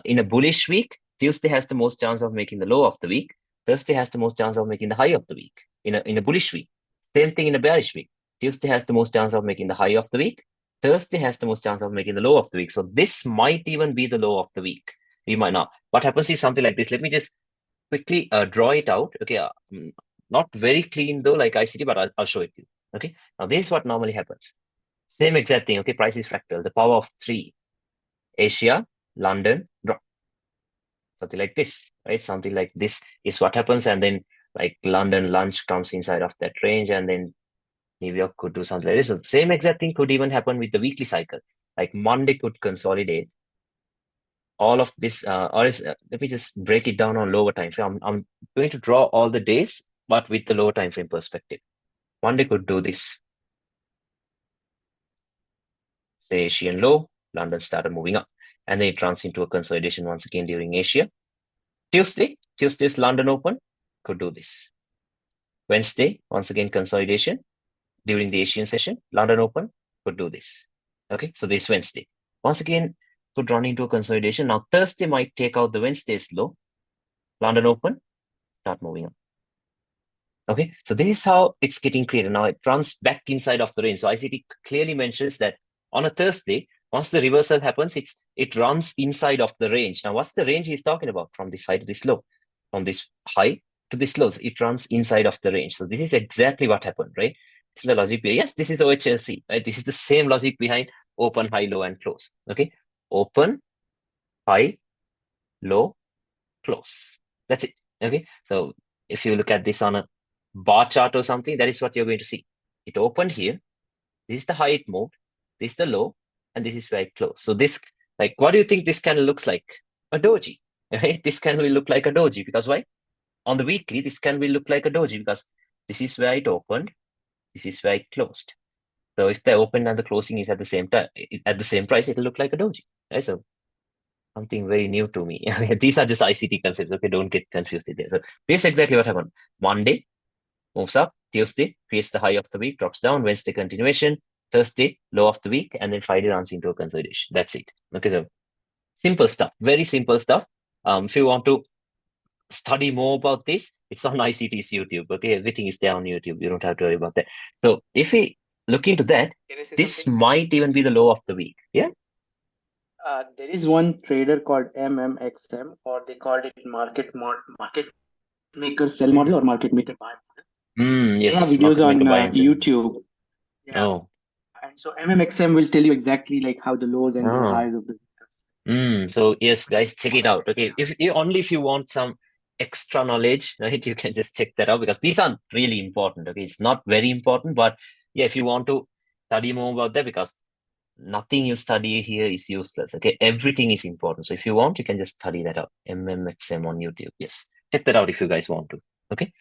in a bullish week, Tuesday has the most chance of making the low of the week. Thursday has the most chance of making the high of the week. In a bullish week, same thing in a bearish week. Tuesday has the most chance of making the high of the week. Thursday has the most chance of making the low of the week. So this might even be the low of the week. We might not. What happens is something like this. Let me just quickly draw it out. Okay, not very clean though, like ICT, but I'll show it to you. Okay, now this is what normally happens. Same exact thing. Okay, price is fractal. The power of three. Asia, London, drop. Something like this, right? Something like this is what happens, and then like London lunch comes inside of that range, and then New York could do something like this. So the same exact thing could even happen with the weekly cycle. Like Monday could consolidate all of this, let me just break it down on lower time frame. I'm going to draw all the days, but with the lower time frame perspective. Monday could do this. Say Asian low, London started moving up, and then it runs into a consolidation once again during Asia. Tuesday's London Open could do this. Wednesday, once again consolidation during the Asian session. London Open could do this. Okay, so this Wednesday once again could run into a consolidation. Now Thursday might take out the Wednesday's low. London Open start moving up. Okay, so this is how it's getting created. Now it runs back inside of the range. So ICT clearly mentions that on a Thursday, once the reversal happens, it runs inside of the range. Now, what's the range he's talking about? From this high to this low, from this high to this low. So it runs inside of the range. So this is exactly what happened, right? This is the logic. Yes, this is OHLC, right? This is the same logic behind open, high, low, and close. Okay, open, high, low, close. That's it. Okay, so if you look at this on a bar chart or something, that is what you're going to see. It opened here. This is the high it moved. This is the low, and this is where it closed. So this, like, what do you think this candle looks like? A doji, right? This candle will look like a doji because why? On the weekly, this candle will look like a doji because this is where it opened. This is where it closed. So if the open and the closing is at the same time, at the same price, it'll look like a doji, right? So something very new to me. These are just ICT concepts. Okay, don't get confused with this. So this is exactly what happened. Monday moves up, Tuesday creates the high of the week, drops down, Wednesday continuation, Thursday low of the week, and then Friday runs into a consolidation. That's it. Okay, so simple stuff, very simple stuff. If you want to study more about this, it's on ICT's YouTube. Okay, everything is there on YouTube. You don't have to worry about that. So if we look into that, Can I say this something? might even be the low of the week. Yeah. There is one trader called MMXM, or they called it market maker sell model or market maker buy model. They have Yes, videos market maker on buy and sell. YouTube. Yeah, Oh. and so MMXM will tell you exactly like how the lows and the Oh. highs of the week are. So yes, guys, check it out. Okay, if you want some extra knowledge, right, you can just check that out because these aren't really important. Okay, it's not very important, but yeah, if you want to study more about that, because nothing you study here is useless. Okay, everything is important. So if you want, you can just study that out. MMXM on YouTube. Yes, check that out if you guys want to. Okay,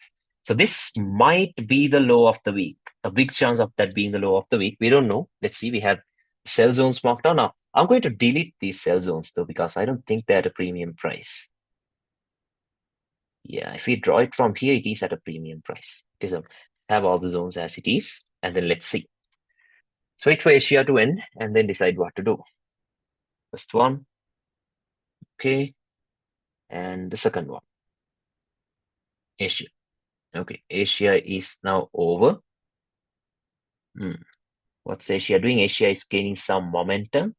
so this might be the low of the week. A big chance of that being the low of the week. We don't know. Let's see. We have sell zones marked down. Now, I'm going to delete these sell zones though, because I don't think they're at a premium price. Yeah, if we draw it from here, it is at a premium price. Okay, so have all the zones as it is, and then let's see. So wait for Asia to end and then decide what to do. First one. Okay. And the second one. Asia. Okay, Asia is now over. What's Asia doing? Asia is gaining some momentum.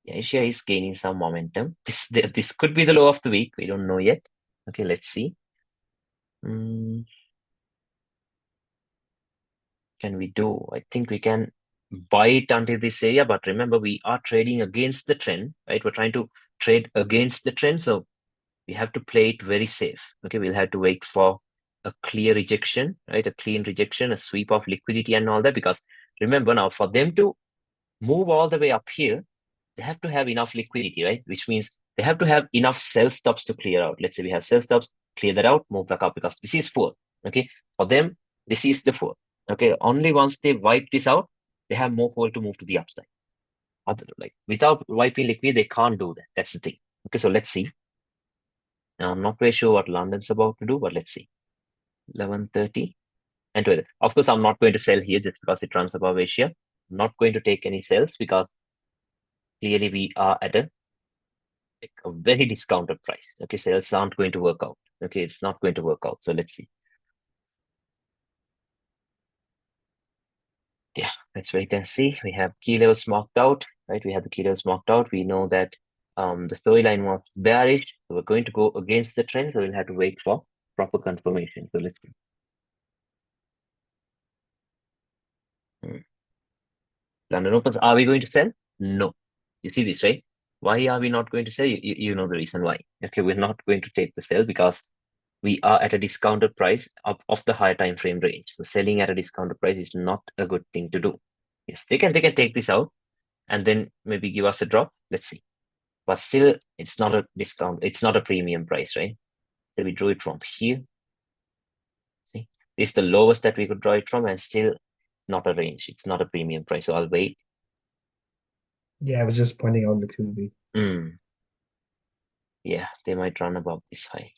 Yeah, Asia is gaining some momentum. This could be the low of the week. We don't know yet. Okay, let's see. Can we do? I think we can buy it until this area, but remember we are trading against the trend, right? We're trying to trade against the trend, so we have to play it very safe. Okay, we'll have to wait for a clear rejection, right? A clean rejection, a sweep of liquidity and all that, because remember now for them to move all the way up here, they have to have enough liquidity, right? Which means they have to have enough sell stops to clear out. Let's say we have sell stops, clear that out, move back up, because this is 4. Okay, for them, this is the 4. Okay, only once they wipe this out, they have more fuel to move to the upside. Like without wiping liquidity, they can't do that. That's the thing. Okay, so let's see. Now, I'm not very sure what London's about to do, but let's see. 11:30 and 12. Of course, I'm not going to sell here just because it runs above Asia. I'm not going to take any sales because clearly we are at a very discounted price. Okay, sales aren't going to work out. Okay, it's not going to work out. So let's see. Yeah, let's wait and see. We have key levels marked out, right? We have the key levels marked out. We know that the storyline was bearish. So we're going to go against the trend. So we'll have to wait for proper confirmation. So let's see. London opens. Are we going to sell? No. You see this, right? Why are we not going to sell? You know the reason why. Okay, we're not going to take the sell because we are at a discounted price of the higher time frame range. So selling at a discounted price is not a good thing to do. Yes, they can take this out and then maybe give us a drop. Let's see. But still, it's not a discount. It's not a premium price, right? So we drew it from here. See, this is the lowest that we could draw it from, and still not a range. It's not a premium price. So I'll wait. Yeah, I was just pointing out liquidity. Yeah, they might run above this high.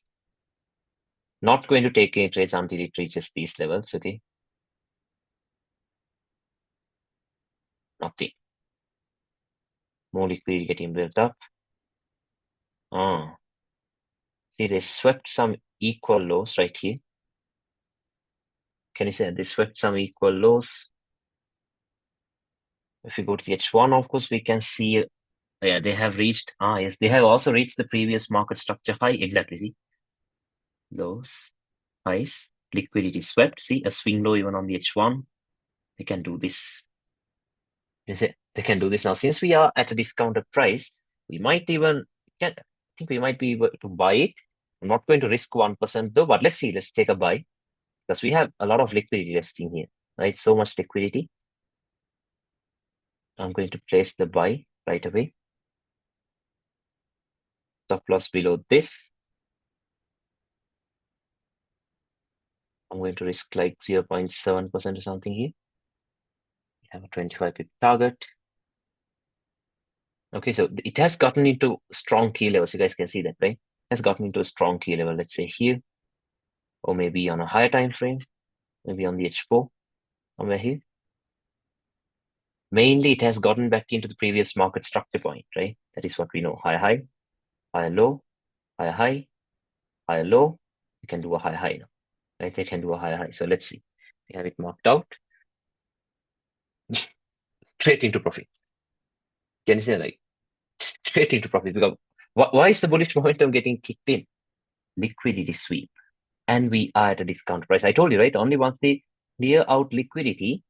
Not going to take any trades until it reaches these levels, okay? Nothing. More liquidity getting built up. See, they swept some equal lows right here. Can you say they swept some equal lows? If we go to the H1, of course, we can see, yeah, they have reached, yes, they have also reached the previous market structure high. Exactly, see? Lows, highs, liquidity swept. See, a swing low even on the H1. They can do this. Is it? They can do this now. Since we are at a discounted price, we might even I think we might be able to buy it. I'm not going to risk 1% though, but let's see. Let's take a buy because we have a lot of liquidity resting here, right? So much liquidity. I'm going to place the buy right away. Stop loss below this. I'm going to risk like 0.7% or something here. We have a 25 pip target. Okay, so it has gotten into strong key levels. You guys can see that, right? It has gotten into a strong key level. Let's say here, or maybe on a higher time frame, maybe on the H4, somewhere here. Mainly, it has gotten back into the previous market structure point, right? That is what we know. High, high, high, low, high, high, high, low. You can do a high, high now, right? They can do a high, high. So let's see. We have it marked out. Straight into profit. Can you say like straight into profit? Because why is the bullish momentum getting kicked in? Liquidity sweep. And we are at a discount price. I told you, right? Only once they clear out liquidity,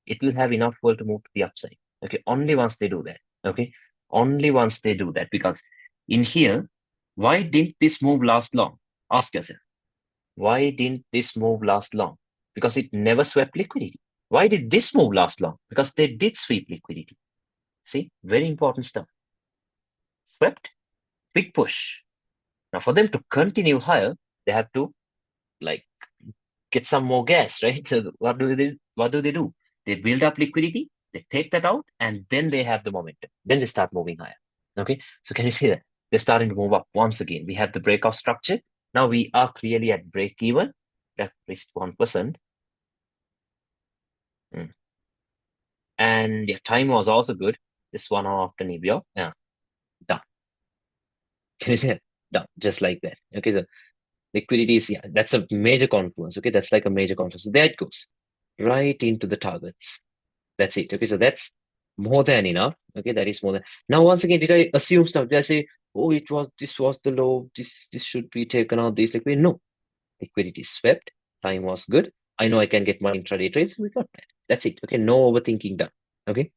it will have enough fuel to move to the upside. Okay, only once they do that. Okay, only once they do that. Because in here, why didn't this move last long? Ask yourself, why didn't this move last long? Because it never swept liquidity. Why did this move last long? Because they did sweep liquidity. See, very important stuff. Swept, big push. Now, for them to continue higher, they have to like get some more gas, right? So what do they do? They build up liquidity, they take that out, and then they have the momentum. Then they start moving higher. Okay. So can you see that? They're starting to move up once again. We have the breakout structure. Now we are clearly at break even. That reached 1%. And the time was also good. This 1 hour after Nibio. Yeah. Done. Can you see it? Done. Just like that. Okay. So liquidity is, yeah, that's a major confluence. Okay. That's like a major confluence. So there it goes. Right into the targets. That's it. Okay, so that's More than enough. Okay, that is more than. Now, once again, did I assume stuff? Did I say, oh, this was the low, this should be taken out, this liquidity? No. Liquidity swept, time was good. I know I can get my intraday trades, we got that. That's it. Okay, no overthinking done. Okay.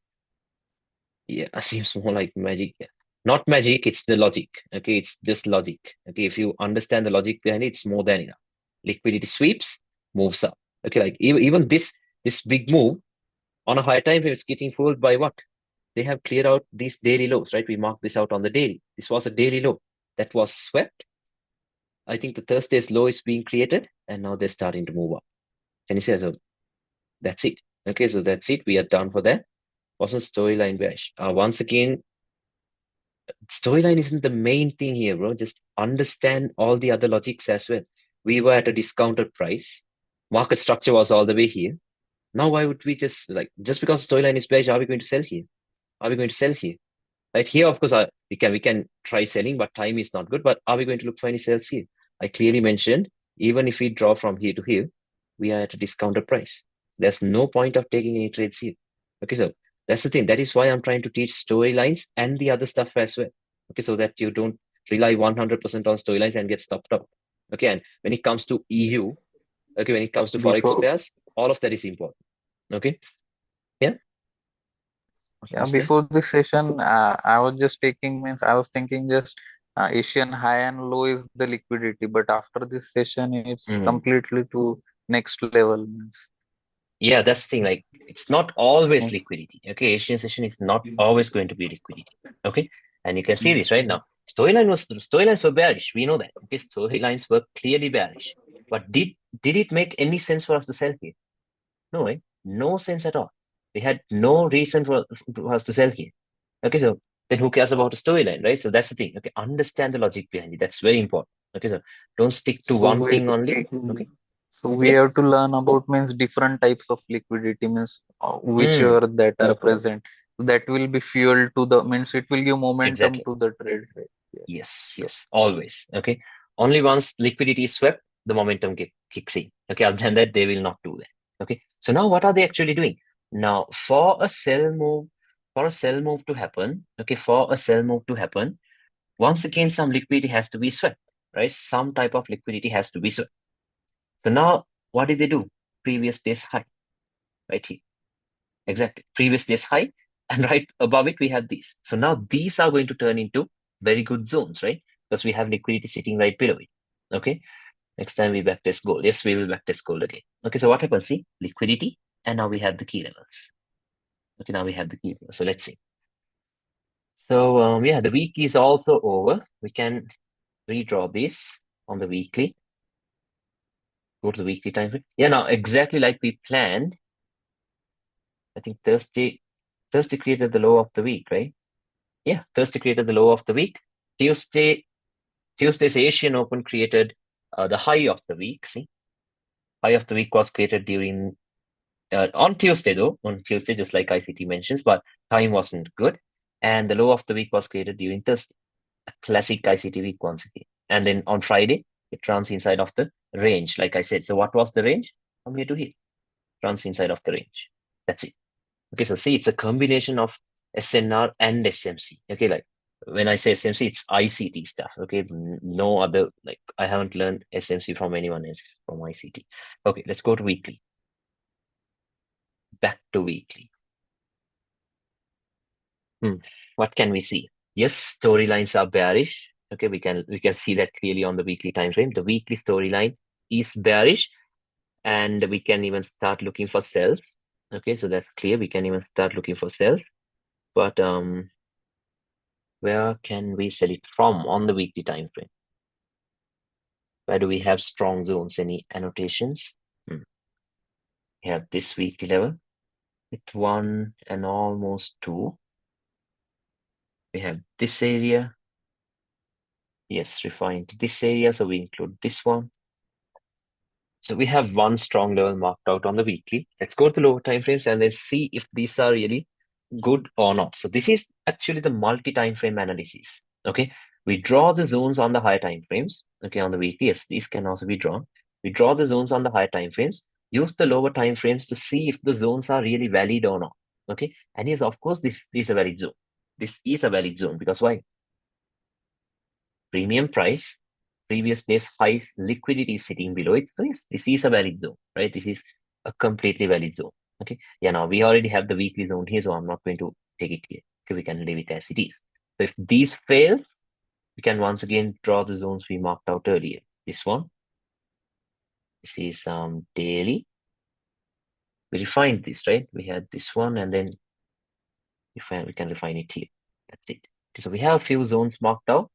Yeah, seems more like magic. Yeah. Not magic, it's the logic. Okay, it's just logic. Okay, if you understand the logic behind it, it's more than enough. Liquidity sweeps, moves up. Okay, like even this big move on a higher time frame, it's getting fooled by what? They have cleared out these daily lows, right? We marked this out on the daily. This was a daily low that was swept. I think the Thursday's low is being created, and now they're starting to move up. Can you see? So that's it. Okay, so that's it. We are done for that. Wasn't storyline bearish. Once again, storyline isn't the main thing here, bro. Just understand all the other logics as well. We were at a discounted price. Market structure was all the way here. Now, why would we just just because storyline is bearish, are we going to sell here? Are we going to sell here? Right here, of course, we can try selling, but time is not good. But are we going to look for any sales here? I clearly mentioned, even if we draw from here to here, we are at a discounted price. There's no point of taking any trades here. Okay, so that's the thing. That is why I'm trying to teach storylines and the other stuff as well. Okay, so that you don't rely 100% on storylines and get stopped up. Okay, and when it comes to EU, okay, when it comes to forex Before pairs, all of that is important. Okay, yeah. Yeah, before this session, I was just taking means I was thinking just Asian high and low is the liquidity, but after this session, it's Mm. completely to next level. Means Yeah, that's the thing. Like, it's not always mm, liquidity. Okay, Asian session is not always going to be liquidity. Okay, and you can see this right now. Storylines were bearish. We know that. Okay, storylines were clearly bearish. But did it make any sense for us to sell here? No, right? No sense at all. We had no reason for us to sell here. Okay, so then who cares about a storyline, right? So that's the thing. Okay, understand the logic behind it. That's very important. Okay, so don't stick to so one thing only. Okay, so we yeah. have to learn about means different types of liquidity means Mm, whichever that are present. That will be fuel to the means it will give momentum exactly. to the trade. Right? Yeah, Yes, sure. yes, always. Okay. Only once liquidity is swept, the momentum kicks in. Okay. Other than that, they will not do that. Okay. So now what are they actually doing? Now, for a sell move to happen, okay, for a sell move to happen, once again, some liquidity has to be swept, right? Some type of liquidity has to be swept. So now what did they do? Previous day's high, right here. Exactly. Previous day's high. And right above it, we have these. So now these are going to turn into very good zones, right? Because we have liquidity sitting right below it. Okay. Next time we backtest gold. Yes, we will backtest gold again. Okay. So what happens? See, liquidity. And now we have the key levels. Okay. Now we have the key levels. So let's see. So yeah, the week is also over. We can redraw this on the weekly. Go to the weekly time frame. Yeah, now exactly like we planned. I think Thursday created the low of the week, right? Yeah, Thursday created the low of the week. Tuesday's Asian Open created the high of the week. See, high of the week was created during on Tuesday though. On Tuesday, just like ICT mentions, but time wasn't good, and the low of the week was created during Thursday. A classic ICT week once again. And then on Friday, it runs inside of the range, like I said. So what was the range? From here to here, runs inside of the range. That's it. Okay, so see, it's a combination of SNR and SMC. Okay, like when I say SMC, it's ICT stuff. Okay, no other, like I haven't learned SMC from anyone else from ICT. Okay, let's go to weekly. Back to weekly. What can we see? Yes, storylines are bearish. Okay, we can see that clearly on the weekly time frame. The weekly storyline is bearish, and we can even start looking for sells. Okay, so that's clear. We can even start looking for sells. But where can we sell it from on the weekly time frame? Where do we have strong zones? Any annotations? We have this weekly level with 1 and almost 2. We have this area. Yes, refined this area, so we include this one. So we have one strong level marked out on the weekly. Let's go to the lower time frames and then see if these are really good or not. So this is actually the multi-time frame analysis. Okay, we draw the zones on the higher time frames. Okay, on the weekly, yes, these can also be drawn. We draw the zones on the higher time frames. Use the lower time frames to see if the zones are really valid or not. Okay, and yes, of course, this is a valid zone. This is a valid zone because why? Premium price, previous day's highs, liquidity is sitting below it. So yes, this is a valid zone, right? This is a completely valid zone. Okay, yeah, now we already have the weekly zone here, so I'm not going to take it here. Okay, we can leave it as it is. So if these fails, we can once again draw the zones we marked out earlier. This one, this is daily. We refined this, right? We had this one, and then we can refine it here. That's it. Okay, so we have a few zones marked out.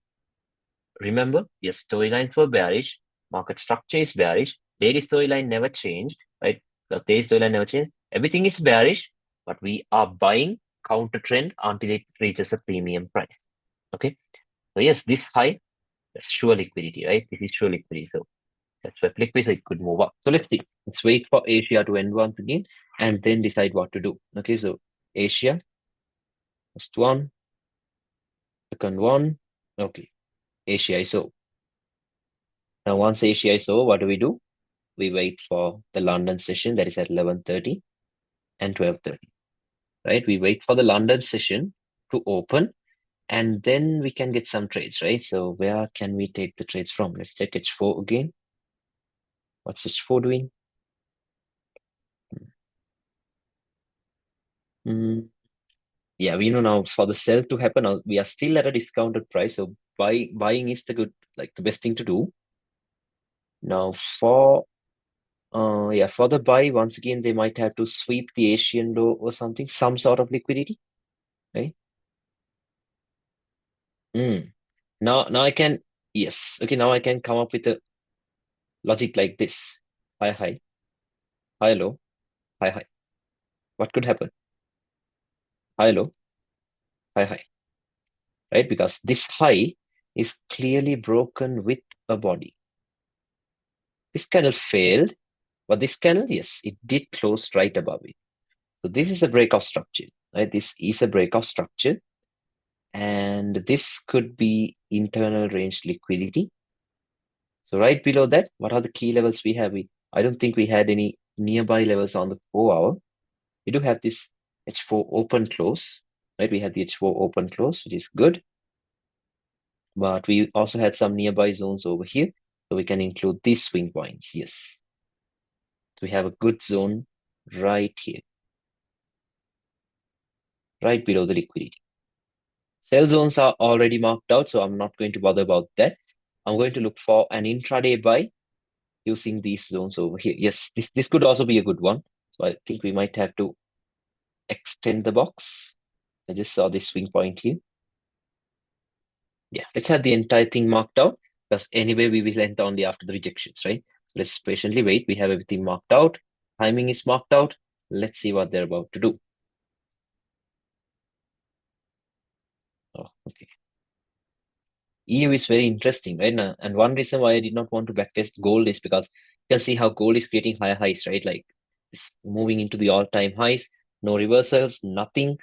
Remember, your storylines were bearish, market structure is bearish, daily storyline never changed, right? Because daily storyline never changed. Everything is bearish, but we are buying counter trend until it reaches a premium price. Okay. So yes, this high, that's sure liquidity, right? This is sure liquidity. So that's why liquidity, so it could move up. So let's see. Let's wait for Asia to end once again and then decide what to do. Okay, so Asia, first one, second one. Okay, Asia ISO. Now once Asia ISO, what do? We wait for the London session that is at 11:30 and 12:30, right? We wait for the London session to open and then we can get some trades, right? So where can we take the trades from? Let's check H4 again. What's H4 doing? Yeah, we know now for the sell to happen, we are still at a discounted price. So buying is the best thing to do. Now for for the buy, once again, they might have to sweep the Asian low or something, some sort of liquidity, right? Now I can, yes. Okay, now I can come up with a logic like this. High, high, high, low, high, high. What could happen? High, low, high, high, right? Because this high is clearly broken with a body. This candle failed, but this candle, yes, it did close right above it. So this is a breakout structure, right? This is a breakout structure. And this could be internal range liquidity. So right below that, what are the key levels we have? I don't think we had any nearby levels on the 4-hour. We do have this H4 open close, right? We had the H4 open close, which is good. But we also had some nearby zones over here. So we can include these swing points, yes. So we have a good zone right here, right below the liquidity. Sell zones are already marked out, so I'm not going to bother about that. I'm going to look for an intraday buy using these zones over here. Yes, this could also be a good one. So I think we might have to extend the box. I just saw this swing point here. Yeah, let's have the entire thing marked out because anyway, we will enter only after the rejections, right? So let's patiently wait. We have everything marked out. Timing is marked out. Let's see what they're about to do. Oh, okay. EU is very interesting, right? Now, and one reason why I did not want to backtest gold is because you can see how gold is creating higher highs, right? Like it's moving into the all-time highs, no reversals, nothing.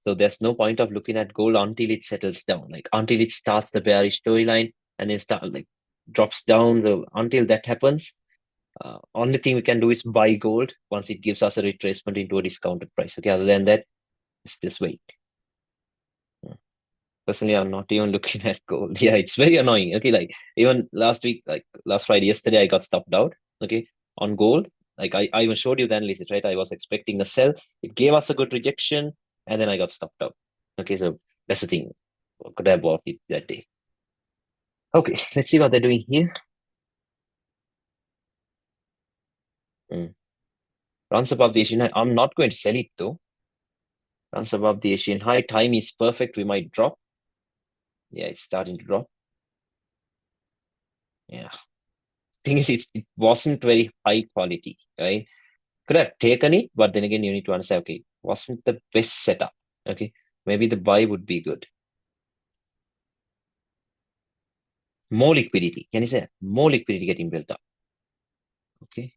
So there's no point of looking at gold until it settles down, like until it starts the bearish storyline and then drops down. So until that happens, only thing we can do is buy gold once it gives us a retracement into a discounted price. Okay, other than that, it's just wait. Personally, I'm not even looking at gold. Yeah, it's very annoying. Okay, like even last week, like last Friday, yesterday, I got stopped out. Okay, on gold. Like I even showed you the analysis, right? I was expecting a sell. It gave us a good rejection, and then I got stopped out. Okay, so that's the thing. What could I have bought it that day? Okay, let's see what they're doing here. Runs above the Asian high. I'm not going to sell it though. Runs above the Asian high. Time is perfect. We might drop. Yeah, it's starting to drop. Yeah. Thing is, it wasn't very high quality, right? Could have taken it, but then again, you need to understand, okay, wasn't the best setup. Okay. Maybe the buy would be good. More liquidity. Can you say more liquidity getting built up? Okay.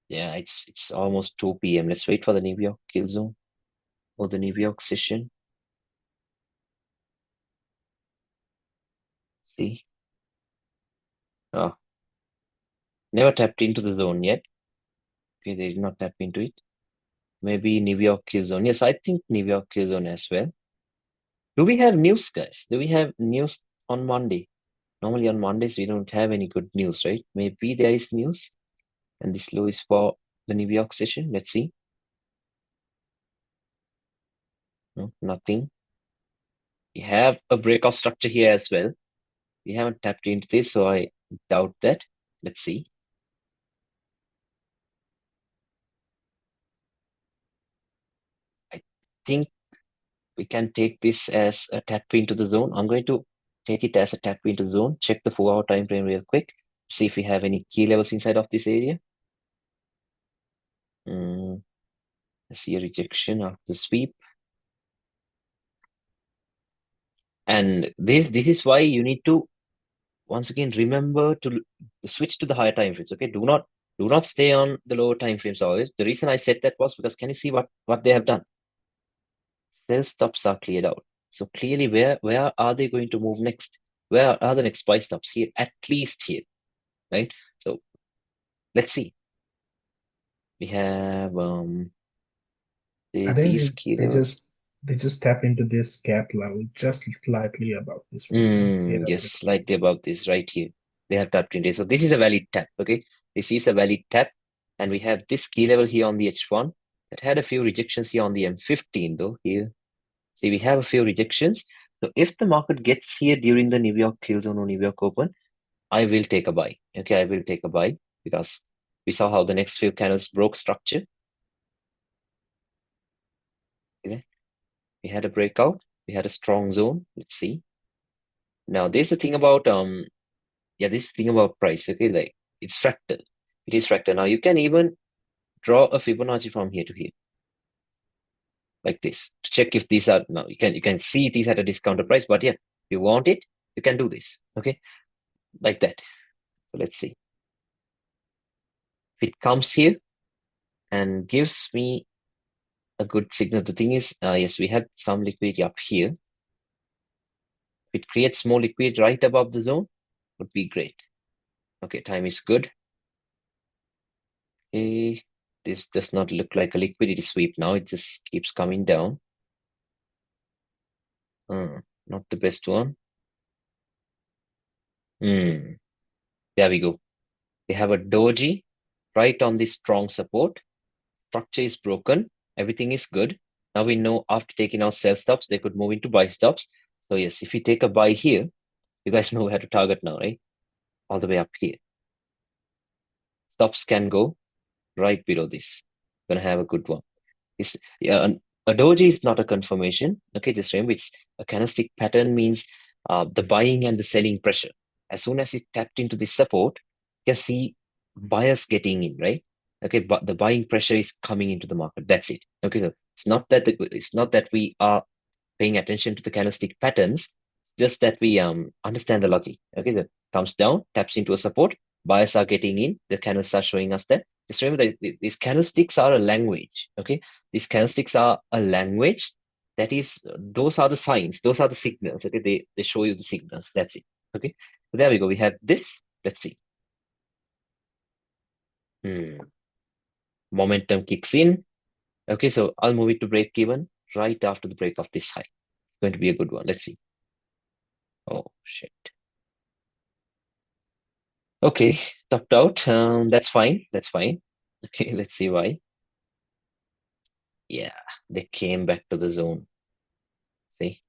Yeah, it's almost 2 p.m. Let's wait for the New York kill zone or the New York session. See. Oh. Never tapped into the zone yet. Okay, they did not tap into it. Maybe New York kill zone. Yes, I think New York kill zone as well. Do we have news, guys? Do we have news on Monday? Normally on Mondays we don't have any good news, right? Maybe there is news, and this low is for the New York session. Let's see. No, nothing. We have a breakout structure here as well. We haven't tapped into this, so I doubt that. Let's see. I think we can take this as a tap into the zone. I'm going to take it as a tap into the zone. Check the 4-hour time frame real quick. See if we have any key levels inside of this area. I see a rejection of the sweep. And this is why you need to once again remember to switch to the higher time frames. Okay, do not stay on the lower time frames always. The reason I said that was because can you see what they have done? Sell stops are cleared out. So clearly, where are they going to move next? Where are the next buy stops here? At least here, right? So let's see. We have I think these key they levels. just tap into this gap level just slightly above this one. Yes, slightly above this right here. They have tapped into it. So this is a valid tap. Okay, this is a valid tap, and we have this key level here on the H1 that had a few rejections here on the M15 though here. See, we have a few rejections. So if the market gets here during the New York kill zone or New York open, I will take a buy. Okay, I will take a buy because we saw how the next few candles broke structure. Okay. We had a breakout. We had a strong zone. Let's see. Now, this is the thing about this is the thing about price. Okay, like it's fractal. It is fractal. Now you can even draw a Fibonacci from here to here, like this, to check if these are now you can see these at a discounted price. But yeah, if you want it, you can do this. Okay, like that. So let's see. If it comes here and gives me a good signal, the thing is, yes, we had some liquidity up here. If it creates more liquidity right above the zone, would be great. Okay, time is good. Okay, this does not look like a liquidity sweep now. It just keeps coming down. Not the best one. There we go. We have a doji right on this strong support. Structure is broken. Everything is good. Now we know after taking out sell stops, they could move into buy stops. So yes, if we take a buy here, you guys know where to target now, right? All the way up here. Stops can go right below this. Gonna have a good one. A doji is not a confirmation. Okay, just remember it's a candlestick pattern means the buying and the selling pressure. As soon as it tapped into this support, you can see buyers getting in, right? Okay, but the buying pressure is coming into the market. That's it. Okay, so it's not that we are paying attention to the candlestick patterns, just that we understand the logic. Okay, so comes down, taps into a support, buyers are getting in, the candles are showing us that. Just remember that these candlesticks are a language. Okay, these candlesticks are a language. That is, those are the signs, those are the signals. Okay, they show you the signals. That's it. Okay, so there we go. We have this. Let's see. Momentum kicks in. Okay, so I'll move it to break even right after the break of this high. It's going to be a good one. Let's see. Oh shit. Okay, stopped out. That's fine. That's fine. Okay, let's see why. Yeah, they came back to the zone. See?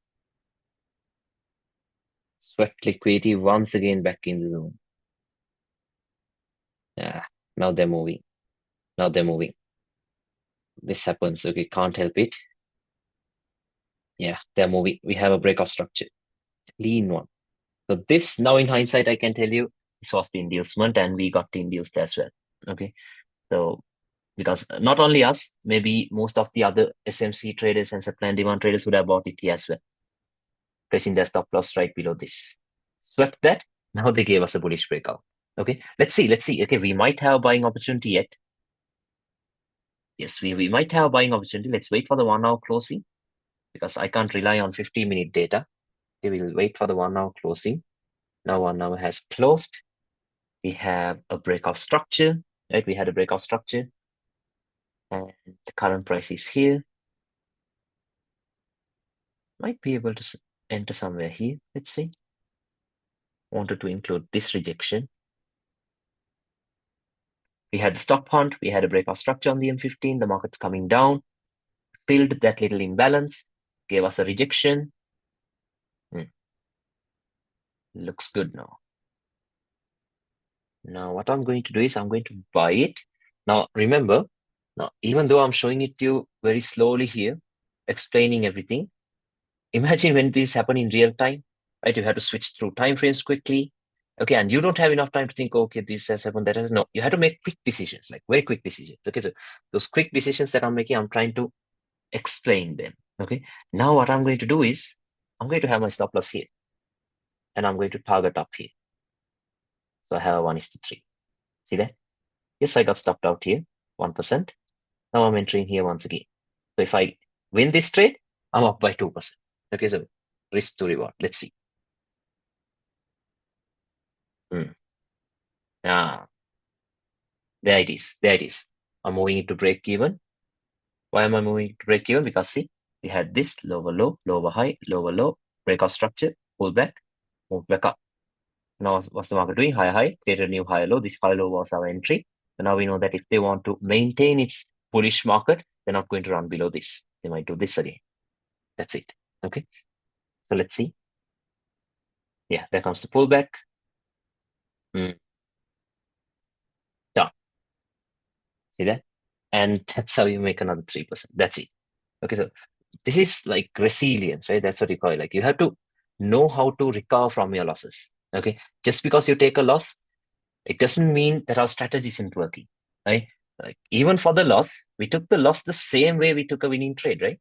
Sweat liquidity once again back in the zone. Yeah, now they're moving. Now they're moving. This happens. Okay, can't help it. Yeah, they're moving. We have a breakout structure. Lean one. So this, now in hindsight, I can tell you, this was the inducement and we got induced as well. Okay, so because not only us, maybe most of the other SMC traders and supply and demand traders would have bought it here as well, placing their stop loss right below this. Swept that. Now they gave us a bullish breakout. Okay, let's see. Okay, we might have a buying opportunity yet. Yes, we might have a buying opportunity. Let's wait for the 1 hour closing because I can't rely on 50-minute data. Okay, we'll wait for the 1 hour closing. Now 1 hour has closed. We have a breakout structure, right? We had a breakout structure. And the current price is here. Might be able to enter somewhere here. Let's see. Wanted to include this rejection. We had the stop hunt. We had a breakout structure on the M15. The market's coming down. Filled that little imbalance. Gave us a rejection. Looks good now. Now what I'm going to do is I'm going to buy it. Now remember, now even though I'm showing it to you very slowly here, explaining everything, imagine when this happen in real time, right? You have to switch through time frames quickly. Okay, and you don't have enough time to think, okay, this has happened, that has no. You have to make quick decisions, like very quick decisions. Okay, so those quick decisions that I'm making, I'm trying to explain them. Okay, now what I'm going to do is I'm going to have my stop loss here, and I'm going to target up here. So I have 1:3. See that? Yes, I got stopped out here, 1%. Now I'm entering here once again. So if I win this trade, I'm up by 2%. Okay, so risk to reward. Let's see. Ah, there it is. There it is. I'm moving it to break even. Why am I moving it to break even? Because see, we had this lower low, lower high, lower low, breakout structure, pull back, move back up. Now what's the market doing? High high, created a new high low. This high low was our entry. So now we know that if they want to maintain its bullish market, they're not going to run below this. They might do this again. That's it. Okay. So let's see. Yeah, there comes the pullback. Done. See that? And that's how you make another 3%. That's it. Okay, so this is like resilience, right? That's what you call it. Like you have to know how to recover from your losses. Okay, just because you take a loss, it doesn't mean that our strategy isn't working, right? Like even for the loss, we took the loss the same way we took a winning trade, right?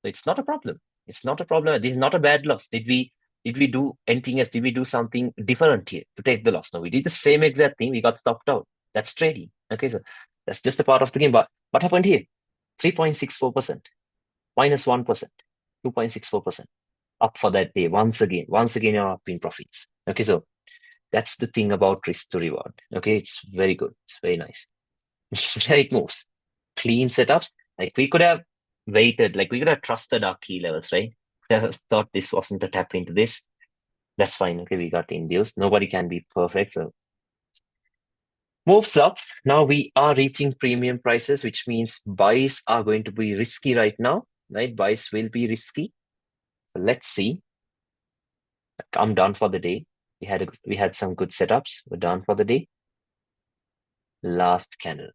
So it's not a problem. It's not a problem. This is not a bad loss. Did we do anything else? Did we do something different here to take the loss? No, we did the same exact thing. We got stopped out. That's trading. Okay, so that's just a part of the game. But what happened here? 3.64%, minus 1%, 2.64%. Up for that day. Once again, you're up in profits. Okay, so that's the thing about risk to reward. Okay, it's very good. It's very nice. There it moves. Clean setups. Like we could have waited, like we could have trusted our key levels, right? Thought this wasn't a tap into this. That's fine. Okay, we got induced. Nobody can be perfect. So moves up. Now we are reaching premium prices, which means buys are going to be risky right now, right? Buys will be risky. So let's see. I'm done for the day. We had some good setups. We're done for the day. Last candle.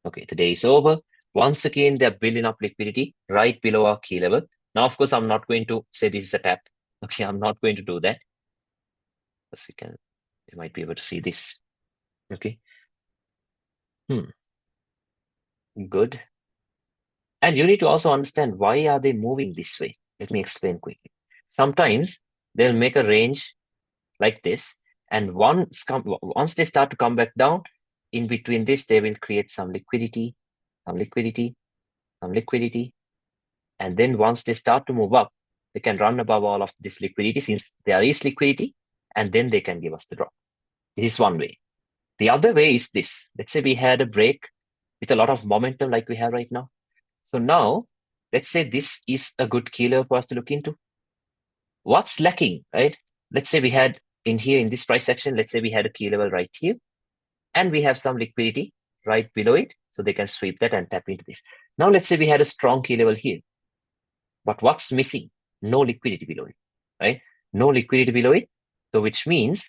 Okay, the day is over. Once again, they're building up liquidity right below our key level. Now, of course, I'm not going to say this is a tap. Okay, I'm not going to do that. Because you might be able to see this. Okay. Good. And you need to also understand why are they moving this way? Let me explain quickly. Sometimes they'll make a range like this, and once they start to come back down, in between this, they will create some liquidity, some liquidity, some liquidity. And then once they start to move up, they can run above all of this liquidity since there is liquidity, and then they can give us the drop. This is one way. The other way is this. Let's say we had a break with a lot of momentum like we have right now. So now, let's say this is a good killer for us to look into. What's lacking, right? Let's say we had in here in this price section, let's say we had a key level right here, and we have some liquidity right below it, so they can sweep that and tap into this. Now, let's say we had a strong key level here, but what's missing? No liquidity below it, right? No liquidity below it. So which means,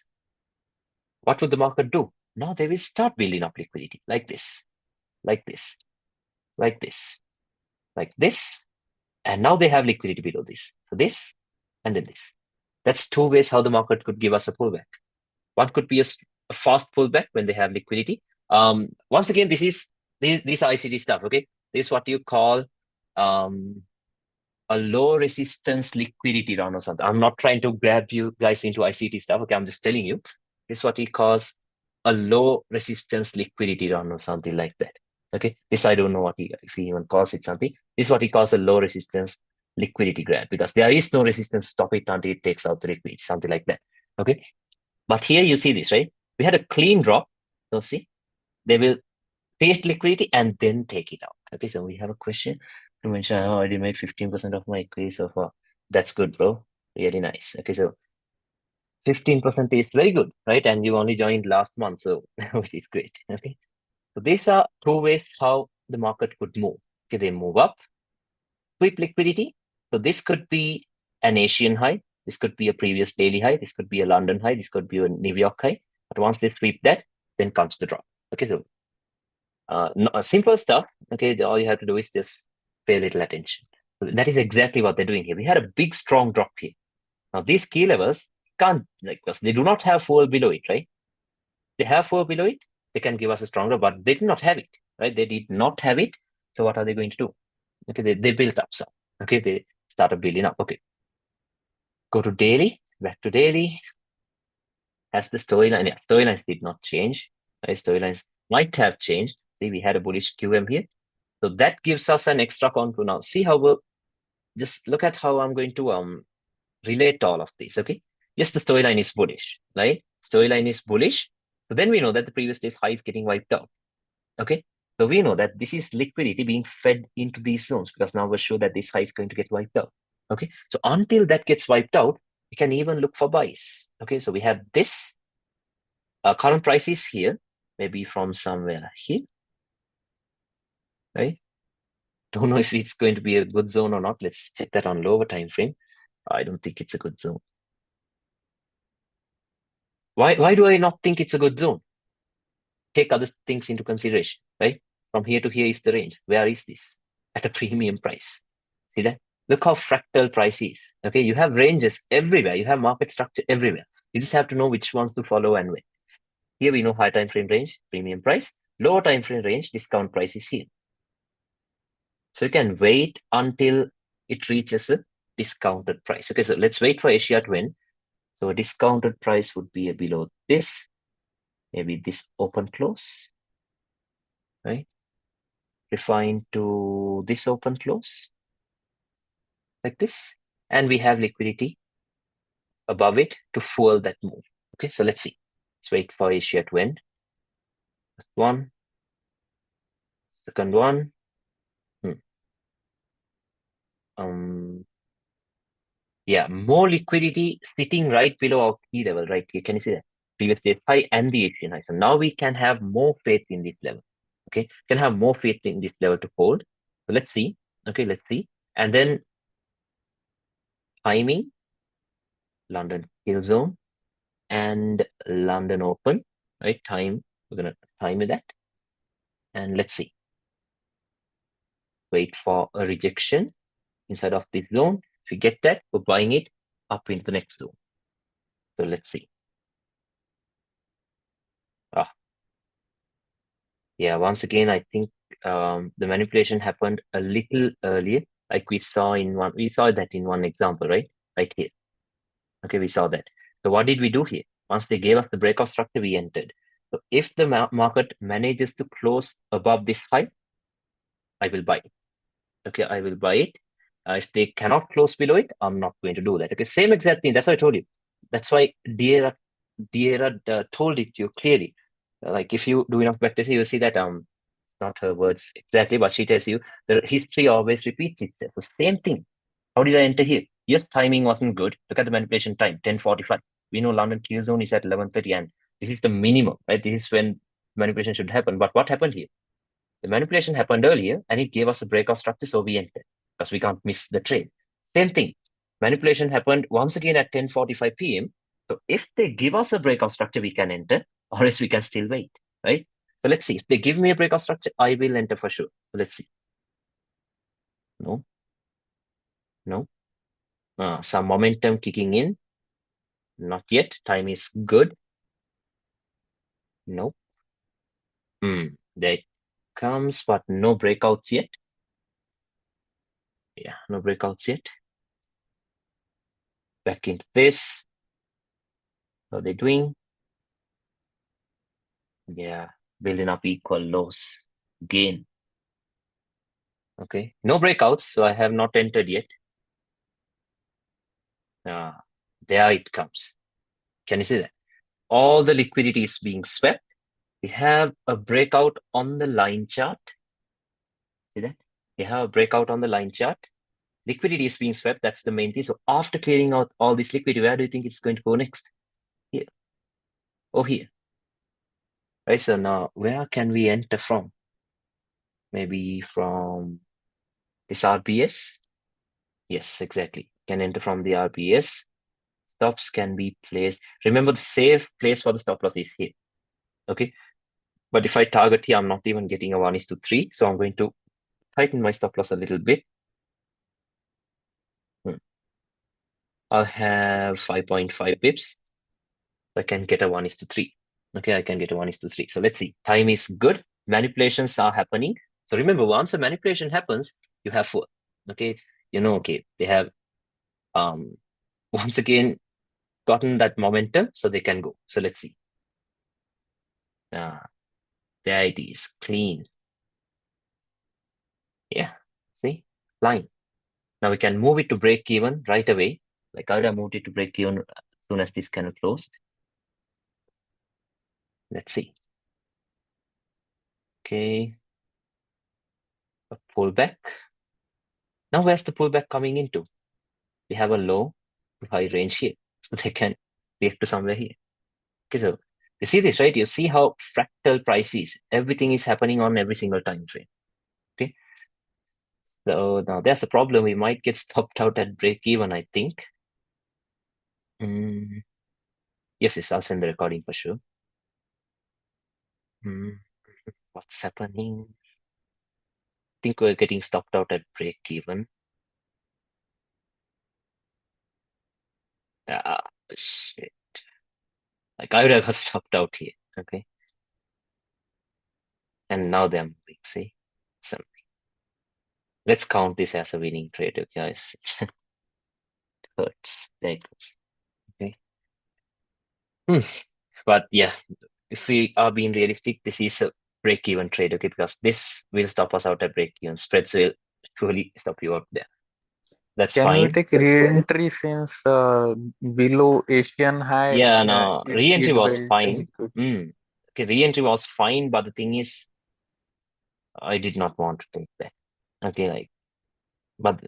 what would the market do? Now they will start building up liquidity like this, like this, like this, like this. And now they have liquidity below this. So this, and then this. That's two ways how the market could give us a pullback. One could be a fast pullback when they have liquidity. Once again, this is ICT stuff. Okay, this is what you call a low resistance liquidity run or something. I'm not trying to grab you guys into ICT stuff. Okay, I'm just telling you. This is what he calls a low resistance liquidity run or something like that. Okay, this I don't know if he even calls it something. This is what he calls a low resistance liquidity grab because there is no resistance to stop it until it takes out the liquidity, something like that. Okay, but here you see this, right? We had a clean drop. So see, they will create liquidity and then take it out. Okay, so we have a question to mention. I already made 15% of my equity so far. That's good, bro. Really nice. Okay, so 15% is very good, right? And you only joined last month, so which is great. Okay, so these are two ways how the market could move. Okay, they move up, sweep liquidity. So this could be an Asian high. This could be a previous daily high. This could be a London high. This could be a New York high. But once they sweep that, then comes the drop. Okay, so simple stuff. Okay, all you have to do is just pay a little attention. So that is exactly what they're doing here. We had a big, strong drop here. Now these key levels can't, like, because they do not have fall below it, right? They have fall below it. They can give us a stronger, but they did not have it, right? They did not have it. So what are they going to do? Okay, they built up some. Okay, they started building up. Okay, go to daily. Back to daily. Has the storyline? Yeah, storylines did not change. Right? Storylines might have changed. See, we had a bullish QM here. So that gives us an extra contour. Now, see how we'll just look at how I'm going to relate all of this. Okay, yes, the storyline is bullish, right? Storyline is bullish. So then we know that the previous day's high is getting wiped out. Okay, so we know that this is liquidity being fed into these zones because now we're sure that this high is going to get wiped out. Okay, so until that gets wiped out, we can even look for buys. Okay, so we have this current price is here, maybe from somewhere here, right? Don't know if it's going to be a good zone or not. Let's check that on lower time frame. I don't think it's a good zone. Why do I not think it's a good zone? Take other things into consideration, right? From here to here is the range. Where is this? At a premium price. See that? Look how fractal price is. Okay, you have ranges everywhere. You have market structure everywhere. You just have to know which ones to follow and when. Here we know high time frame range, premium price. Lower time frame range, discount price is here. So you can wait until it reaches a discounted price. Okay, so let's wait for Asia to win. So a discounted price would be below this, maybe this open close, right? Refine to this open close, like this. And we have liquidity above it to fuel that move. Okay, so let's see. Let's wait for Asia to end. First one, second one. Yeah, more liquidity sitting right below our key level, right here. Can you see that? Previous day high and the Asian high. So now we can have more faith in this level. Okay, can have more faith in this level to hold. So let's see. Okay, let's see. And then timing, London kill zone and London open, right? Time, we're gonna time that. And let's see. Wait for a rejection inside of this zone. If we get that, we're buying it up into the next zone. So let's see. Yeah, once again, I think the manipulation happened a little earlier, like we saw that in one example, right? Right here. Okay, we saw that. So what did we do here? Once they gave us the breakout structure, we entered. So if the market manages to close above this high, I will buy it. Okay, I will buy it. If they cannot close below it, I'm not going to do that. Okay, same exact thing. That's what I told you. That's why Diera told it to you clearly. Like if you do enough practice, you will see that not her words exactly, but she tells you the history always repeats itself. The same thing. How did I enter here? Yes, timing wasn't good. Look at the manipulation time, 10:45. We know London Q zone is at 11:30, and this is the minimum, right? This is when manipulation should happen. But what happened here? The manipulation happened earlier, and it gave us a breakout structure, so we entered because we can't miss the trade. Same thing. Manipulation happened once again at 10:45 p.m. So if they give us a breakout structure, we can enter, or else we can still wait, right? So let's see. If they give me a breakout structure, I will enter for sure. So let's see. No. No. Some momentum kicking in. Not yet. Time is good. No. There it comes, but no breakouts yet. Yeah, no breakouts yet. Back into this. What are they doing? Yeah, building up equal lows. Gain. Okay, no breakouts, so I have not entered yet. There it comes. Can you see that? All the liquidity is being swept. We have a breakout on the line chart. See that? We have a breakout on the line chart. Liquidity is being swept. That's the main thing. So after clearing out all this liquidity, where do you think it's going to go next? Here or here? Right. So now where can we enter from? Maybe from this RBS. Yes, exactly. Can enter from the RBS. Stops can be placed. Remember, the safe place for the stop loss is here. Okay. But if I target here, I'm not even getting a 1:3. So I'm going to tighten my stop loss a little bit. I'll have 5.5 pips. I can get a 1:3. Okay, I can get a 1:3. So let's see. Time is good. Manipulations are happening. So remember, once a manipulation happens, you have four. Okay, okay, they have once again gotten that momentum, so they can go. So let's see. There it is, clean. Yeah, see, line. Now we can move it to break even right away. Like I would have moved it to break even as soon as this candle closed. Let's see. Okay, a pullback. Now where's the pullback coming into? We have a low to high range here, so they can react to somewhere here. Okay, so you see this, right? You see how fractal price is. Everything is happening on every single time frame. Okay, so now there's a problem. We might get stopped out at break even, I think. Yes, I'll send the recording for sure. What's happening? I think we're getting stopped out at break even. Shit. Like I would have got stopped out here. Okay. And now they're moving, see? Something. Let's count this as a winning trade, guys. It hurts. There it goes. Okay. But yeah, if we are being realistic, this is a break-even trade, okay? Because this will stop us out at break-even. Spreads will surely stop you out there. That's Can we fine. take re-entry since below Asian high? Yeah, no, It re-entry was built fine. liquidity. Okay, re-entry was fine, but the thing is, I did not want to take that. Okay, like, but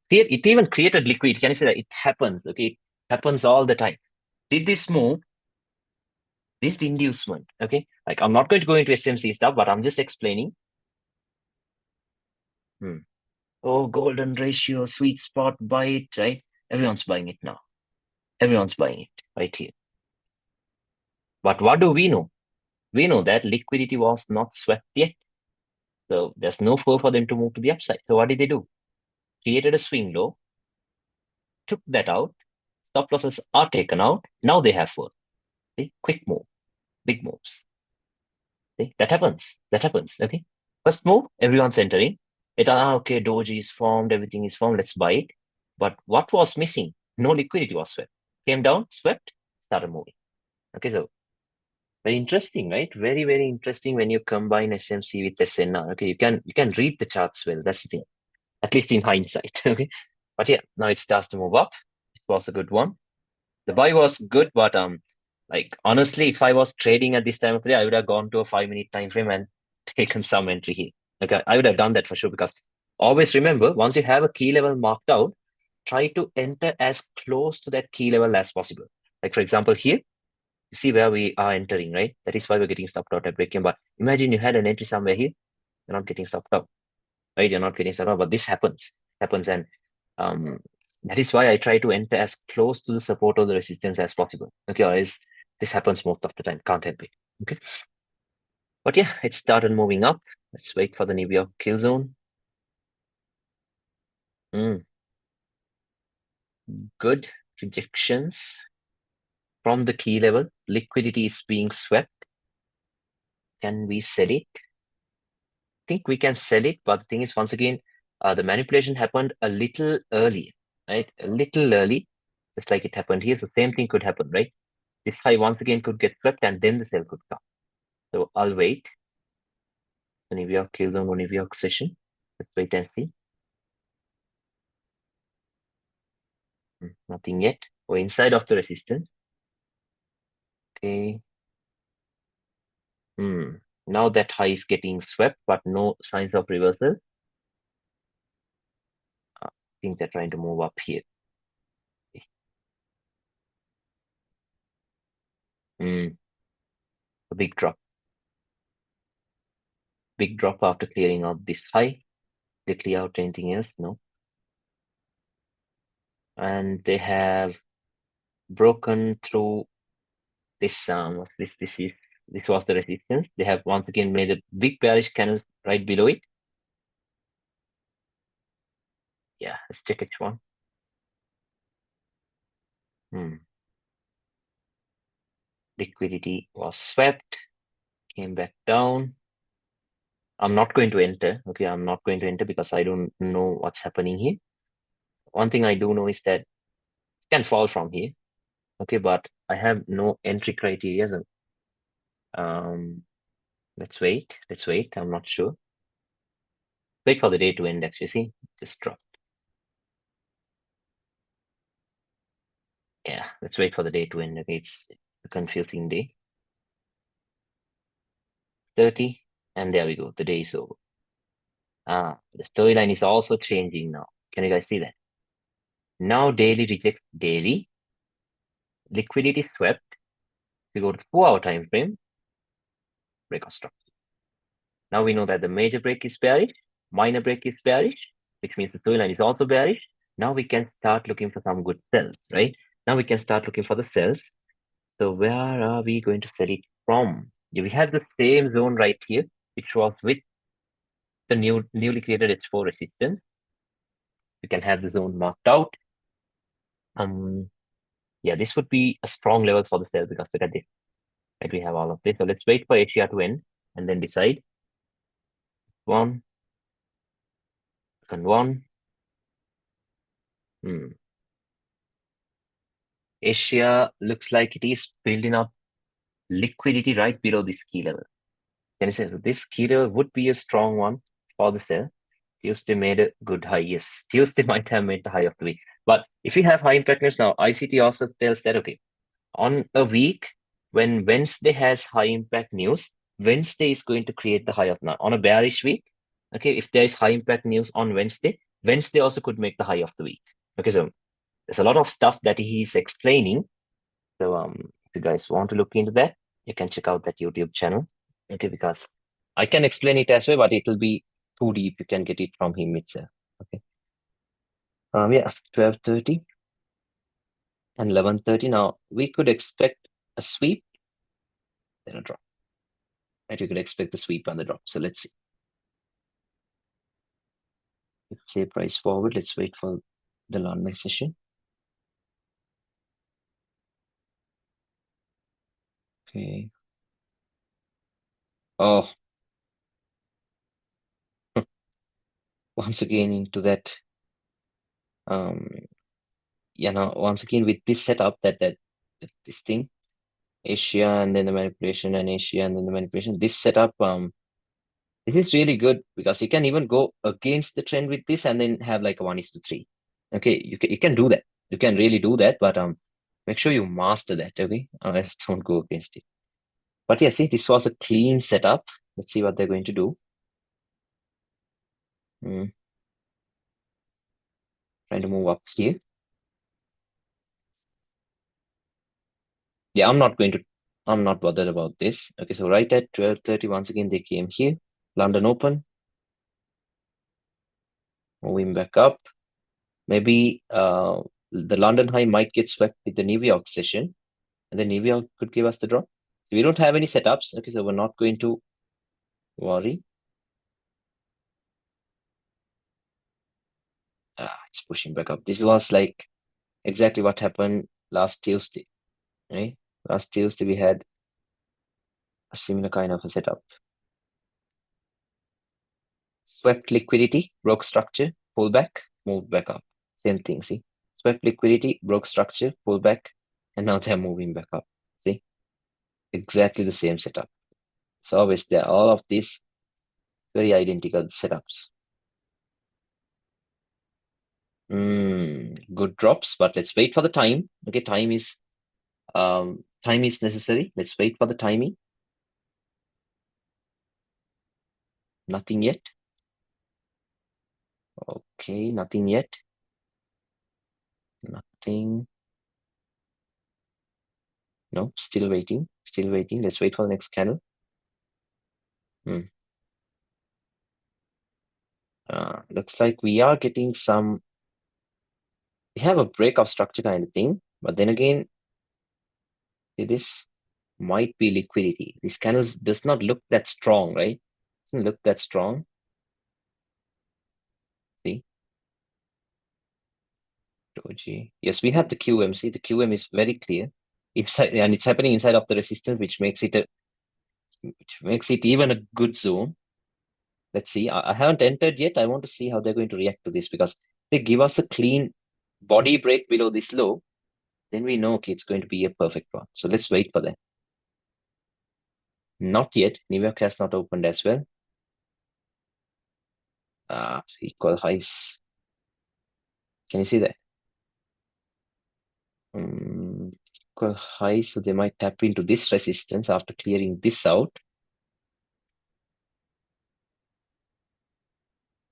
it even created liquidity. Can you say that? It happens, okay? It happens all the time. Did this move? This inducement, okay? Like, I'm not going to go into SMC stuff, but I'm just explaining. Oh, golden ratio, sweet spot, buy it, right? Everyone's buying it now. Everyone's buying it right here. But what do we know? We know that liquidity was not swept yet. So there's no flow for them to move to the upside. So what did they do? Created a swing low, took that out. Stop losses are taken out. Now they have flow. See, quick move, big moves. See, that happens. That happens. Okay. First move, everyone's entering. Okay, doji is formed, everything is formed, let's buy it. But what was missing? No liquidity was swept. Came down, swept, started moving. Okay, so very interesting, right? Very, very interesting when you combine SMC with SNR. Okay, you can read the charts well. That's the thing, at least in hindsight. Okay, but yeah, now it starts to move up. It was a good one. The buy was good, but like honestly, if I was trading at this time of the day, I would have gone to a 5-minute time frame and taken some entry here. Okay, I would have done that for sure because always remember, once you have a key level marked out, try to enter as close to that key level as possible. Like for example, here, you see where we are entering, right? That is why we're getting stopped out at break-even. But imagine you had an entry somewhere here, you're not getting stopped out, right? You're not getting stopped out, but this happens, and that is why I try to enter as close to the support or the resistance as possible. Okay, or else this happens most of the time. Can't help it. Okay, but yeah, it started moving up. Let's wait for the New York kill zone. Good rejections from the key level. Liquidity is being swept. Can we sell it? I think we can sell it, but the thing is, once again, the manipulation happened a little early, right? A little early, just like it happened here. So same thing could happen, right? This high once again could get swept and then the sell could come. So I'll wait. The New York kill zone or New York session. Let's wait and see. Nothing yet. We're inside of the resistance. Okay. Now that high is getting swept, but no signs of reversal. I think they're trying to move up here. A big drop. Big drop after clearing out this high. They clear out anything else? No. And they have broken through this. This was the resistance. They have once again made a big bearish candle right below it. Yeah, let's check H1. Liquidity was swept, came back down. I'm not going to enter. Okay, I'm not going to enter because I don't know what's happening here. One thing I do know is that it can fall from here. Okay, but I have no entry criteria. So, let's wait. I'm not sure. Wait for the day to end, actually. See, just dropped. Yeah, let's wait for the day to end. Okay, it's a confusing day. 30, and there we go. The day is over. The storyline is also changing now. Can you guys see that? Now daily rejects daily. Liquidity swept. We go to 4-hour time frame. Breakout structure. Now we know that the major break is bearish, minor break is bearish, which means the storyline is also bearish. Now we can start looking for some good sells, right? Now we can start looking for the sells. So where are we going to sell it from? Yeah, we have the same zone right here, which was with the newly created H4 resistance. We can have the zone marked out. Yeah, this would be a strong level for the sell because look at this. Right, we have all of this. So let's wait for Asia to end and then decide. One, second one. Asia looks like it is building up liquidity right below this key level. Can you say so? This key level would be a strong one for the sell. Tuesday made a good high. Yes, Tuesday might have made the high of the week. But if you have high impact news now, ICT also tells that okay, on a week when Wednesday has high impact news, Wednesday is going to create the high of now. On a bearish week, okay, if there is high impact news on Wednesday, Wednesday also could make the high of the week. Okay, so there's a lot of stuff that he's explaining. So if you guys want to look into that, you can check out that YouTube channel. Okay, because I can explain it as well, but it'll be too deep. You can get it from him itself. Okay. Yeah, 12:30 and 11:30. Now we could expect a sweep, then a drop. Right, you could expect the sweep and the drop. So let's see. Say price forward. Let's wait for the London session. Okay. Oh, once again into that. Yeah. Now once again with this setup, that this thing, Asia and then the manipulation, and Asia and then the manipulation. This setup, this is really good because you can even go against the trend with this and then have like a 1:3. Okay, you can do that. You can really do that, but make sure you master that. Okay, otherwise don't go against it. But yeah, see, this was a clean setup. Let's see what they're going to do. Trying to move up here. Yeah, I'm not bothered about this. Okay, so right at 12:30, once again, they came here. London Open. Moving back up. Maybe the London high might get swept with the New York session, and then New York could give us the drop. So we don't have any setups. Okay, so we're not going to worry. It's pushing back up. This was like exactly what happened last Tuesday, right? Last Tuesday we had a similar kind of a setup. Swept liquidity, broke structure, pull back, moved back up. Same thing, see? Swept liquidity, broke structure, pull back, and now they're moving back up. See? Exactly the same setup. So obviously all of these very identical setups. Good drops, but let's wait for the time. Okay, time is necessary. Let's wait for the timing. Nothing yet. Okay, nothing yet. Nothing. No, still waiting. Still waiting. Let's wait for the next candle. Looks like we are getting some. We have a break of structure kind of thing, but then again, this might be liquidity. This candles does not look that strong, right? Doesn't look that strong. See, Doji. Yes, we have the QM. See, the QM is very clear inside, and it's happening inside of the resistance, which makes it even a good zone. Let's see. I haven't entered yet. I want to see how they're going to react to this, because they give us a clean body break below this low, then we know, okay, it's going to be a perfect one. So let's wait for that. Not yet. New York has not opened as well. Equal highs. Can you see that? Equal highs, so they might tap into this resistance after clearing this out.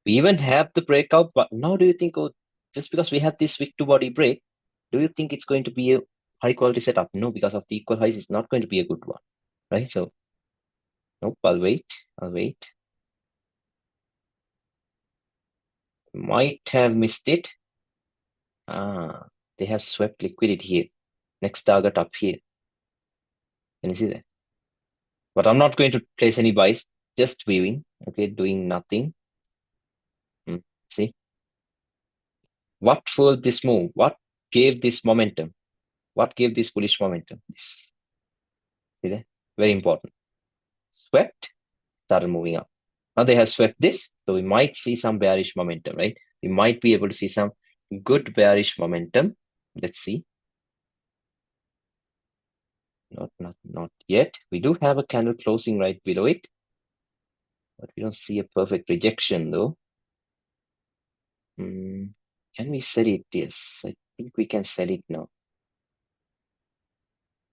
We even have the breakout, but now do you think, oh, just because we have this wick to body break, do you think it's going to be a high quality setup? No, because of the equal highs, it's not going to be a good one, right? So, nope, I'll wait. Might have missed it. They have swept liquidity here. Next target up here. Can you see that? But I'm not going to place any buys, just viewing, okay, doing nothing. See? What fueled this move? What gave this momentum? What gave this bullish momentum? This. See that? Very important. Swept, started moving up. Now they have swept this, so we might see some bearish momentum, right? We might be able to see some good bearish momentum. Let's see. Not yet. We do have a candle closing right below it, but we don't see a perfect rejection though. Can we sell it? Yes, I think we can sell it now.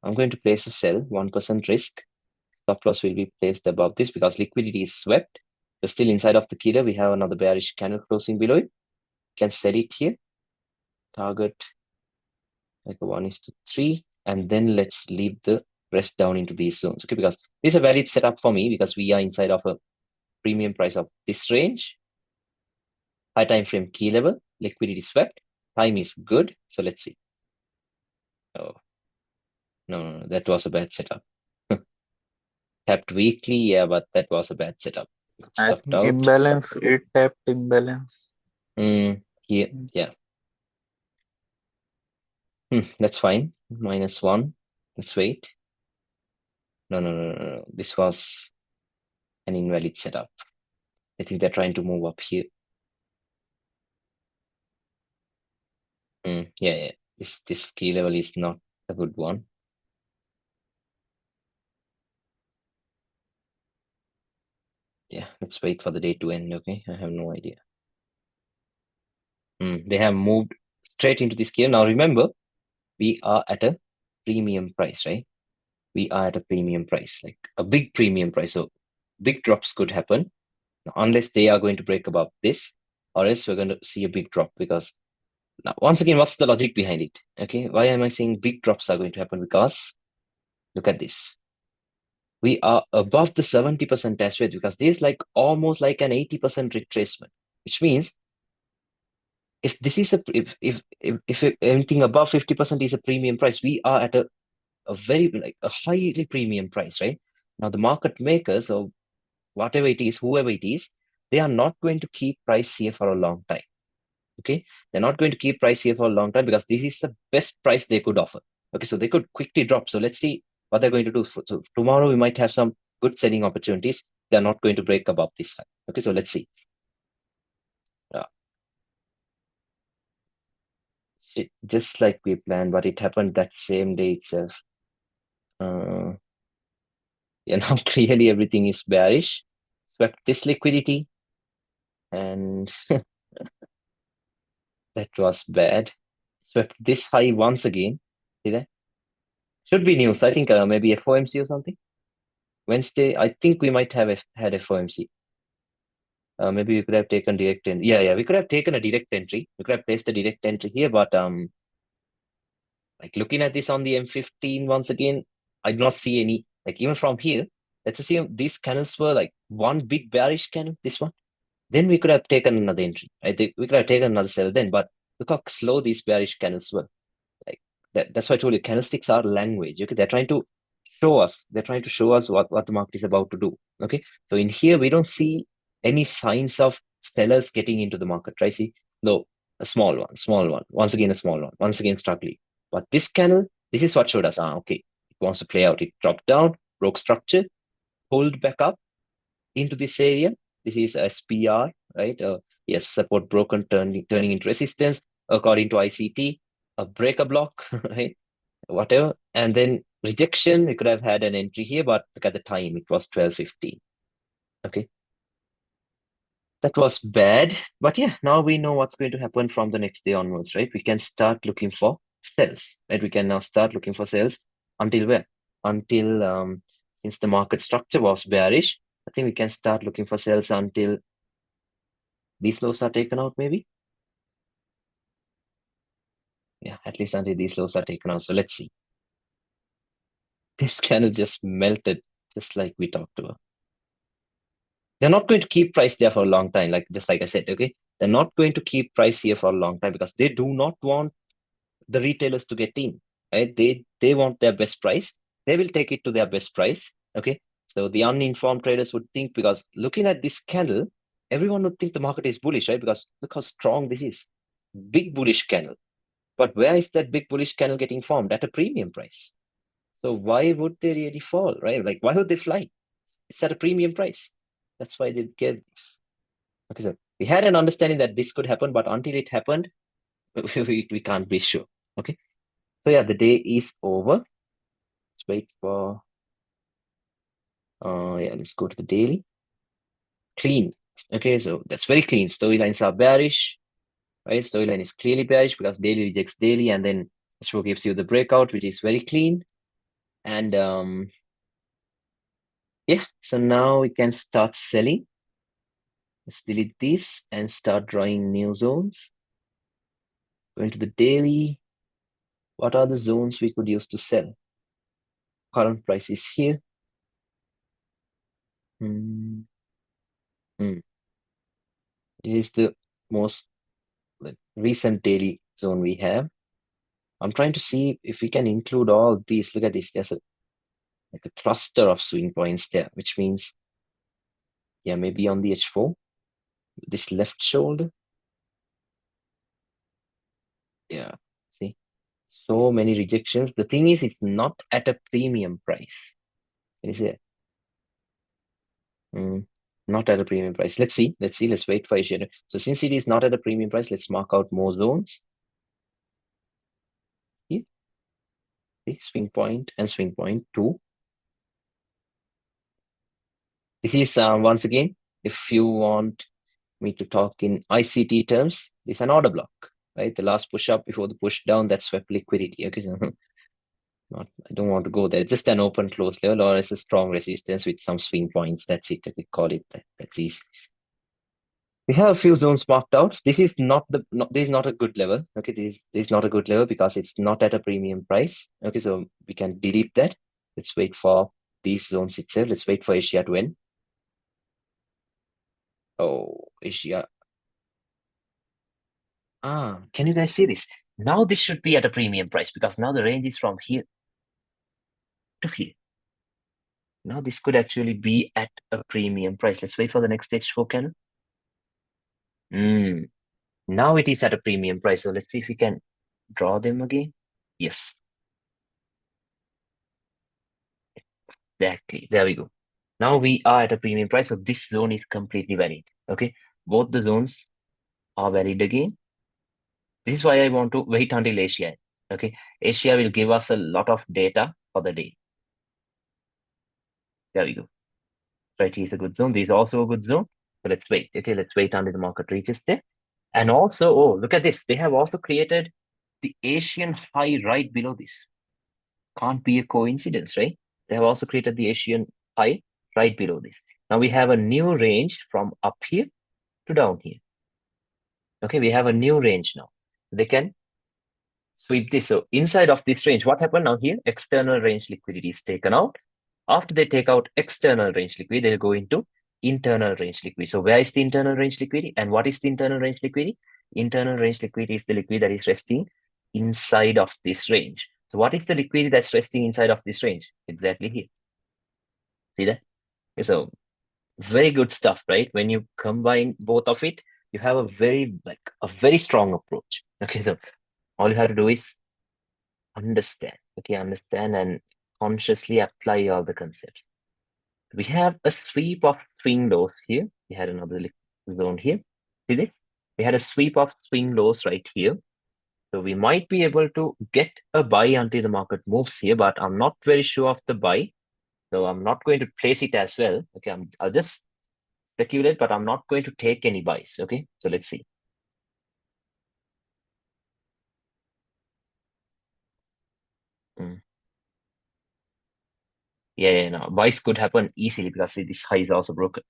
I'm going to place a sell, 1% risk. Stop loss will be placed above this because liquidity is swept. We're still inside of the killer. We have another bearish candle closing below it. Can sell it here. Target like a 1:3, and then let's leave the rest down into these zones. Okay, because this is a valid setup for me because we are inside of a premium price of this range. High time frame key level, liquidity swept, time is good. So let's see. Oh, no, that was a bad setup. Tapped weekly, yeah, but that was a bad setup. I Stuffed think out. imbalance, it tapped imbalance. Here, yeah. That's fine. -1. Let's wait. No. This was an invalid setup. I think they're trying to move up here. Yeah. This key level is not a good one. Yeah, let's wait for the day to end, okay? I have no idea. They have moved straight into this key. Now remember, we are at a premium price, right? We are at a premium price, like a big premium price. So big drops could happen unless they are going to break above this, or else we're going to see a big drop. Because now, once again, what's the logic behind it? Okay, why am I saying big drops are going to happen? Because look at this. We are above the 70% test rate because this is like almost like an 80% retracement, which means if this is if anything above 50% is a premium price, we are at a very like a highly premium price, right? Now the market makers or whatever it is, whoever it is, they are not going to keep price here for a long time. Okay, they're not going to keep price here for a long time because this is the best price they could offer. Okay, so they could quickly drop. So let's see what they're going to do. So tomorrow we might have some good selling opportunities. They're not going to break above this high. Okay, so let's see. Just like we planned, but it happened that same day itself. Yeah, now clearly everything is bearish. Swept this liquidity, and that was bad. Swept this high once again. See that? Should be news. I think maybe FOMC or something. Wednesday, I think we might have had FOMC. Maybe we could have taken direct entry. Yeah, we could have taken a direct entry. We could have placed a direct entry here, but like looking at this on the M15 once again, I do not see any, like even from here, let's assume these candles were like one big bearish candle, this one. Then we could have taken another entry. I think we could have taken another sell then, but look how slow these bearish candles were. Like that's why I told you candlesticks are language. Okay, they're trying to show us. They're trying to show us what the market is about to do. Okay, so in here we don't see any signs of sellers getting into the market. Right? See, no, a small one. Once again, a small one. Once again, struggling. But this candle, this is what showed us. Okay, it wants to play out. It dropped down, broke structure, pulled back up into this area. This is SPR, right? Yes, support broken, turning into resistance according to ICT. A breaker block, right? Whatever, and then rejection. We could have had an entry here, but look at the time; it was 12:15. Okay, that was bad. But yeah, now we know what's going to happen from the next day onwards, right? We can start looking for sells, right? We can now start looking for sells until where? Until since the market structure was bearish, I think we can start looking for sells until these lows are taken out, maybe. Yeah, at least until these lows are taken out. So let's see. This candle just melted, just like we talked about. They're not going to keep price there for a long time, just like I said, okay? They're not going to keep price here for a long time because they do not want the retailers to get in, right? They want their best price. They will take it to their best price, okay? So the uninformed traders would think, because looking at this candle, everyone would think the market is bullish, right? Because look how strong this is. Big bullish candle. But where is that big bullish candle getting formed? At a premium price. So why would they really fall, right? Like, why would they fly? It's at a premium price. That's why they gave this. Okay, so we had an understanding that this could happen, but until it happened, we can't be sure. Okay, so yeah, the day is over. Let's wait for. Yeah, let's go to the daily. Clean. Okay, so that's very clean. Storylines are bearish, right? Storyline is clearly bearish because daily rejects daily, and then H4 gives you the breakout, which is very clean. And yeah, so now we can start selling. Let's delete this and start drawing new zones. Going to the daily. What are the zones we could use to sell? Current price is here. It is the most recent daily zone we have. I'm trying to see if we can include all these. Look at this. There's like a cluster of swing points there, which means, yeah, maybe on the H4, this left shoulder. Yeah, see, so many rejections. The thing is, it's not at a premium price. Can you see it? Not at a premium price. Let's see. Let's wait for Asia. So since it is not at a premium price, let's mark out more zones. Here, swing point and swing point 2. This is once again, if you want me to talk in ICT terms, it's an order block, right? The last push up before the push down, that swept liquidity. Okay, so I don't want to go there. Just an open close level, or it's a strong resistance with some swing points. That's it. Okay, call it that. That's easy. We have a few zones marked out. This is not a good level. Okay, this is not a good level because it's not at a premium price. Okay, so we can delete that. Let's wait for these zones itself. Let's wait for Asia to end. Oh, Asia. Can you guys see this? Now this should be at a premium price because now the range is from here to here. Now this could actually be at a premium price. Let's wait for the next stage for candle. Now it is at a premium price. So let's see if we can draw them again. Yes. Exactly. There we go. Now we are at a premium price. So this zone is completely valid. Okay. Both the zones are valid again. This is why I want to wait until Asia. Okay. Asia will give us a lot of data for the day. There we go. Right, here's a good zone. This is also a good zone. So let's wait. Okay, let's wait until the market reaches there. And also, oh, look at this. They have also created the Asian high right below this. Can't be a coincidence, right? They have also created the Asian high right below this. Now we have a new range from up here to down here. Okay, we have a new range now. They can sweep this. So inside of this range, what happened now here? External range liquidity is taken out. After they take out external range liquidity, they'll go into internal range liquidity. So where is the internal range liquidity? And what is the internal range liquidity? Internal range liquidity is the liquidity that is resting inside of this range. So what is the liquidity that's resting inside of this range? Exactly here. See that? So very good stuff, right? When you combine both of it, you have a very strong approach. Okay, so all you have to do is understand. Okay, understand and consciously apply all the concepts. We have a sweep of swing lows here. We had another zone here. See this? We had a sweep of swing lows right here. So we might be able to get a buy until the market moves here, but I'm not very sure of the buy. So I'm not going to place it as well. Okay, I'll just speculate, but I'm not going to take any buys. Okay, so let's see. Yeah, no, buys could happen easily because see, this high is also broken.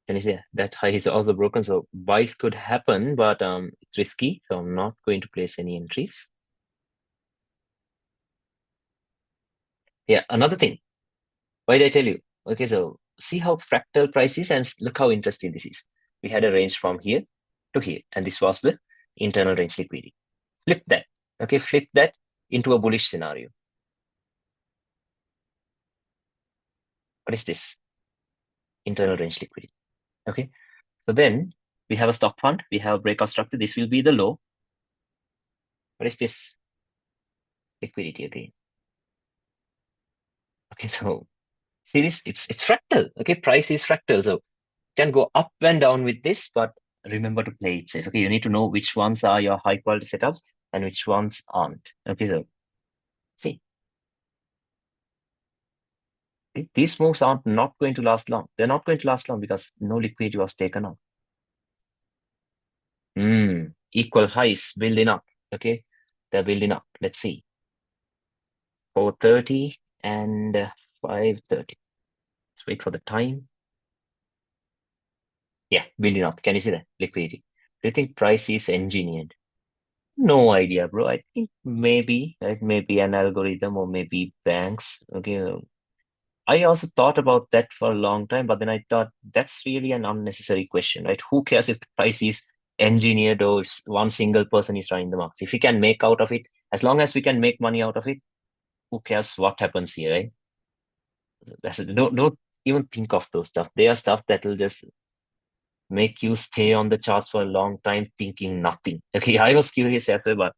Can you see that high is also broken? So buys could happen, but it's risky. So I'm not going to place any entries. Yeah, another thing. Why did I tell you? Okay, so see how fractal price is and look how interesting this is. We had a range from here to here, and this was the internal range liquidity. Flip that. Okay, flip that into a bullish scenario. What is this? Internal range liquidity. Okay, so then we have a stock fund, we have a breakout structure. This will be the low. What is this? Liquidity again. Okay, so see this? It's fractal. Okay, price is fractal. So can go up and down with this, but remember to play it safe. Okay, you need to know which ones are your high quality setups and which ones aren't. Okay, so see, these moves are not going to last long. They're not going to last long because no liquidity was taken out. Equal highs building up. Okay, they're building up. Let's see. 4:30 and 5:30. Let's wait for the time. Yeah, building up. Can you see that? Liquidity. Do you think price is engineered? No idea, bro. I think maybe, right? Maybe an algorithm or maybe banks. Okay. I also thought about that for a long time, but then I thought that's really an unnecessary question, right? Who cares if the price is engineered or if one single person is running the markets? If we can make out of it, as long as we can make money out of it, who cares what happens here, right? Don't even think of those stuff. They are stuff that will just make you stay on the charts for a long time thinking nothing. Okay, I was curious after, but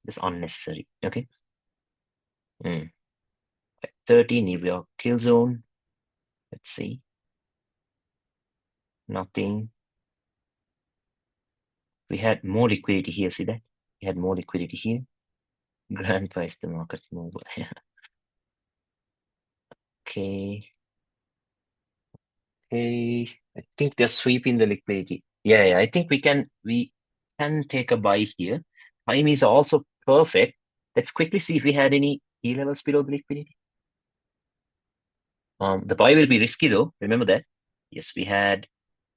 it's unnecessary. Okay. 30 New York kill zone. Let's see. Nothing. We had more liquidity here. See that? We had more liquidity here. Grand price the market move. Okay. Okay. I think they're sweeping the liquidity. Yeah, I think we can take a buy here. Time is also perfect. Let's quickly see if we had any key levels below the liquidity. The buy will be risky though. Remember that. Yes, we had.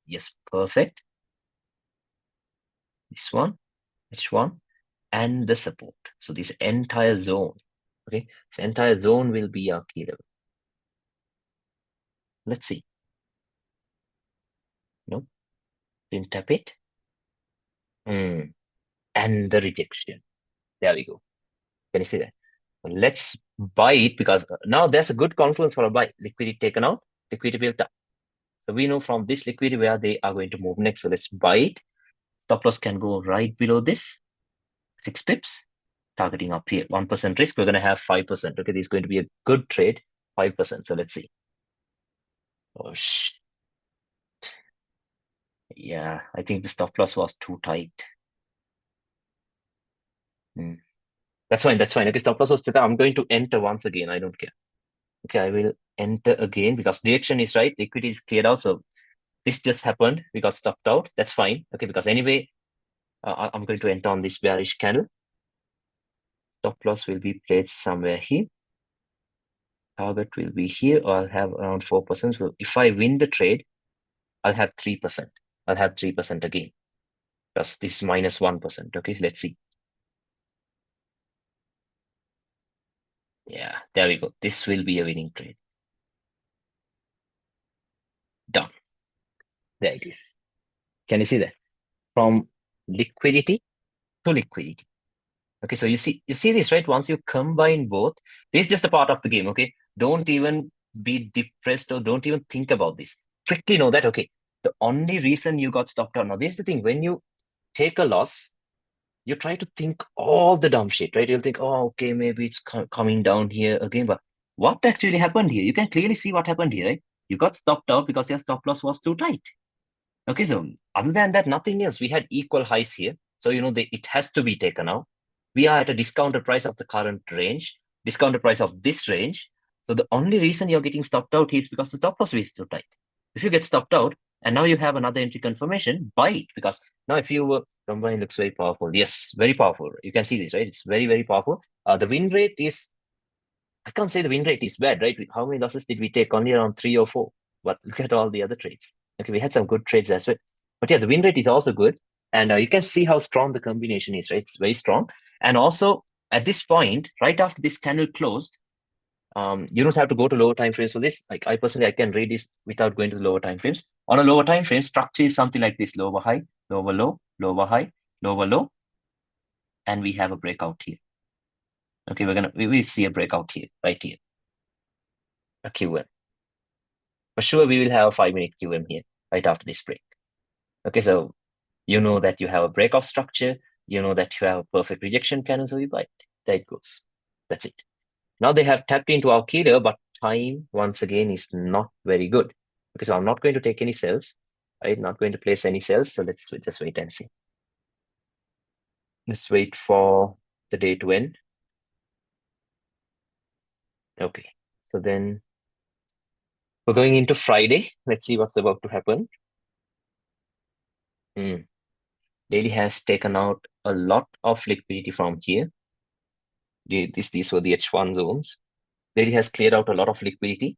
Yes, perfect. This one, H1, and the support. So this entire zone. Okay, this entire zone will be our key level. Let's see. Nope, didn't tap it. And the rejection. There we go. Can you see that? Let's buy it because now there's a good confluence for a buy. Liquidity taken out, liquidity built up. So we know from this liquidity where they are going to move next. So let's buy it. Stop loss can go right below this. 6 pips. Targeting up here. 1% risk. We're going to have 5%. Okay, this is going to be a good trade. 5%. So let's see. Oh, yeah, I think the stop loss was too tight. That's fine. Okay, stop loss was too tight. I'm going to enter once again. I don't care. Okay, I will enter again because direction is right. Liquidity is cleared out. So this just happened. We got stopped out. That's fine. Okay, because anyway, I'm going to enter on this bearish candle. Stop loss will be placed somewhere here. Target will be here, or I'll have around 4%. So if I win the trade, I'll have 3%. I'll have 3% again. Plus this minus 1%. Okay, so let's see. Yeah, there we go. This will be a winning trade. Done. There it is. Can you see that? From liquidity to liquidity. Okay, so you see this, right? Once you combine both, this is just a part of the game. Okay, don't even be depressed or don't even think about this. Quickly know that, okay, the only reason you got stopped out. Now, this is the thing. When you take a loss, you try to think all the dumb shit, right? You'll think, oh, okay, maybe it's coming down here again. But what actually happened here? You can clearly see what happened here, right? You got stopped out because your stop loss was too tight. Okay, so other than that, nothing else. We had equal highs here. So, it has to be taken out. We are at a discounted price of the current range, discounted price of this range. So the only reason you're getting stopped out here is because the stop loss is too tight. If you get stopped out and now you have another entry confirmation, buy it, because now if you combine, looks very powerful. Yes, very powerful. You can see this, right? It's very, very powerful. The win rate is, I can't say the win rate is bad, right? How many losses did we take? Only around 3 or 4. But look at all the other trades. Okay, we had some good trades as well. But yeah, the win rate is also good. And you can see how strong the combination is, right? It's very strong. And also, at this point, right after this candle closed, you don't have to go to lower time frames for this. Like I personally, I can read this without going to the lower time frames. On a lower time frame, structure is something like this: lower high, lower low, lower high, lower low, and we have a breakout here. Okay, we will see a breakout here, right here, a QM. For sure, we will have a 5-minute QM here right after this break. Okay, so you know that you have a breakout structure, you know that you have a perfect rejection candle, so you buy it. There it goes. That's it. Now they have tapped into our killer, but time once again is not very good. Okay, so I'm not going to take any sells, right? Not going to place any sells. So let's just wait and see. Let's wait for the day to end. Okay, so then we're going into Friday. Let's see what's about to happen. Daily has taken out a lot of liquidity from here. These were the H1 zones. Daily has cleared out a lot of liquidity.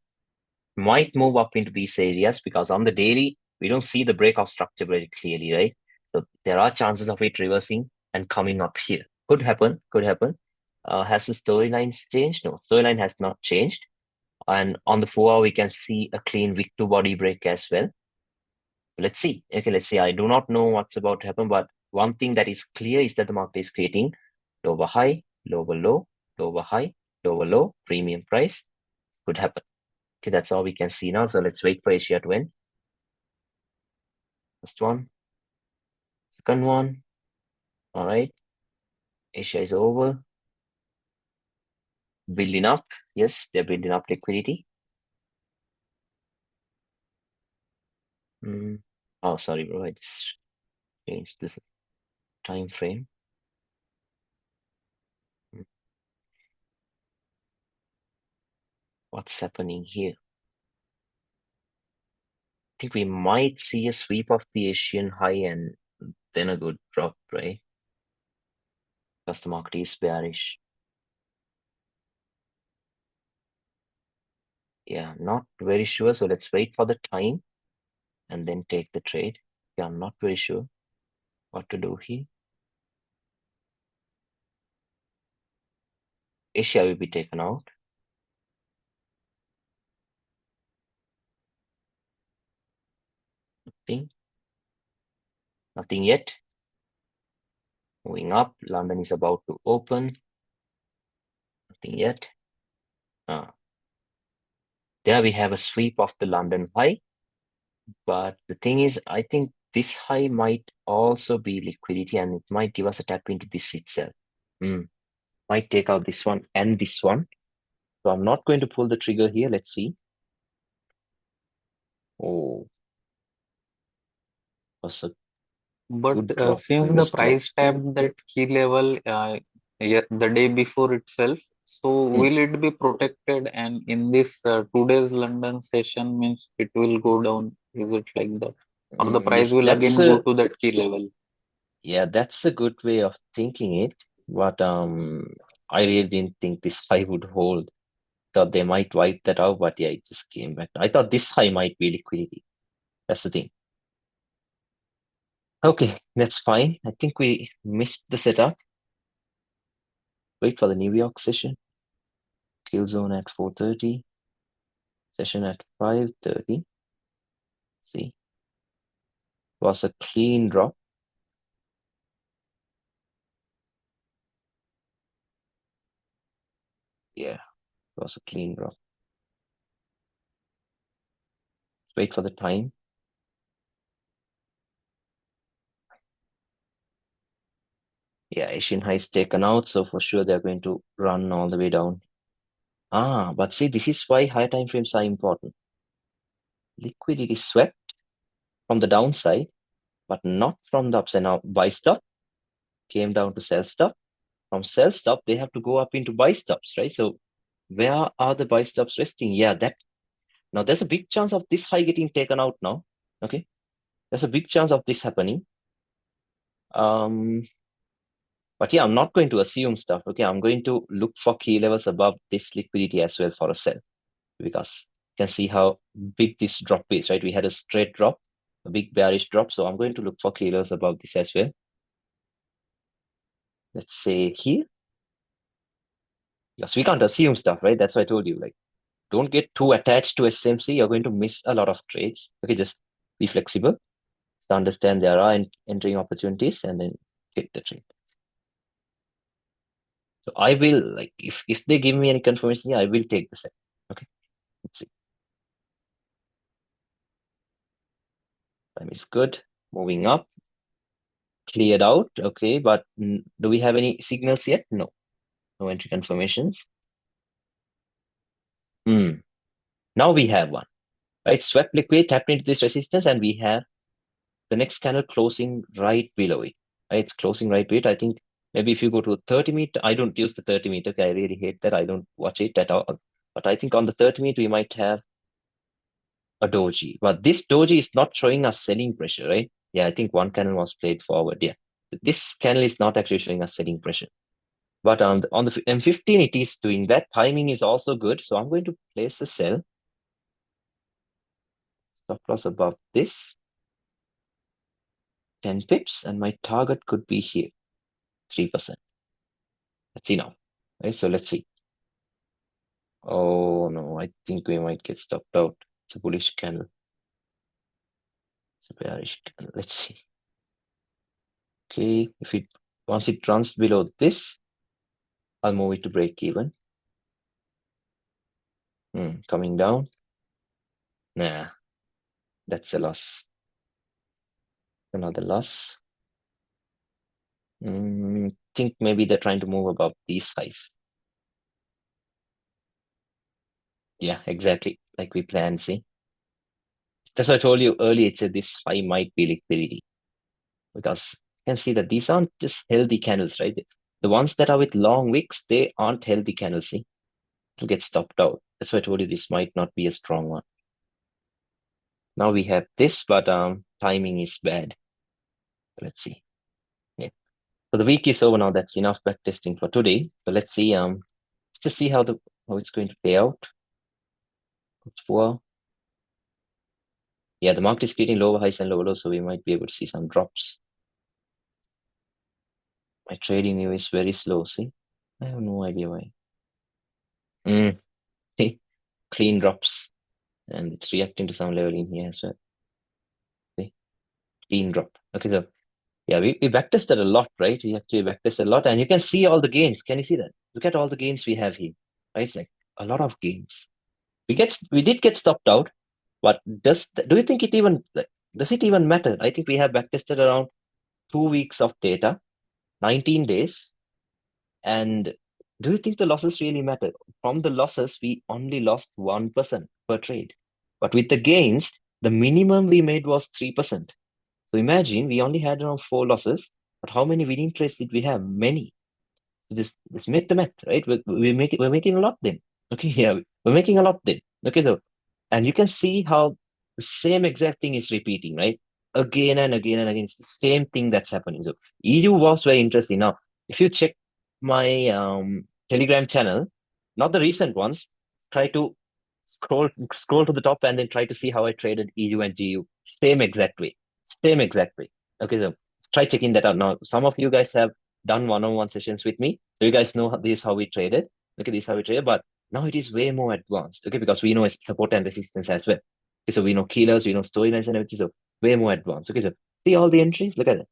Might move up into these areas because on the daily, we don't see the breakout structure very clearly, right? So there are chances of it reversing and coming up here. Could happen, could happen. Has the storyline changed? No, storyline has not changed. And on the 4-hour, we can see a clean wick to body break as well. Let's see. Okay, let's see. I do not know what's about to happen, but one thing that is clear is that the market is creating lower high, lower low, lower high, lower low, premium price. Could happen. Okay, that's all we can see now. So let's wait for Asia to win. First one, second one. All right. Asia is over. Building up. Yes, they're building up liquidity. Oh, sorry, bro. I just changed this time frame. What's happening here? I think we might see a sweep of the Asian high and then a good drop, right? Because the market is bearish. Yeah, not very sure. So let's wait for the time and then take the trade. Yeah, I'm not very sure what to do here. Asia will be taken out. Nothing yet. Moving up. London is about to open. Nothing yet. There we have a sweep of the London high. But the thing is, I think this high might also be liquidity and it might give us a tap into this itself. Might take out this one and this one. So I'm not going to pull the trigger here. Let's see. Oh, was a But good drop. since the price tapped that key level yeah, the day before itself, so will it be protected? And in this today's London session means it will go down. Is it like that? Or the price Yes, will again go to that key level? Yeah, that's a good way of thinking it. But I really didn't think this high would hold. Thought they might wipe that out, but yeah, it just came back. I thought this high might be liquidity. That's the thing. Okay, that's fine. I think we missed the setup. Wait for the New York session. Kill zone at 4:30. Session at 5:30. See, was a clean drop. Yeah, it was a clean drop. Let's wait for the time. Yeah, Asian highs taken out, so for sure they're going to run all the way down. But see, this is why high time frames are important. Liquidity swept from the downside, but not from the upside. Now, buy stop came down to sell stop. From sell stop, they have to go up into buy stops, right? So where are the buy stops resting? Yeah, that now there's a big chance of this high getting taken out now. Okay, there's a big chance of this happening. But yeah, I'm not going to assume stuff. Okay, I'm going to look for key levels above this liquidity as well for a sell, because you can see how big this drop is, right? We had a straight drop, a big bearish drop. So I'm going to look for key levels above this as well. Let's say here. Yes, we can't assume stuff, right? That's why I told you, like, don't get too attached to SMC. You're going to miss a lot of trades. Okay, just be flexible to understand there are entering opportunities and then take the trade. So I will, like, if they give me any confirmation, I will take the sell. Okay, let's see. Time is good. Moving up. Cleared out. Okay, but do we have any signals yet? No. No entry confirmations. Now we have one. Right? Swept liquid tapped into this resistance, and we have the next candle closing right below it. Right? It's closing right below it. I think maybe if you go to 30 meter, I don't use the 30 meter. Okay, I really hate that. I don't watch it at all. But I think on the 30 meter, we might have a doji. But this doji is not showing us selling pressure, right? Yeah, I think one candle was played forward. Yeah. This candle is not actually showing us selling pressure. But on the M15, it is doing that. Timing is also good. So I'm going to place a sell. Stop loss above this. 10 pips. And my target could be here. 3%. Let's see now. Okay, so let's see. Oh no, I think we might get stopped out. It's a bullish candle. It's a bearish candle. Let's see. Okay, once it runs below this, I'll move it to break even. Coming down. Nah, that's a loss. Another loss. Think maybe they're trying to move above these highs. Yeah, exactly. Like we planned, see? That's what I told you earlier. It said this high might be liquidity. Because you can see that these aren't just healthy candles, right? The ones that are with long wicks, they aren't healthy candles, see? It'll get stopped out. That's why I told you this might not be a strong one. Now we have this, but timing is bad. Let's see. Yeah. So the week is over now. That's enough backtesting for today. So let's see. Let's just see how it's going to play out. Well, yeah, the market is creating lower highs and lower lows, so we might be able to see some drops. My trading view is very slow. See, I have no idea why. See, clean drops, and it's reacting to some level in here as well. See, clean drop. Okay, so yeah, we backtested a lot, right? We actually backtested a lot, and you can see all the gains. Can you see that? Look at all the gains we have here, right? Like a lot of gains. We did get stopped out, but do you think does it even matter? I think we have backtested around 2 weeks of data, 19 days, and do you think the losses really matter? From the losses, we only lost 1% per trade, but with the gains, the minimum we made was 3%. So imagine we only had around 4 losses, but how many winning trades did we have? Many. So just make the math, right? We're making a lot then. Okay, yeah, we're making a lot then. Okay, so and you can see how the same exact thing is repeating, right? Again and again and again. It's the same thing that's happening. So EU was very interesting. Now, if you check my Telegram channel, not the recent ones, try to scroll to the top and then try to see how I traded EU and GU. Same exact way. Same exact way. Okay, so try checking that out. Now, some of you guys have done one-on-one sessions with me, so you guys know this is how we traded. Okay, this is how we traded, but now it is way more advanced. Okay, because we know it's support and resistance as well. Okay, so we know killers, we know storylines and everything. So way more advanced. Okay, so see all the entries. Look at that.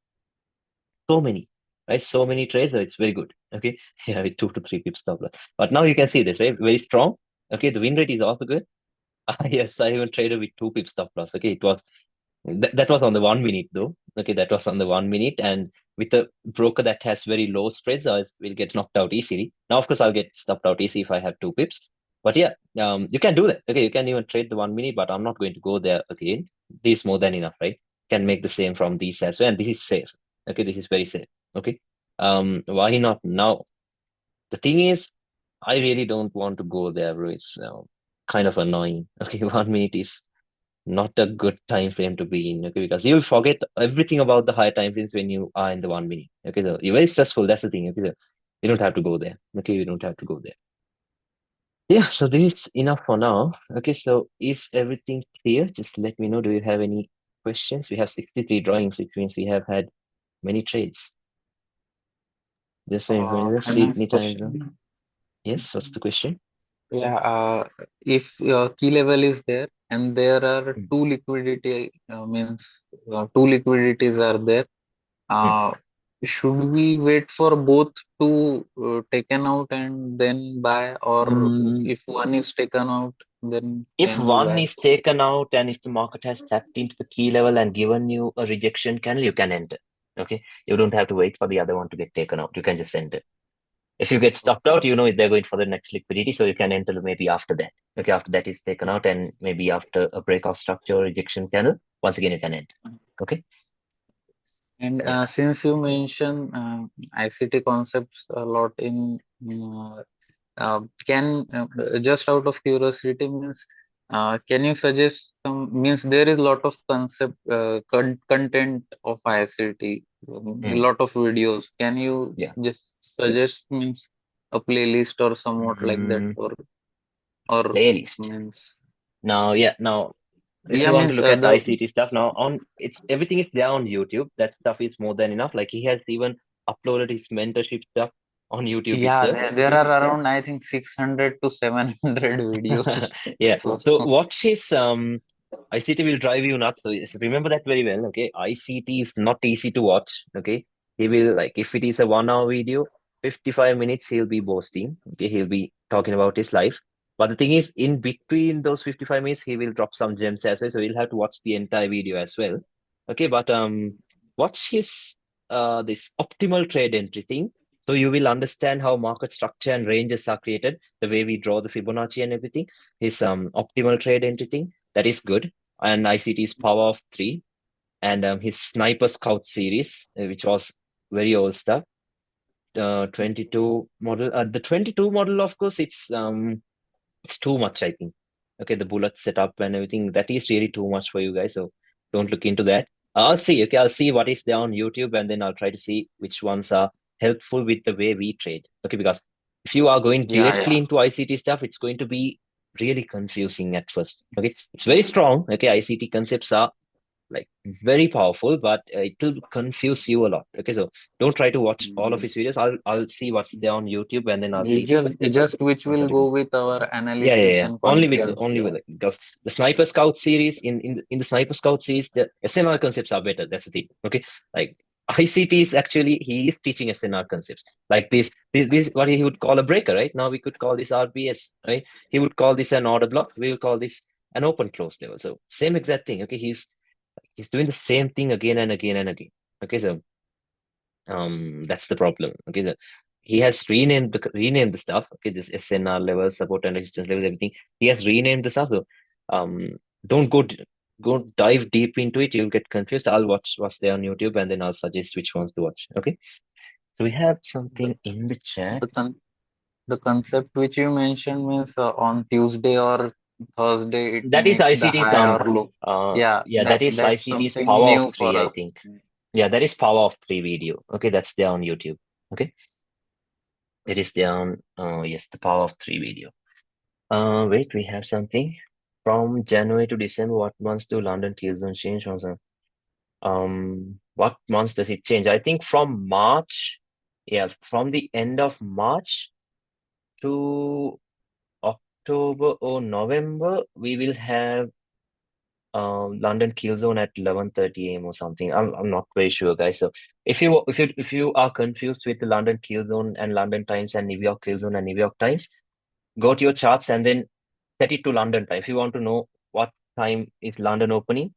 So many, right? So many trades. So it's very good. Okay, yeah, with 2 to 3 pips stop loss. But now you can see this, right? Very strong. Okay, the win rate is also good. Yes, I even traded with 2 pips stop loss. Okay, it was that was on the 1 minute though. Okay, that was on the 1 minute, and with a broker that has very low spreads, I will get knocked out easily. Now, of course, I'll get stopped out easy if I have 2 pips. But yeah, you can do that. Okay, you can even trade the 1 minute, but I'm not going to go there again. This is more than enough, right? Can make the same from these as well, and this is safe. Okay, this is very safe. Okay, why not now? The thing is, I really don't want to go there, bro. It's kind of annoying. Okay, 1 minute is not a good time frame to be in, okay, because you'll forget everything about the higher time frames when you are in the 1 minute. Okay, so you're very stressful. That's the thing. Okay, so you don't have to go there. Okay, you don't have to go there. Yeah, so this is enough for now. Okay, so is everything clear? Just let me know. Do you have any questions? We have 63 drawings, which means we have had many trades. Just wait, let's see Finance any time. question. Yes, what's the question? Yeah, if key level is there and there are Mm, two liquidity means two liquidities are there, mm. uh, should we wait for both to taken out and then buy, or Mm, if one is taken out, then If can we one buy? is taken out and if the market has tapped into the key level and given you a rejection candle, you can enter. Okay. You don't have to wait for the other one to get taken out. You can just enter. If you get stopped out, you know they're going for the next liquidity, so you can enter maybe after that. Okay, after that is taken out, and maybe after a breakout structure or rejection candle, once again you can enter. Okay. And Yeah. since you mentioned ICT concepts a lot in can just out of curiosity means can you suggest some means there is a lot of concept content of ICT, a Mm, lot of videos. Can you yeah. just suggest means a playlist or somewhat like that Mm, for or Playlist. means Now if yeah you want to means look at the ICT stuff now on it's everything is there on YouTube. That stuff is more than enough. Like he has even uploaded his mentorship stuff on YouTube yeah itself. there are around I think 600 to 700 videos. Yeah. So watch his ICT will drive you nuts. So remember that very well. Okay. ICT is not easy to watch. Okay. He will like if it is a 1 hour video, 55 minutes he'll be boasting. Okay, he'll be talking about his life. But the thing is, in between those 55 minutes, he will drop some gems as well. So you'll have to watch the entire video as well. Okay, but watch his this optimal trade entry thing. So you will understand how market structure and ranges are created, the way we draw the Fibonacci and everything. His optimal trade entry thing, that is good. And ICT's power of three and his Sniper Scout series, which was very old stuff. 22 model. The 22 model, of course, it's too much, I think. Okay, the bullet setup and everything, that is really too much for you guys. So don't look into that. I'll see. Okay, I'll see what is there on YouTube, and then I'll try to see which ones are helpful with the way we trade. Okay, because if you are going Yeah, directly yeah. into ICT stuff, it's going to be really confusing at first. Okay, it's very strong. Okay, ICT concepts are like very powerful, but it will confuse you a lot. Okay, so don't try to watch all of Mm. his videos. I'll see what's there on YouTube, and then I'll see Just which what's will there. go with our Yeah. analysis Yeah. and confidence. Only Yeah. with it. Because the Sniper Scout series in the Sniper Scout series, the SNR concepts are better. That's the thing. Okay, like ICT is actually he is teaching SNR concepts like this what he would call a breaker, right? Now we could call this RBS, right? He would call this an order block. We will call this an open close level. So same exact thing. Okay, he's doing the same thing again and again and again. Okay, so that's the problem. Okay, he has renamed the stuff. Okay, this SNR levels, support and resistance levels, everything. He has renamed the stuff. So don't go dive deep into it. You'll get confused. I'll watch what's there on YouTube and then I'll suggest which ones to watch. Okay. So we have The something in the chat. the con the concept which you mentioned means on Tuesday or Thursday it That is makes the ICT's high or low. Yeah, yeah, that is that's ICT's something power of new for three, I us. think. Yeah, that is power of three video. Okay, that's there on YouTube. Okay. It is there on yes, the power of three video. Wait, we have something from January to December. What months do London T zone change? Also, What months does it change? I think from March, yeah, from the end of March to October or November, we will have London kill zone at 11:30 a.m. or something. I'm not very sure, guys. So if you are confused with the London kill zone and London times and New York kill zone and New York times, go to your charts and then set it to London time. If you want to know what time is London opening,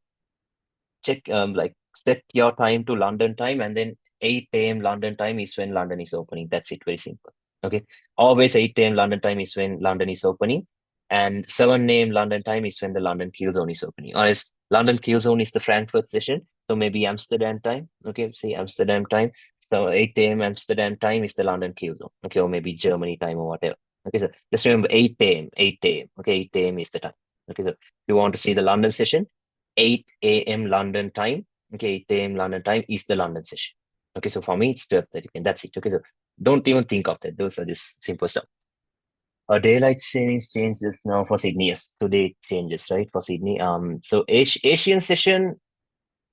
check like set your time to London time, and then 8 a.m. London time is when London is opening. That's it, very simple. Okay. Always 8 a.m. London time is when London is opening, and 7 a.m. London time is when the London kill zone is opening. Or else London kill zone is the Frankfurt session. So maybe Amsterdam time. Okay, see Amsterdam time. So 8 a.m. Amsterdam time is the London kill zone. Okay, or maybe Germany time or whatever. Okay, so just remember 8 a.m. 8 a.m. Okay, 8 a.m. is the time. Okay, so if you want to see the London session, 8 a.m. London time. Okay, 8 a.m. London time is the London session. Okay, so for me, it's 12:30 p.m. That's it. Okay, so don't even think of that. Those are just simple stuff. Daylight savings changes now for Sydney. Yes, today it changes, right? For Sydney. So Asian session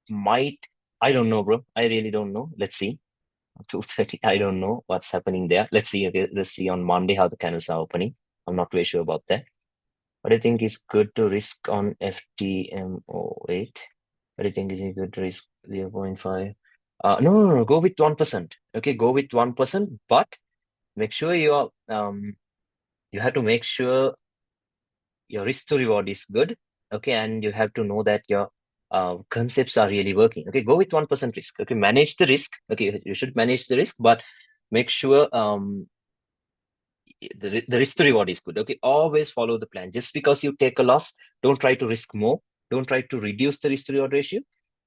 might, I don't know, bro. I really don't know. Let's see. 2:30. I don't know what's happening there. Let's see. Okay, let's see on Monday how the candles are opening. I'm not very sure about that. What do you think is good to risk on FTMO8? What do you think is a good risk? 0.5. No. Go with 1%. Okay, go with 1%, but make sure you have to make sure your risk to reward is good. Okay, and you have to know that your concepts are really working. Okay, go with 1% risk. Okay, manage the risk. Okay, you should manage the risk, but make sure the risk to reward is good. Okay, always follow the plan. Just because you take a loss, don't try to risk more. Don't try to reduce the risk to reward ratio.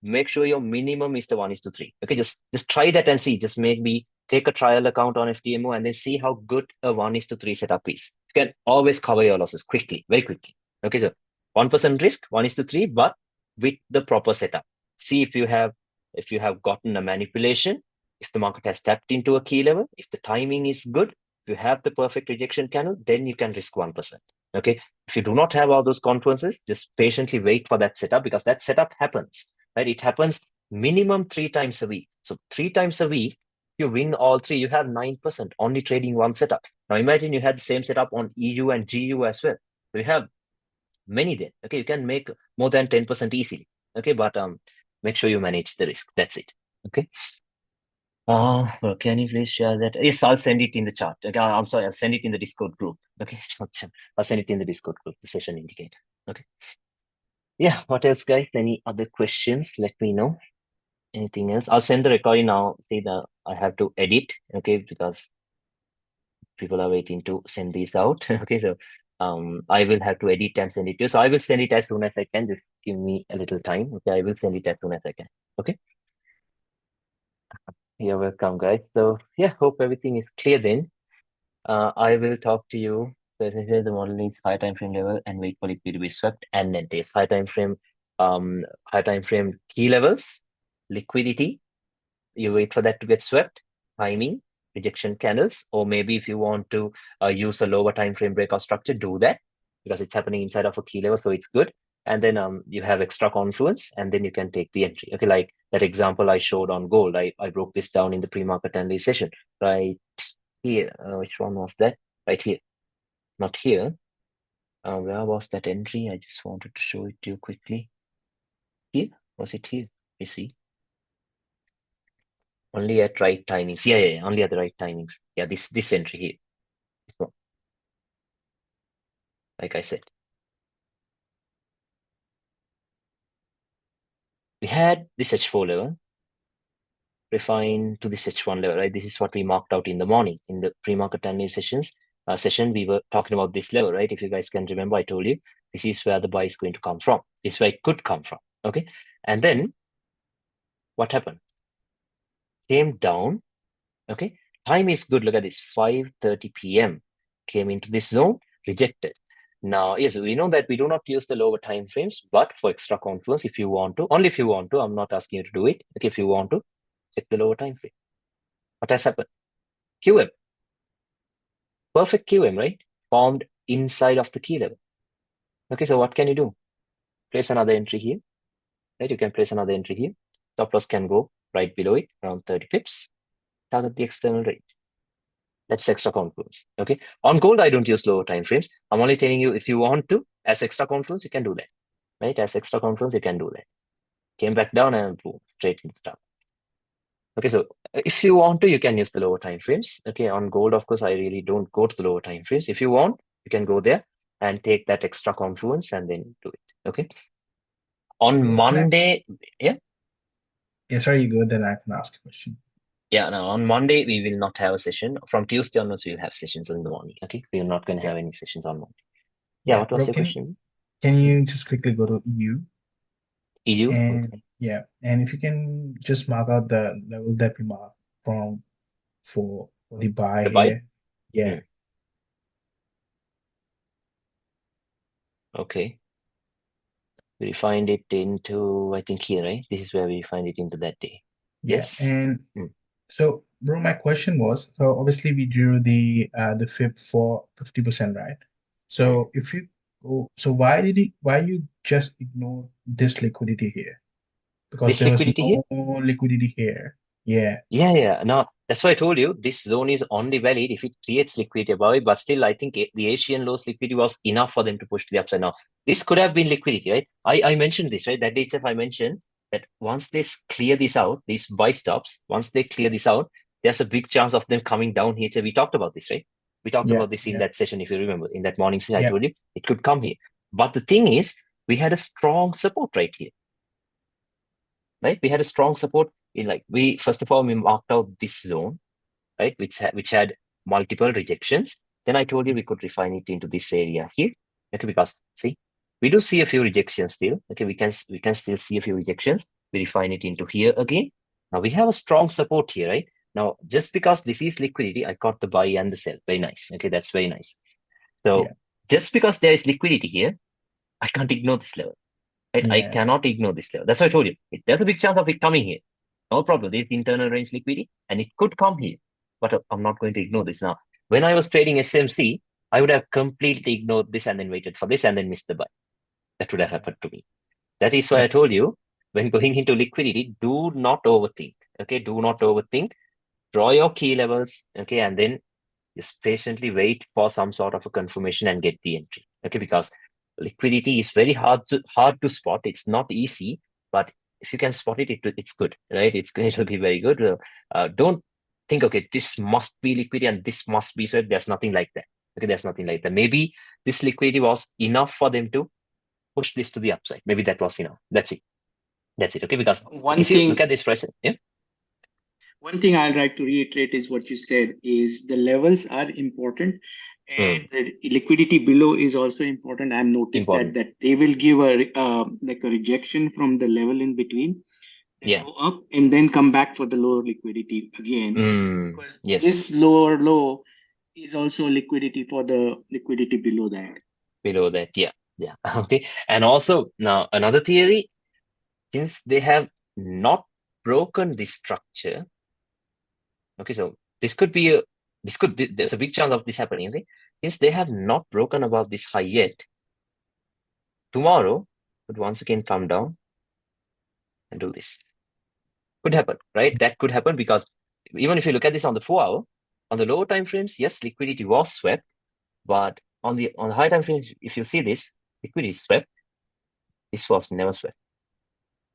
Make sure your minimum is the 1:3. Okay, just try that and see. Just maybe take a trial account on FTMO and then see how good a 1:3 setup is. You can always cover your losses quickly, very quickly. Okay, so 1% risk, 1:3, but with the proper setup. See if you have gotten a manipulation, if the market has tapped into a key level, if the timing is good, if you have the perfect rejection channel, then you can risk 1%. Okay. If you do not have all those confluences, just patiently wait for that setup, because that setup happens, right? It happens minimum 3 times a week. So 3 times a week, you win all three, you have 9% only trading one setup. Now imagine you had the same setup on EU and GU as well. So you have many then. Okay. You can make more than 10% easily. Okay. But make sure you manage the risk. That's it. Okay. Well, can you please share that? Yes, I'll send it in the chat. Okay, I'm sorry, I'll send it in the Discord group. Okay, I'll send it in the Discord group, the session indicator. Okay. Yeah, what else, guys? Any other questions? Let me know. Anything else? I'll send the recording now. See, I have to edit, okay, because people are waiting to send these out. Okay, so I will have to edit and send it to you. So I will send it as soon as I can. Just give me a little time. Okay, I will send it as soon as I can. Okay. You're welcome, guys. So yeah, hope everything is clear then. I will talk to you. So essentially the model needs high time frame level and wait for liquidity to be swept, and then takes high time frame key levels, liquidity. You wait for that to get swept, timing, rejection candles, or maybe if you want to use a lower time frame breakout structure, do that, because it's happening inside of a key level, so it's good. And then you have extra confluence, and then you can take the entry. Okay, like that example I showed on gold. I broke this down in the pre-market analysis session, right here. Which one was that? Right here, not here. Where was that entry? I just wanted to show it to you quickly. Here, was it here? You see, only at right timings. Yeah, only at the right timings. Yeah, this entry here. So, like I said, we had this H4 level refined to this H1 level, right? This is what we marked out in the morning in the pre-market analysis session. We were talking about this level, right? If you guys can remember, I told you this is where the buy is going to come from. This is where it could come from. Okay, and then what happened? Came down. Okay, time is good. Look at this, 5:30 p.m. came into this zone, rejected. Now, yes, we know that we do not use the lower time frames, but for extra confluence, if you want to, only if you want to, I'm not asking you to do it. Okay, if you want to, check the lower time frame. What has happened? QM, perfect QM, right? Formed inside of the key level. Okay, so what can you do? Place another entry here, right? You can place another entry here. Stop loss can go right below it, around 30 pips, target the external range. That's extra confluence. Okay. On gold, I don't use lower time frames. I'm only telling you if you want to, as extra confluence, you can do that. Right? As extra confluence, you can do that. Came back down and boom, straight into the top. Okay, so if you want to, you can use the lower time frames. Okay, on gold, of course, I really don't go to the lower time frames. If you want, you can go there and take that extra confluence and then do it. Okay. On Monday, yeah. Yeah, sorry, you go, then I can ask a question. Yeah, no, on Monday, we will not have a session. From Tuesday onwards, we'll have sessions in the morning. Okay, we're not going to have any sessions on Monday. Yeah, what was bro, your question? Can you just quickly go to EU? EU? And Okay. yeah, and if you can just mark out the level that we mark from for the buy The buy? here. Yeah. Okay. We find it into, I think here, right? This is where we find it into that day. Yeah. Yes. And so, bro, my question was, so obviously we drew the fib for 50%, right? So if you go, so why you just ignore this liquidity here? Because This there was liquidity here? no liquidity here. Yeah. Yeah. Now, that's why I told you this zone is only valid if it creates liquidity above it. But still, I think the Asian lows liquidity was enough for them to push to the upside. Now, this could have been liquidity, right? I mentioned this, right? That day itself, I mentioned that once they clear this out, these buy stops, once they clear this out, there's a big chance of them coming down here. So we talked about this, right? We talked about this in that session, if you remember. In that morning session, I told you it could come here. But the thing is, we had a strong support right here, right? We had a strong support in first of all, we marked out this zone, right? Which had multiple rejections. Then I told you we could refine it into this area here. Okay, because see, we do see a few rejections still. Okay, we can still see a few rejections. We refine it into here again. Now we have a strong support here, right? Now, just because this is liquidity, I caught the buy and the sell. Very nice. Okay, that's very nice. So just because there is liquidity here, I can't ignore this level. Right? I cannot ignore this level. That's why I told you. There's a big chance of it coming here. No problem. There's internal range liquidity and it could come here. But I'm not going to ignore this now. When I was trading SMC, I would have completely ignored this and then waited for this and then missed the buy. That would have happened to me. That is why I told you, when going into liquidity, do not overthink. Okay, do not overthink. Draw your key levels. Okay, and then just patiently wait for some sort of a confirmation and get the entry. Okay, because liquidity is very hard to spot. It's not easy, but if you can spot it, it's good, right? It will be very good. Don't think, okay, this must be liquidity and this must be so. There's nothing like that. Okay, there's nothing like that. Maybe this liquidity was enough for them to push this to the upside. Maybe that was enough. That's it. Okay, because if you look at this price, one thing I'd like to reiterate is what you said is the levels are important and the liquidity below is also important. I've noticed that they will give a rejection from the level in between. They go up and then come back for the lower liquidity again. Because this lower low is also liquidity for the liquidity below that. Yeah. Okay. And also now another theory, since they have not broken this structure. Okay, so there's a big chance of this happening. Okay, since they have not broken above this high yet, tomorrow could once again come down and do this. Could happen, right? That could happen because even if you look at this on the 4 hour, on the lower time frames, yes, liquidity was swept, but on the high time frames, if you see this, liquidity swept. This was never swept.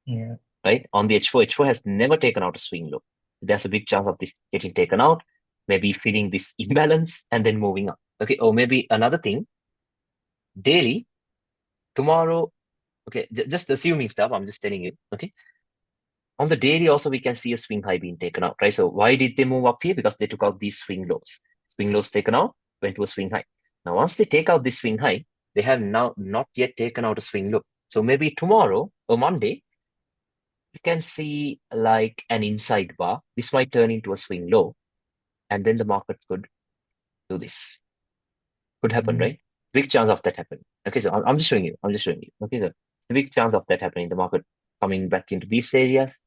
Yeah. Right? On the H4 has never taken out a swing low. There's a big chance of this getting taken out, maybe feeling this imbalance and then moving up. Okay, or maybe another thing, daily, tomorrow, okay, just assuming stuff, I'm just telling you, okay? On the daily also, we can see a swing high being taken out, right? So why did they move up here? Because they took out these swing lows. Swing lows taken out, went to a swing high. Now, once they take out this swing high, they have now not yet taken out a swing low. So maybe tomorrow or Monday, you can see like an inside bar. This might turn into a swing low, and then the market could do this. Could happen, right? Big chance of that happening. Okay, so I'm just showing you. Okay, so it's a big chance of that happening. The market coming back into these areas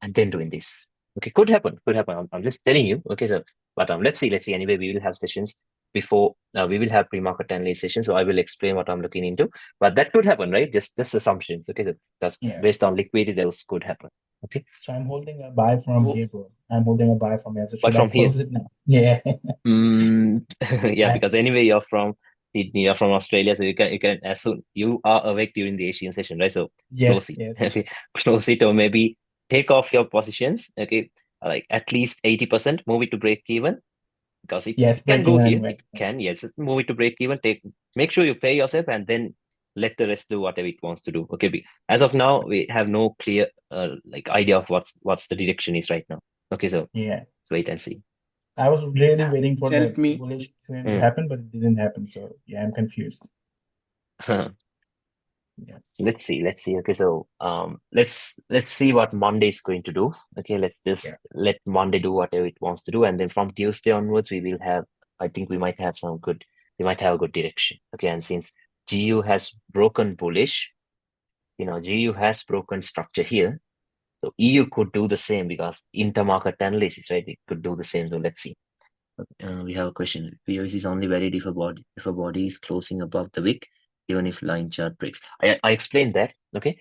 and then doing this. Okay, could happen. I'm just telling you. Okay, so but let's see. Anyway, we will have sessions before we will have pre-market analysis sessions. So I will explain what I'm looking into. But that could happen, right? Just assumptions. Okay, so that's based on liquidity. Those could happen. Okay, So I'm holding a buy from Wo- here, bro. I'm holding a buy from here. So but should I from here, close it now? Yeah. yeah, I, because anyway you're from Sydney, you're from Australia, so you can as soon you are awake during the Asian session, right? So yes, close it, yes. okay, close it, or maybe take off your positions, okay, like at least 80%, move it to break even because it Yes, can break go even here, anyway. it can, yes, move it to break even, make sure you pay yourself and then let the rest do whatever it wants to do. Okay, as of now we have no clear like idea of what's the direction is right now. Okay, so Yeah. let's wait and see. I was really Yeah. waiting for Please help that me. bullish trend to Mm. happen, but it didn't happen. So yeah, I'm confused. Yeah. Let's see. Okay, so let's see what Monday is going to do. Okay, let's just Yeah. let Monday do whatever it wants to do, and then from Tuesday onwards we will have, I think we might have a good direction. Okay, and since GU has broken bullish, GU has broken structure here, so EU could do the same because intermarket analysis, right? It could do the same. So let's see. We have a question. POS is only valid if a body is closing above the wick, even if line chart breaks. I explained that. Okay.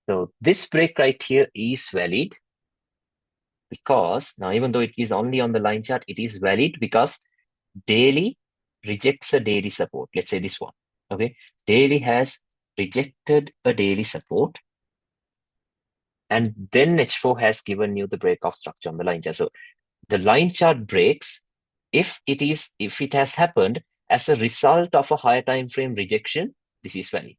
So this break right here is valid because now, even though it is only on the line chart, it is valid because daily rejects a daily support. Let's say this one. Okay. Daily has rejected a daily support, and then H4 has given you the breakoff structure on the line chart. So the line chart breaks if it has happened as a result of a higher time frame rejection. This is valid.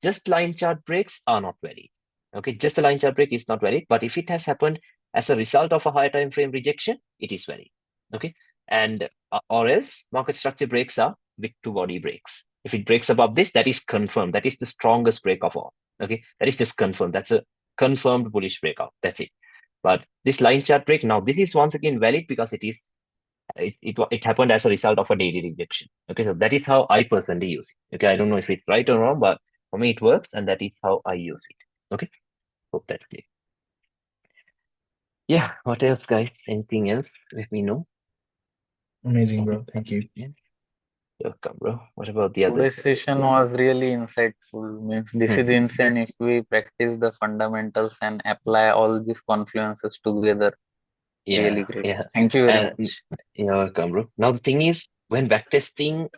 Just line chart breaks are not valid. Okay, just a line chart break is not valid, but if it has happened as a result of a higher time frame rejection, it is valid. Okay, and or else market structure breaks are wick to body breaks. If it breaks above this, that is confirmed. That is the strongest break of all. Okay, that is just confirmed. That's a confirmed bullish breakout. That's it. But this line chart break, now this is once again valid because it happened as a result of a daily rejection. Okay, so that is how I personally use it. Okay, I don't know if it's right or wrong, but for me it works, and that is how I use it. Okay, hope that's clear. Yeah, what else, guys? Anything else? Let me know. Amazing, bro. Thank you. Yeah, welcome, bro. What about the Today's others? session was really insightful. Means this is insane if we practice the fundamentals and apply all these confluences together. Really Yeah, great. yeah, Thank you very and much. you're welcome, bro. Now the thing is, when backtesting,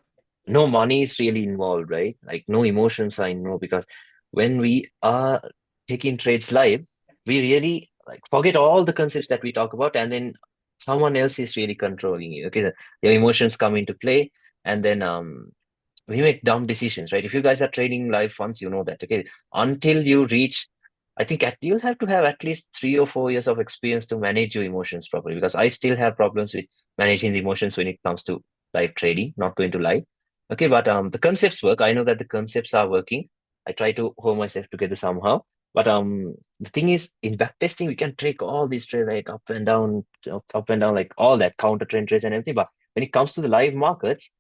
no money is really involved, right? Like no emotions are involved because when we are taking trades live, we really like forget all the concepts that we talk about, and then someone else is really controlling you. Okay, so your emotions come into play, and then we make dumb decisions, right? If you guys are trading live funds, you know that. Okay, until you reach, I think you'll have to have at least 3 or 4 years of experience to manage your emotions properly. Because I still have problems with managing the emotions when it comes to live trading, not going to live. Okay, but the concepts work. I know that the concepts are working. I try to hold myself together somehow. But the thing is, in backtesting, we can take all these trades like up and down, like all that counter trend trades and everything. But when it comes to the live markets,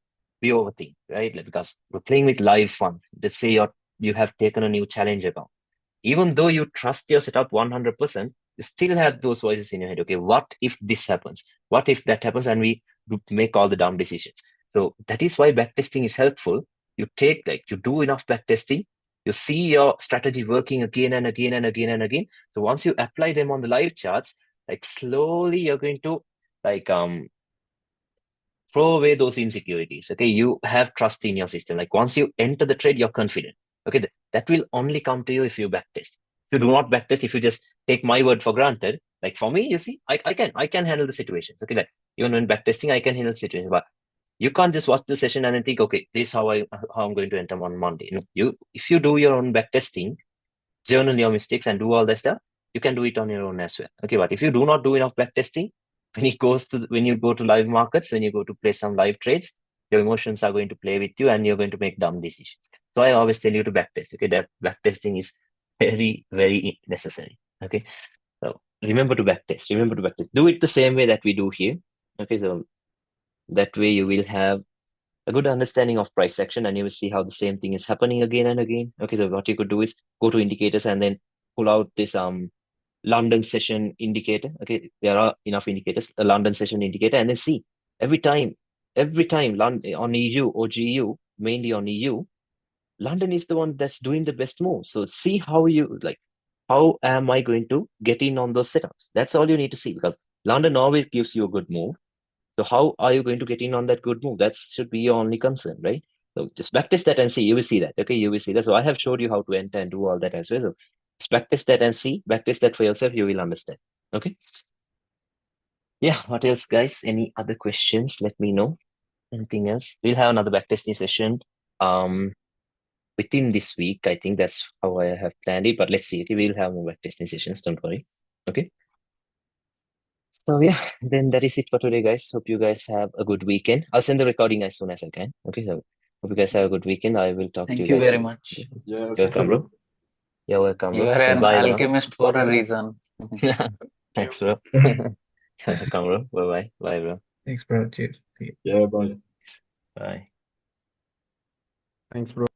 we overthink, right? Like, because we're playing with live funds. Let's say you have taken a new challenge account. Even though you trust your setup 100%, you still have those voices in your head. Okay, what if this happens? What if that happens? And we make all the dumb decisions. So that is why backtesting is helpful. You do enough backtesting, you see your strategy working again and again and again and again. So once you apply them on the live charts, like slowly you're going to like throw away those insecurities. Okay, you have trust in your system. Like once you enter the trade, you're confident. Okay, that will only come to you if you backtest. If you do not backtest, if you just take my word for granted, like for me, you see, I can handle the situations. Okay, like even when backtesting, I can handle the situation. But you can't just watch the session and then think, okay, this is how I'm going to enter on Monday. No, if you do your own backtesting, journal your mistakes and do all that stuff, you can do it on your own as well. Okay, but if you do not do enough backtesting, when you go to live markets, when you go to play some live trades, your emotions are going to play with you and you're going to make dumb decisions. So I always tell you to backtest. Okay, that backtesting is very, very necessary. Okay, so remember to backtest. Remember to backtest. Do it the same way that we do here. Okay, so that way you will have a good understanding of price action and you will see how the same thing is happening again and again. Okay, so what you could do is go to indicators and then pull out this London session indicator. Okay, there are enough indicators, a London session indicator, and then see every time, London on EU or GU, mainly on EU, London is the one that's doing the best move. So see how you like how am I going to get in on those setups? That's all you need to see, because London always gives you a good move. So how are you going to get in on that good move? That should be your only concern, right? So just practice that and see. You will see that. Okay, you will see that. So I have showed you how to enter and do all that as well. So just practice that and see. Practice that for yourself. You will understand. Okay. Yeah. What else, guys? Any other questions? Let me know. Anything else? We'll have another backtesting session. Within this week, I think that's how I have planned it. But let's see. Okay, we'll have more backtesting sessions. Don't worry. Okay. So yeah, then that is it for today, guys. Hope you guys have a good weekend. I'll send the recording as soon as I can. Okay, so hope you guys have a good weekend. I will talk to you Thank you guys very soon. much. Yeah, You're thank you, welcome, bro. bro. You're welcome, You bro. are Then an bye, bro. alchemist for a reason. Thanks, bro. You're welcome, bro. Bye-bye. Bye, bro. Thanks, bro. Cheers. See you. Yeah, bye. Bye. Thanks, bro.